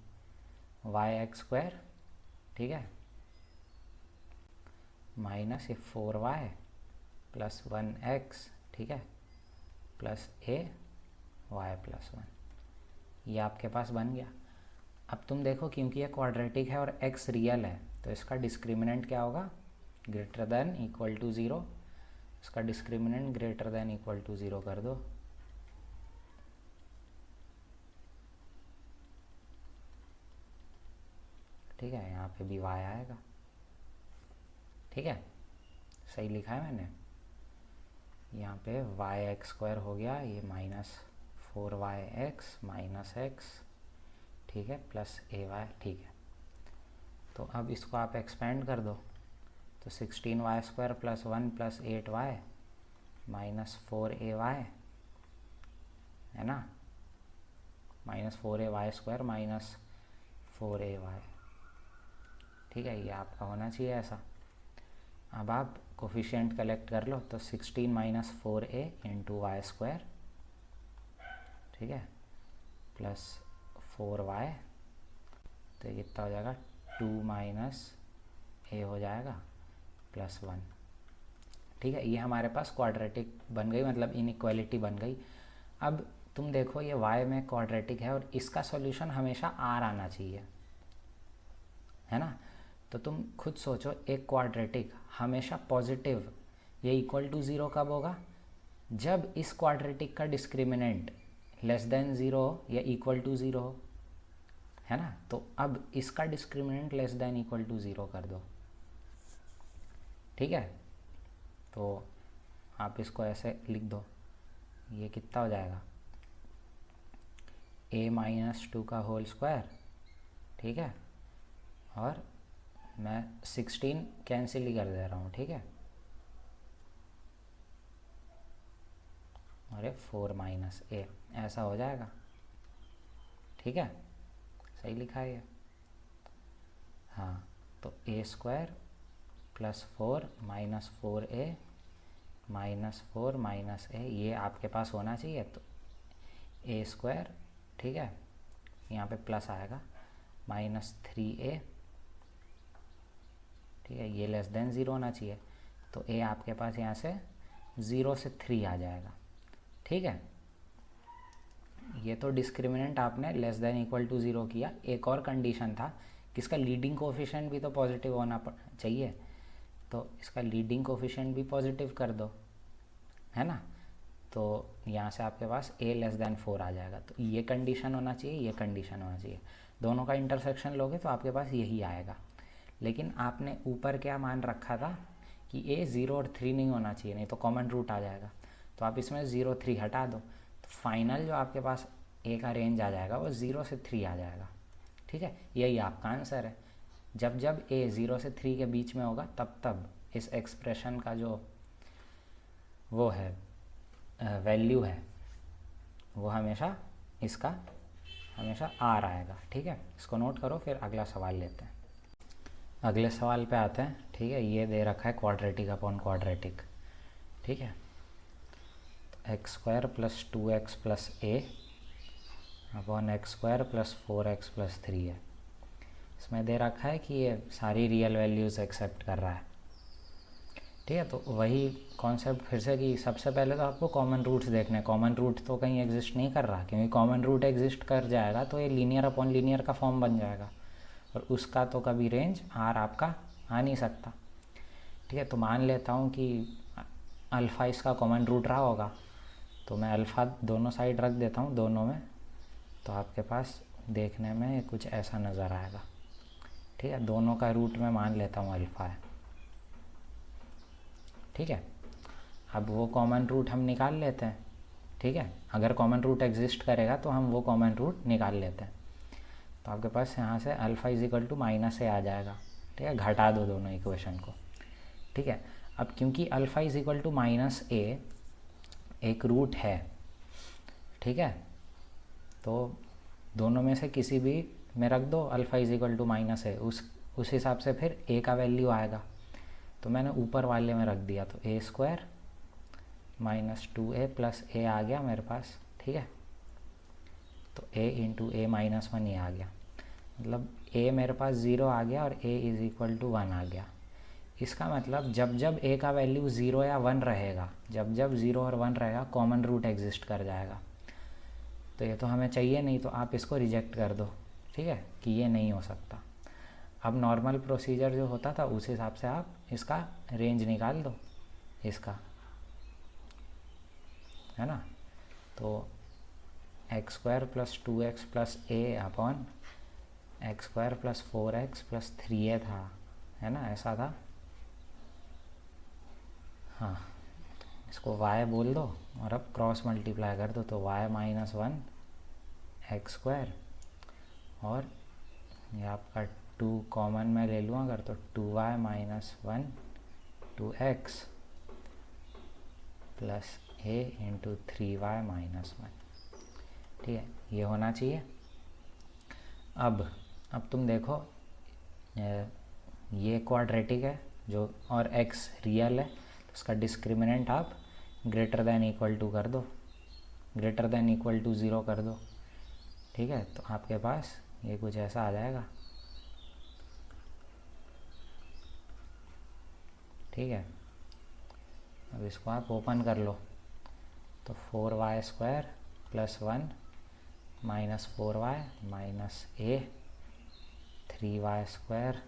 yx स्क्वायर, ठीक है, माइनस ये 4y प्लस 1x, ठीक है, प्लस a y प्लस 1, ये आपके पास बन गया। अब तुम देखो क्योंकि ये क्वाड्रेटिक है और x रियल है तो इसका डिस्क्रिमिनेंट क्या होगा, ग्रेटर देन इक्वल टू 0। इसका discriminant greater than equal to 0 कर दो, ठीक है। यहाँ पे भी y आएगा, ठीक है, सही लिखा है मैंने। यहाँ पे yx स्क्वायर हो गया, ये माइनस 4yx माइनस x, ठीक है, प्लस ay, ठीक है। तो अब इसको आप एक्सपेंड कर दो, तो 16y square plus 1 plus 8y minus 4ay, है ना, minus 4ay square minus 4ay, ठीक है। ये आपका होना चाहिए ऐसा। अब आप कोफिशिएंट कलेक्ट कर लो, तो 16 minus 4a into Y square, ठीक है, प्लस 4y, तो ये कितना हो जाएगा, 2 माइनस a हो जाएगा प्लस 1, ठीक है। ये हमारे पास क्वाड्रेटिक बन गई, मतलब इनइक्वालिटी बन गई। अब तुम देखो ये y में क्वाड्रेटिक है और इसका सॉल्यूशन हमेशा r आना चाहिए, है ना। तो तुम खुद सोचो, एक क्वाड्रेटिक हमेशा पॉजिटिव ये इक्वल टू 0 कब होगा, जब इस क्वाड्रेटिक का डिस्क्रिमिनेंट लेस देन 0 या इक्वल टू 0 हो, है ना। तो अब इसका discriminant less than equal to 0 कर दो, ठीक है। तो आप इसको ऐसे लिख दो, ये कितना हो जाएगा, a माइनस 2 का होल स्क्वायर, ठीक है, और मैं 16 कैंसिल ही कर दे रहा हूँ, ठीक है, अरे 4 माइनस a, ऐसा हो जाएगा, ठीक है, सही लिखा है ये। हाँ, तो a square plus 4 minus 4a minus 4 minus a, ये आपके पास होना चाहिए। तो a स्क्वायर, ठीक है, यहाँ पे प्लस आएगा, माइनस 3a, ठीक है, ये लेस देन 0 होना चाहिए। तो a आपके पास यहाँ से 0 से 3 आ जाएगा, ठीक है। ये तो डिस्क्रिमिनेंट आपने लेस देन इक्वल टू 0 किया। एक और कंडीशन था कि इसका लीडिंग कोफिशिएंट भी तो पॉजिटिव होना चाहिए, तो इसका लीडिंग कोफिशिएंट भी पॉजिटिव कर दो, है ना। तो यहाँ से आपके पास a लेस देन 4 आ जाएगा। तो ये कंडीशन होना चाहिए, ये कंडीशन होना चाहिए, दोनों का इंटरसेक्शन लोगे तो आपके पास यही आएगा। लेकिन आपने ऊपर क्या मान रखा था कि a 0 और 3 नहीं होना चाहिए, नहीं तो कॉमन रूट आ जाएगा। तो आप इसमें 0 3 हटा दो, तो फाइनल जो आपके पास ए का रेंज आ जाएगा वो 0 से 3 आ जाएगा। ठीक है, यही आपका आंसर है। जब जब ए 0 से 3 के बीच में होगा तब तब इस एक्सप्रेशन का जो वो है वैल्यू है वो हमेशा इसका हमेशा आर आएगा। ठीक है, इसको नोट करो, फिर अगला सवाल लेते हैं। अगले सवाल पे आते हैं। ठीक है, ये दे रखा है क्वाड्रेटिक अपॉन क्वाड्रेटिक। ठीक है, X square plus 2x plus A upon X square plus 4x plus 3 है। इसमें दे रखा है कि ये सारी रियल वैल्यूज़ एक्सेप्ट कर रहा है। ठीक है, तो वही कॉन्सेप्ट फिर से कि सबसे पहले तो आपको कॉमन रूट्स देखने। कॉमन रूट तो कहीं एग्जिस्ट नहीं कर रहा, क्योंकि कॉमन रूट एग्जिस्ट कर जाएगा तो ये लीनियर अपॉन लीनियर का फॉर्म बन जाएगा, और उसका तो कभी रेंज आर आपका आ नहीं सकता। ठीक है, तो मान लेता हूँ कि अल्फ़ा इसका कॉमन रूट रहा होगा, तो मैं अल्फ़ा दोनों साइड रख देता हूँ दोनों में, तो आपके पास देखने में कुछ ऐसा नज़र आएगा। ठीक है, दोनों का रूट में मान लेता हूँ अल्फ़ा है। ठीक है, अब वो कॉमन रूट हम निकाल लेते हैं। ठीक है, अगर कॉमन रूट एग्जिस्ट करेगा तो हम वो कॉमन रूट निकाल लेते हैं। तो आपके पास यहाँ से alpha is equal to minus A आ जाएगा। ठीक है, घटा दो दोनों इक्वेशन को। ठीक है, अब क्योंकि alpha is equal to minus A एक रूट है, ठीक है, तो दोनों में से किसी भी में रख दो alpha is equal to minus A, उस हिसाब से फिर ए का वैल्यू आएगा। तो मैंने ऊपर वाले में रख दिया, तो ए स्क्वायर माइनस 2a प्लस ए आ गया मेरे पास। ठीक है, तो a इंटू ए माइनस 1 ये आ गया, मतलब a मेरे पास 0 आ गया और a इज़ इक्वल टू 1 आ गया। इसका मतलब जब जब a का वैल्यू 0 या 1 रहेगा, जब जब 0 और 1 रहेगा, कॉमन रूट एग्जिस्ट कर जाएगा। तो ये तो हमें चाहिए नहीं, तो आप इसको रिजेक्ट कर दो। ठीक है, कि ये नहीं हो सकता। अब नॉर्मल प्रोसीजर जो होता था उस हिसाब से आप इसका रेंज निकाल दो इसका, है ना। तो X square plus 2x plus A upon X square plus 4x plus 3a था, है ना, ऐसा था। हाँ, इसको y बोल दो और अब क्रॉस मल्टीप्लाई कर दो, तो y माइनस 1 एक्स स्क्वायर, और ये आपका 2 कॉमन में ले लूँ अगर, तो 2y minus 1 2x plus a into 3y minus 1। ठीक है, ये होना चाहिए। अब तुम देखो, ये क्वाड्रेटिक है जो, और x रियल है, तो इसका डिस्क्रिमिनेंट आप ग्रेटर दैन इक्वल टू कर दो, ग्रेटर दैन इक्वल टू 0 कर दो। ठीक है, तो आपके पास ये कुछ ऐसा आ जाएगा। ठीक है, अब इसको आप ओपन कर लो, तो 4y square plus 1 minus 4y minus a 3y square,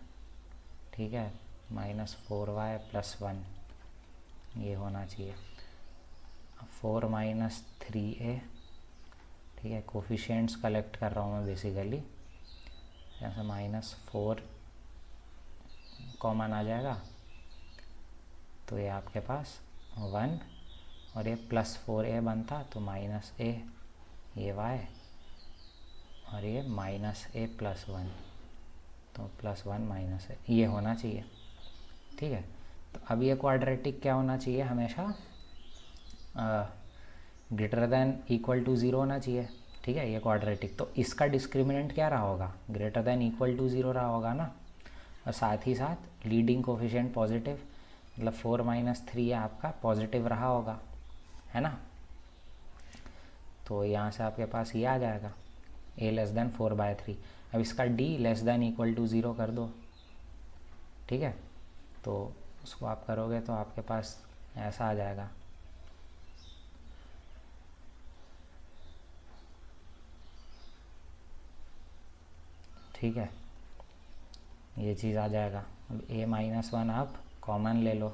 ठीक है, माइनस 4y प्लस 1, ये होना चाहिए। 4 माइनस 3a, ठीक है, कोफिशिएंट्स कलेक्ट कर रहा हूँ मैं बेसिकली, यहाँ से माइनस 4 कॉमन आ जाएगा, तो ये आपके पास 1 और ये प्लस 4a बनता, तो माइनस a, ये y, और ये माइनस a प्लस 1, तो प्लस 1 माइनस a, ये होना चाहिए। ठीक है, तो अब ये क्वाड्रेटिक क्या होना चाहिए, हमेशा ग्रेटर दैन इक्वल टू 0 होना चाहिए। ठीक है, ये क्वाड्रेटिक, तो इसका डिस्क्रिमिनेंट क्या रहा होगा, ग्रेटर दैन इक्वल टू 0 रहा होगा ना, और साथ ही साथ लीडिंग कोफिशिएंट पॉजिटिव, मतलब 4 माइनस 3 आपका पॉजिटिव रहा होगा, है ना। तो यहाँ से आपके पास ये आ जाएगा a लेस दैन 4/3। अब इसका d less than equal to 0 कर दो। ठीक है, तो उसको आप करोगे तो आपके पास ऐसा आ जाएगा। ठीक है, ये चीज़ आ जाएगा। अब a माइनस 1 आप कॉमन ले लो,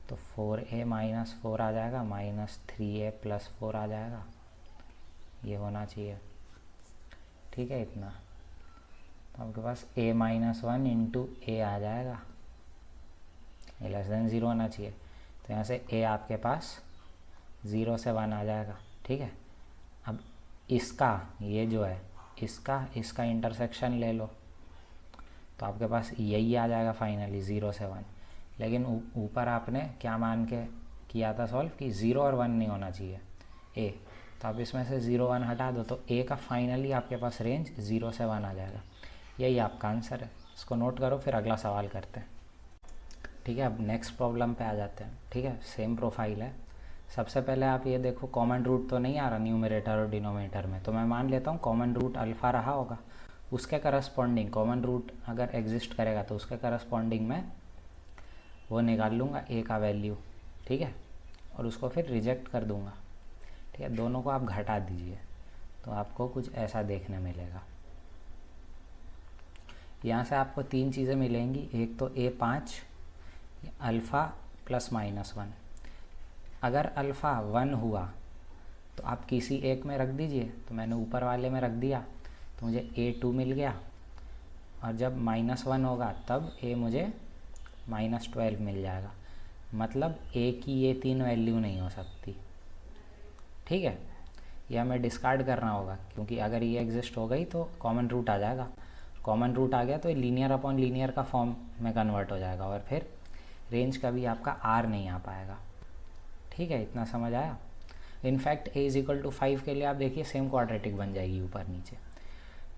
तो 4a माइनस 4 आ जाएगा, माइनस 3a प्लस 4 आ जाएगा, ये होना चाहिए। ठीक है, इतना, तो आपके पास a माइनस 1 इंटू ए आ जाएगा, ए लेस देन 0 होना चाहिए, तो यहाँ से a आपके पास 0 से 1 आ जाएगा। ठीक है, अब इसका ये जो है इसका इंटरसेक्शन ले लो तो आपके पास यही आ जाएगा फाइनली 0 से 1। लेकिन ऊपर आपने क्या मान के किया था सॉल्व कि 0 और 1 नहीं होना चाहिए ए, तो आप इसमें से 0 1 हटा दो तो ए का फाइनली आपके पास रेंज 0 से 1 आ जाएगा। यही आपका आंसर है। इसको नोट करो, फिर अगला सवाल करते हैं। ठीक है, अब नेक्स्ट प्रॉब्लम पे आ जाते हैं। ठीक है, सेम प्रोफाइल है। सबसे पहले आप ये देखो कॉमन रूट तो नहीं आ रहा न्यूमरेटर और डिनोमिनेटर में, तो मैं मान लेता हूँ कॉमन रूट अल्फ़ा रहा होगा। उसके करस्पॉन्डिंग कॉमन रूट अगर एग्जिस्ट करेगा तो उसके करस्पॉन्डिंग में वो निकाल लूँगा ए का वैल्यू। ठीक है, और उसको फिर रिजेक्ट कर दूँगा। ठीक है, दोनों को आप घटा दीजिए तो आपको कुछ ऐसा देखने मिलेगा। यहाँ से आपको 3 चीज़ें मिलेंगी। एक तो A5 अल्फ़ा प्लस माइनस 1। अगर अल्फ़ा 1 हुआ तो आप किसी एक में रख दीजिए, तो मैंने ऊपर वाले में रख दिया तो मुझे A2 मिल गया। और जब -1 होगा तब A मुझे -12 मिल जाएगा। मतलब A की ये 3 वैल्यू नहीं हो सकती। ठीक है, यह हमें डिस्कार्ड करना होगा क्योंकि अगर ये एग्जिस्ट हो गई तो कॉमन रूट आ जाएगा। कॉमन रूट आ गया तो ये लीनियर अपॉन लीनियर का फॉर्म में कन्वर्ट हो जाएगा और फिर रेंज का भी आपका R नहीं आ पाएगा। ठीक है, इतना समझ आया। इनफैक्ट A = 5 के लिए आप देखिए सेम क्वाड्रेटिक बन जाएगी ऊपर नीचे।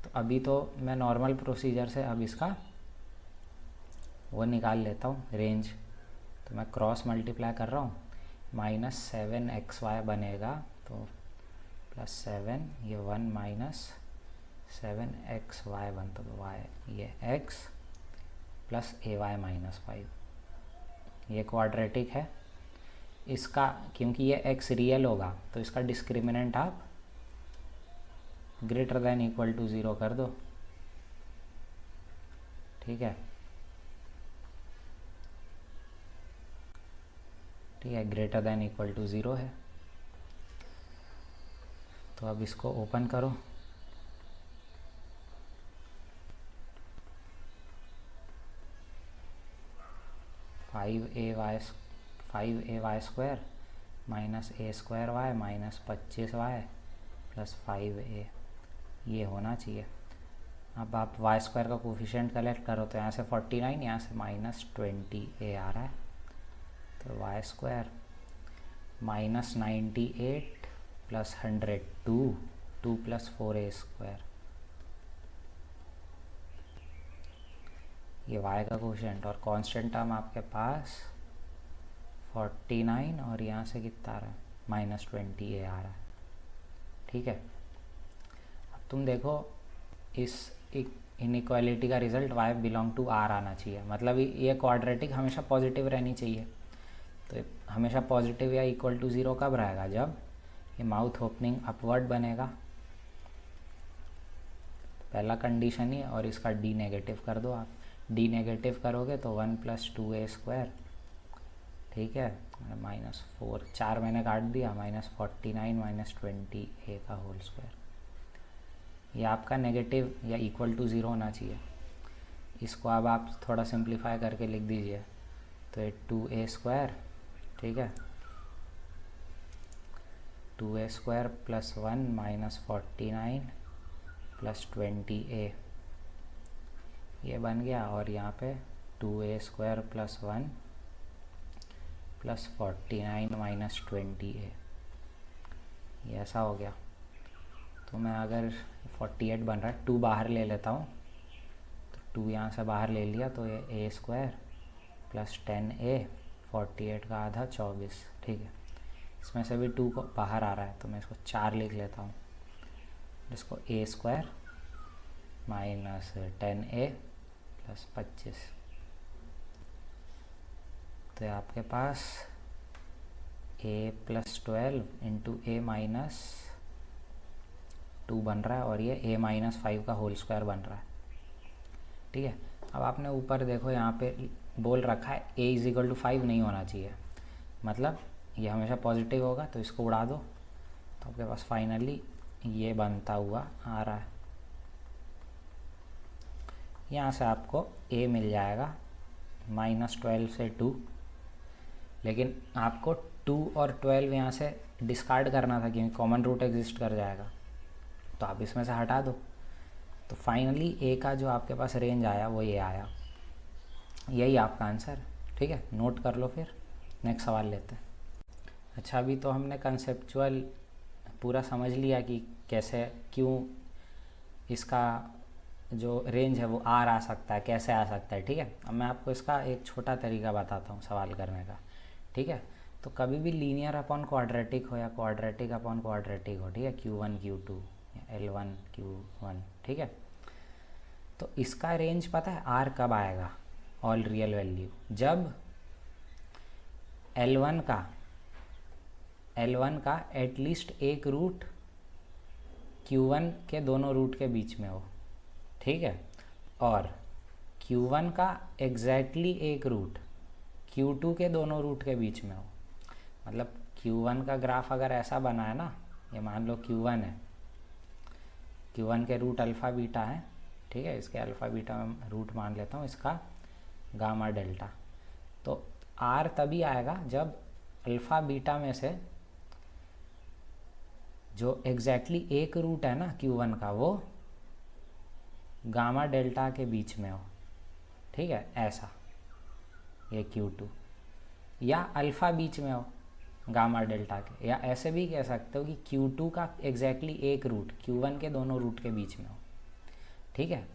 तो अभी तो मैं नॉर्मल प्रोसीजर से अब इसका वो निकाल लेता हूँ रेंज। तो मैं क्रॉस मल्टीप्लाई कर रहा हूँ, -7xy बनेगा तो +7 ये 1 - 7xy बनता तो y ये x प्लस ay -5। ये क्वाड्रेटिक है। इसका क्योंकि ये x रियल होगा तो इसका डिस्क्रिमिनेंट आप > 0 कर दो। ठीक है, > 0 है। तो अब इसको ओपन करो। Five A Y square -a² y -25y + 5a ये होना चाहिए। अब आप y² का कोफिशिएंट कलेक्ट करो तो यहाँ से 49, यहाँ से -20a आ रहा है। तो y² -98 + 102 2 + 4a²। ये y का कोफिशिएंट और कांस्टेंट टर्म आपके पास 49 और यहाँ से कितना आ रहा है -20a आ रहा है। ठीक है, अब तुम देखो इस इनइक्वालिटी का रिजल्ट y = R आना चाहिए। मतलब ये क्वाड्रेटिक हमेशा पॉजिटिव रहनी चाहिए। तो हमेशा पॉजिटिव या = 0 कब रहेगा? जब ये माउथ ओपनिंग अपवर्ड बनेगा, पहला कंडीशन ही। और इसका d नेगेटिव कर दो आप। d नेगेटिव करोगे तो 1 + 2a²। ठीक है, -4 4 मैंने काट दिया, -49 -20a का होल स्क्वायर। ये आपका नेगेटिव या = 0 होना चाहिए। इसको अब आप थोड़ा सिंप्लीफाई करके लिख दीजिए तो ये 2a²। ठीक है, 2a² + 1 -49 + 20a ये बन गया। और यहाँ पे 2a² + 1 + 49 - 20a ये ऐसा हो गया। तो मैं अगर 48 बन रहा है, 2 बाहर ले लेता हूँ तो 2 यहाँ से बाहर ले लिया तो ये a² + 10a 48 का आधा 24। ठीक है, इसमें से भी 2 को बाहर आ रहा है तो मैं इसको 4 लिख लेता हूँ। इसको a² - 10a + 25। तो आपके पास a + 12 × a - 2 बन रहा है और ये a - 5 का होल स्क्वायर बन रहा है। ठीक है, अब आपने ऊपर देखो यहाँ पे बोल रखा है a = 5 नहीं होना चाहिए। मतलब ये हमेशा पॉजिटिव होगा तो इसको उड़ा दो तो आपके पास फाइनली ये बनता हुआ आ रहा है। यहाँ से आपको a मिल जाएगा -12 से 2। लेकिन आपको 2 और 12 यहाँ से डिस्कार्ड करना था क्योंकि कॉमन रूट एग्जिस्ट कर जाएगा, तो आप इसमें से हटा दो। तो फाइनली ए का जो आपके पास रेंज आया वो ये आया, यही आपका आंसर। ठीक है, नोट कर लो, फिर नेक्स्ट सवाल लेते हैं। अच्छा, अभी तो हमने कंसेप्चुअल पूरा समझ लिया कि कैसे, क्यों इसका जो रेंज है वो आर आ सकता है, कैसे आ सकता है। ठीक है, अब मैं आपको इसका एक छोटा तरीका बताता हूँ सवाल करने का। ठीक है, तो कभी भी लीनियर अपॉन क्वाड्रेटिक हो या क्वाड्रेटिक अपॉन क्वाड्रेटिक हो, ठीक है, Q1 Q2 या L1 Q1, ठीक है, तो इसका रेंज पता है आर कब आएगा? ऑल रियल वैल्यू, जब L1 का एटलीस्ट एक रूट Q1 के दोनों रूट के बीच में हो। ठीक है, और Q1 का एग्जैक्टली एक रूट Q2 के दोनों रूट के बीच में हो। मतलब Q1 का ग्राफ अगर ऐसा बना है ना, ये मान लो Q1 है, Q1 के रूट अल्फ़ा बीटा है। ठीक है, इसके अल्फ़ा बीटा में रूट मान लेता हूँ इसका गामा डेल्टा। तो R तभी आएगा जब अल्फ़ा बीटा में से जो एग्जैक्टली एक रूट है ना Q1 का, वो गामा डेल्टा के बीच में हो। ठीक है, ऐसा ये Q2, या अल्फ़ा बीच में हो गामा डेल्टा के, या ऐसे भी कह सकते हो कि Q2 का एग्जैक्टली एक रूट Q1 के दोनों रूट के बीच में हो। ठीक है,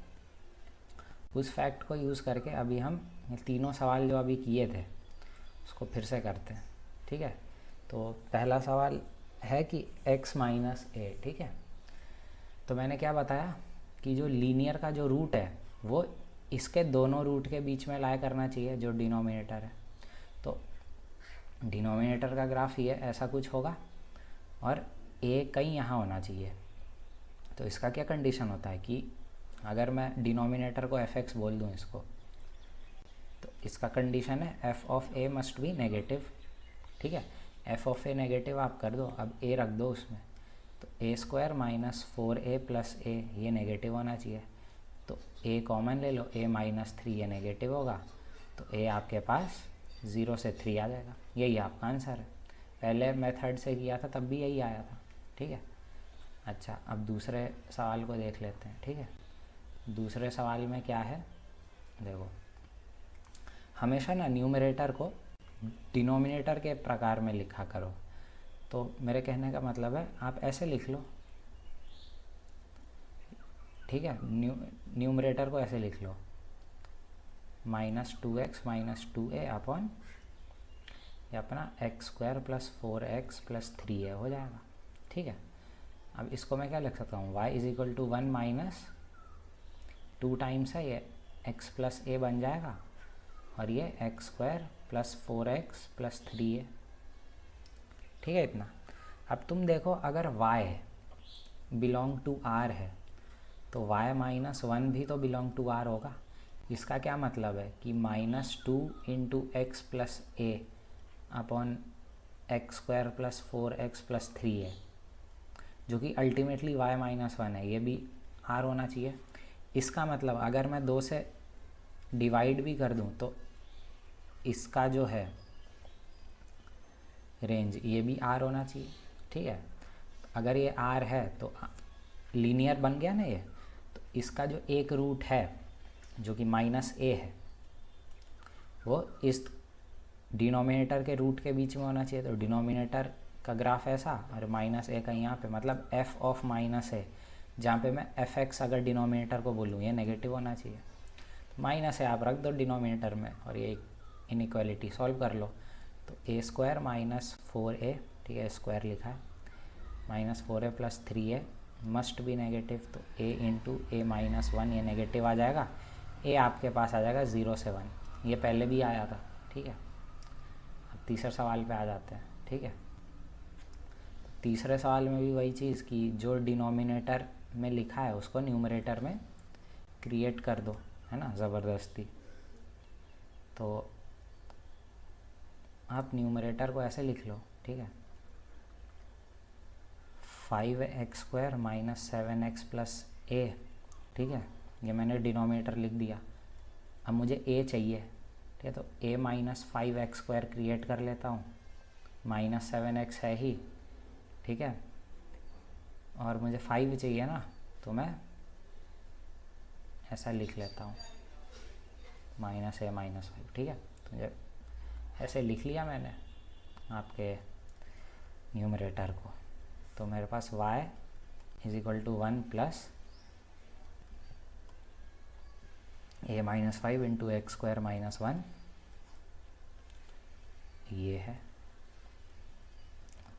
उस फैक्ट को यूज़ करके अभी हम ये तीनों सवाल जो अभी किए थे उसको फिर से करते हैं। ठीक है, तो पहला सवाल है कि x माइनस ए। ठीक है, तो मैंने क्या बताया कि जो लीनियर का जो रूट है वो इसके दोनों रूट के बीच में लाया करना चाहिए, जो डिनोमिनेटर है। तो डिनोमिनेटर का ग्राफ ये ऐसा कुछ होगा और ए कहीं यहाँ होना चाहिए। तो इसका क्या कंडीशन होता है कि अगर मैं डिनोमिनेटर को fx बोल दूँ इसको, तो इसका कंडीशन है f of a must be negative. ठीक है, f ऑफ a नेगेटिव आप कर दो, अब a रख दो उसमें, तो a square minus 4a plus a ये नेगेटिव होना चाहिए। तो a कॉमन ले लो, a माइनस 3 ये नेगेटिव होगा, तो a आपके पास 0 से 3 आ जाएगा। यही आपका आंसर है। पहले मेथड से किया था तब भी यही आया था। ठीक है, अच्छा अब दूसरे सवाल को देख लेते हैं। ठीक है, दूसरे सवाल में क्या है, देखो हमेशा ना न्यूमरेटर को डिनोमिनेटर के प्रकार में लिखा करो। तो मेरे कहने का मतलब है आप ऐसे लिख लो। ठीक है, न्यूमरेटर को ऐसे लिख लो, -2x माइनस 2a अपॉन ये अपना x square plus 4x plus 3a हो जाएगा। ठीक है, अब इसको मैं क्या लिख सकता हूँ, y is equal to 1 minus 2 times है ये x प्लस a बन जाएगा, और ये x square plus 4x plus 3a। ठीक है, इतना। अब तुम देखो अगर y बिलोंग टू r है तो y माइनस 1 भी तो बिलोंग टू r होगा। इसका क्या मतलब है कि -2 into x plus a upon X square plus 4x plus 3a, जो कि अल्टीमेटली y माइनस 1 है, ये भी r होना चाहिए। इसका मतलब अगर मैं 2 से डिवाइड भी कर दूं तो इसका जो है रेंज ये भी r होना चाहिए। ठीक है, अगर ये r है तो लीनियर बन गया ना ये, तो इसका जो एक रूट है जो कि -a है वो इस डिनोमिनेटर के रूट के बीच में होना चाहिए। तो डिनोमिनेटर का ग्राफ ऐसा और -a का यहाँ पे, मतलब f ऑफ -a, जहाँ पे मैं fx अगर डिनोमिनेटर को बोलूँ ये नेगेटिव होना चाहिए। तो -a आप रख दो डिनोमिनेटर में और ये इनइक्वालिटी सॉल्व कर लो। तो a स्क्वायर माइनस 4a, ठीक है स्क्वायर लिखा है, minus 4a plus 3a must be negative. तो a इंटू a माइनस 1 ये नेगेटिव आ जाएगा, a आपके पास आ जाएगा 0 से 1, ये पहले भी आया था। ठीक है, अब तीसरे सवाल पे आ जाते हैं। ठीक है, तीसरे सवाल में भी वही चीज़ कि जो डिनोमिनेटर में लिखा है उसको न्यूमरेटर में क्रिएट कर दो, है ना, ज़बरदस्ती। तो आप न्यूमरेटर को ऐसे लिख लो। ठीक है, 5x square minus 7x plus a। ठीक है, ये मैंने डिनोमिनेटर लिख दिया। अब मुझे a चाहिए। ठीक है, तो a minus 5x square create कर लेता हूँ, -7x है ही, ठीक है, और मुझे 5 चाहिए ना, तो मैं ऐसा लिख लेता हूँ -a-5, ठीक है। तो जब ऐसे लिख लिया मैंने आपके न्यूमरेटर को, तो मेरे पास y = 1 + a-5 × x² - 1 ये है,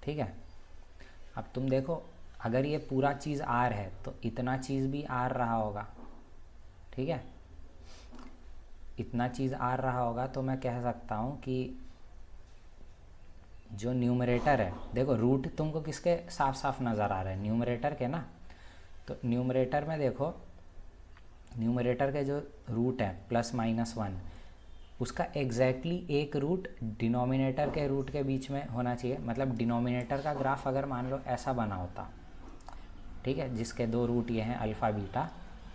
ठीक है। अब तुम देखो, अगर ये पूरा चीज़ r है तो इतना चीज़ भी r रहा होगा, ठीक है। इतना चीज़ r रहा होगा तो मैं कह सकता हूँ कि जो न्यूमरेटर है, देखो रूट तुमको किसके साफ साफ नज़र आ रहे हैं, न्यूमरेटर के ना। तो न्यूमरेटर में देखो, न्यूमरेटर के जो रूट है +-1, उसका एग्जैक्टली एक रूट डिनोमिनेटर के रूट के बीच में होना चाहिए। मतलब डिनोमिनेटर का ग्राफ अगर मान लो ऐसा बना होता, ठीक है, जिसके 2 रूट ये हैं अल्फ़ा बीटा,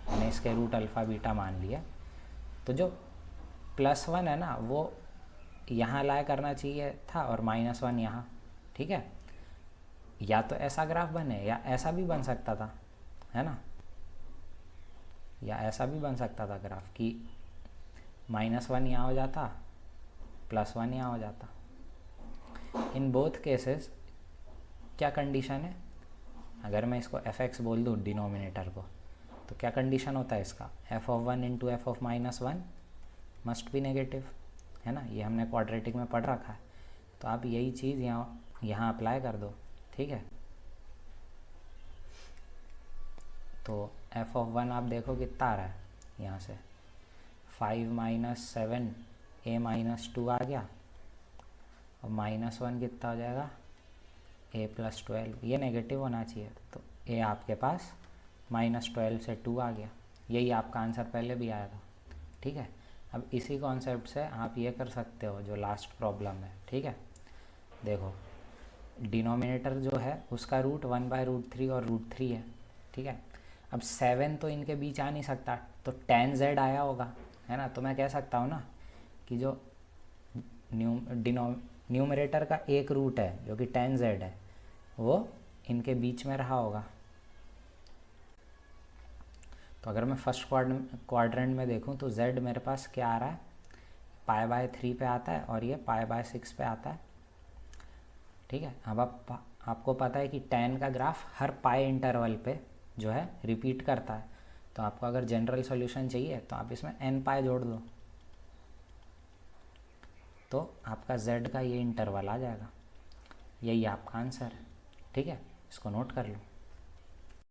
मैंने इसके रूट अल्फ़ा बीटा मान लिया, तो जो +1 है ना वो यहाँ लाया करना चाहिए था और -1 यहाँ, ठीक है। या तो ऐसा ग्राफ बने या ऐसा भी बन सकता था, है ना, या ऐसा भी बन सकता था ग्राफ कि -1 यहाँ हो जाता, +1 यहाँ हो जाता। इन बोथ केसेस क्या कंडीशन है, अगर मैं इसको f(x) बोल दूँ डिनोमिनेटर को, तो क्या कंडीशन होता है इसका, f(1) × f(-1) must be negative, है ना। ये हमने क्वाड्रेटिक में पढ़ रखा है, तो आप यही चीज़ यहाँ अप्लाई कर दो, ठीक है। तो f(1) आप देखो कितना आ रहा है, यहाँ से 5 - 7 a-2 आ गया, और -1 कितना हो जाएगा, a + 12, ये नेगेटिव होना चाहिए, तो a आपके पास -12 से 2 आ गया। यही आपका आंसर पहले भी आया था, ठीक है। अब इसी कॉन्सेप्ट से आप ये कर सकते हो जो लास्ट प्रॉब्लम है, ठीक है। देखो डिनोमिनेटर जो है उसका रूट 1/√3 और √3 है, ठीक है। अब 7 तो इनके बीच आ नहीं सकता, तो tan z आया होगा, है ना। तो मैं कह सकता हूँ ना कि जो न्यूमरेटर का एक रूट है जो कि tan z है, वो इनके बीच में रहा होगा। तो अगर मैं फर्स्ट क्वाड्रेंट में देखूं तो z मेरे पास क्या आ रहा है, π/3 पे आता है और ये π/6 पे आता है, ठीक है। अब आपको पता है कि tan का ग्राफ हर पाई इंटरवल पे जो है रिपीट करता है, तो आपको अगर जनरल सॉल्यूशन चाहिए तो आप इसमें n जोड़ दो, तो आपका z का ये इंटरवल आ जाएगा। यही आपका आंसर है, ठीक है। इसको नोट कर लो।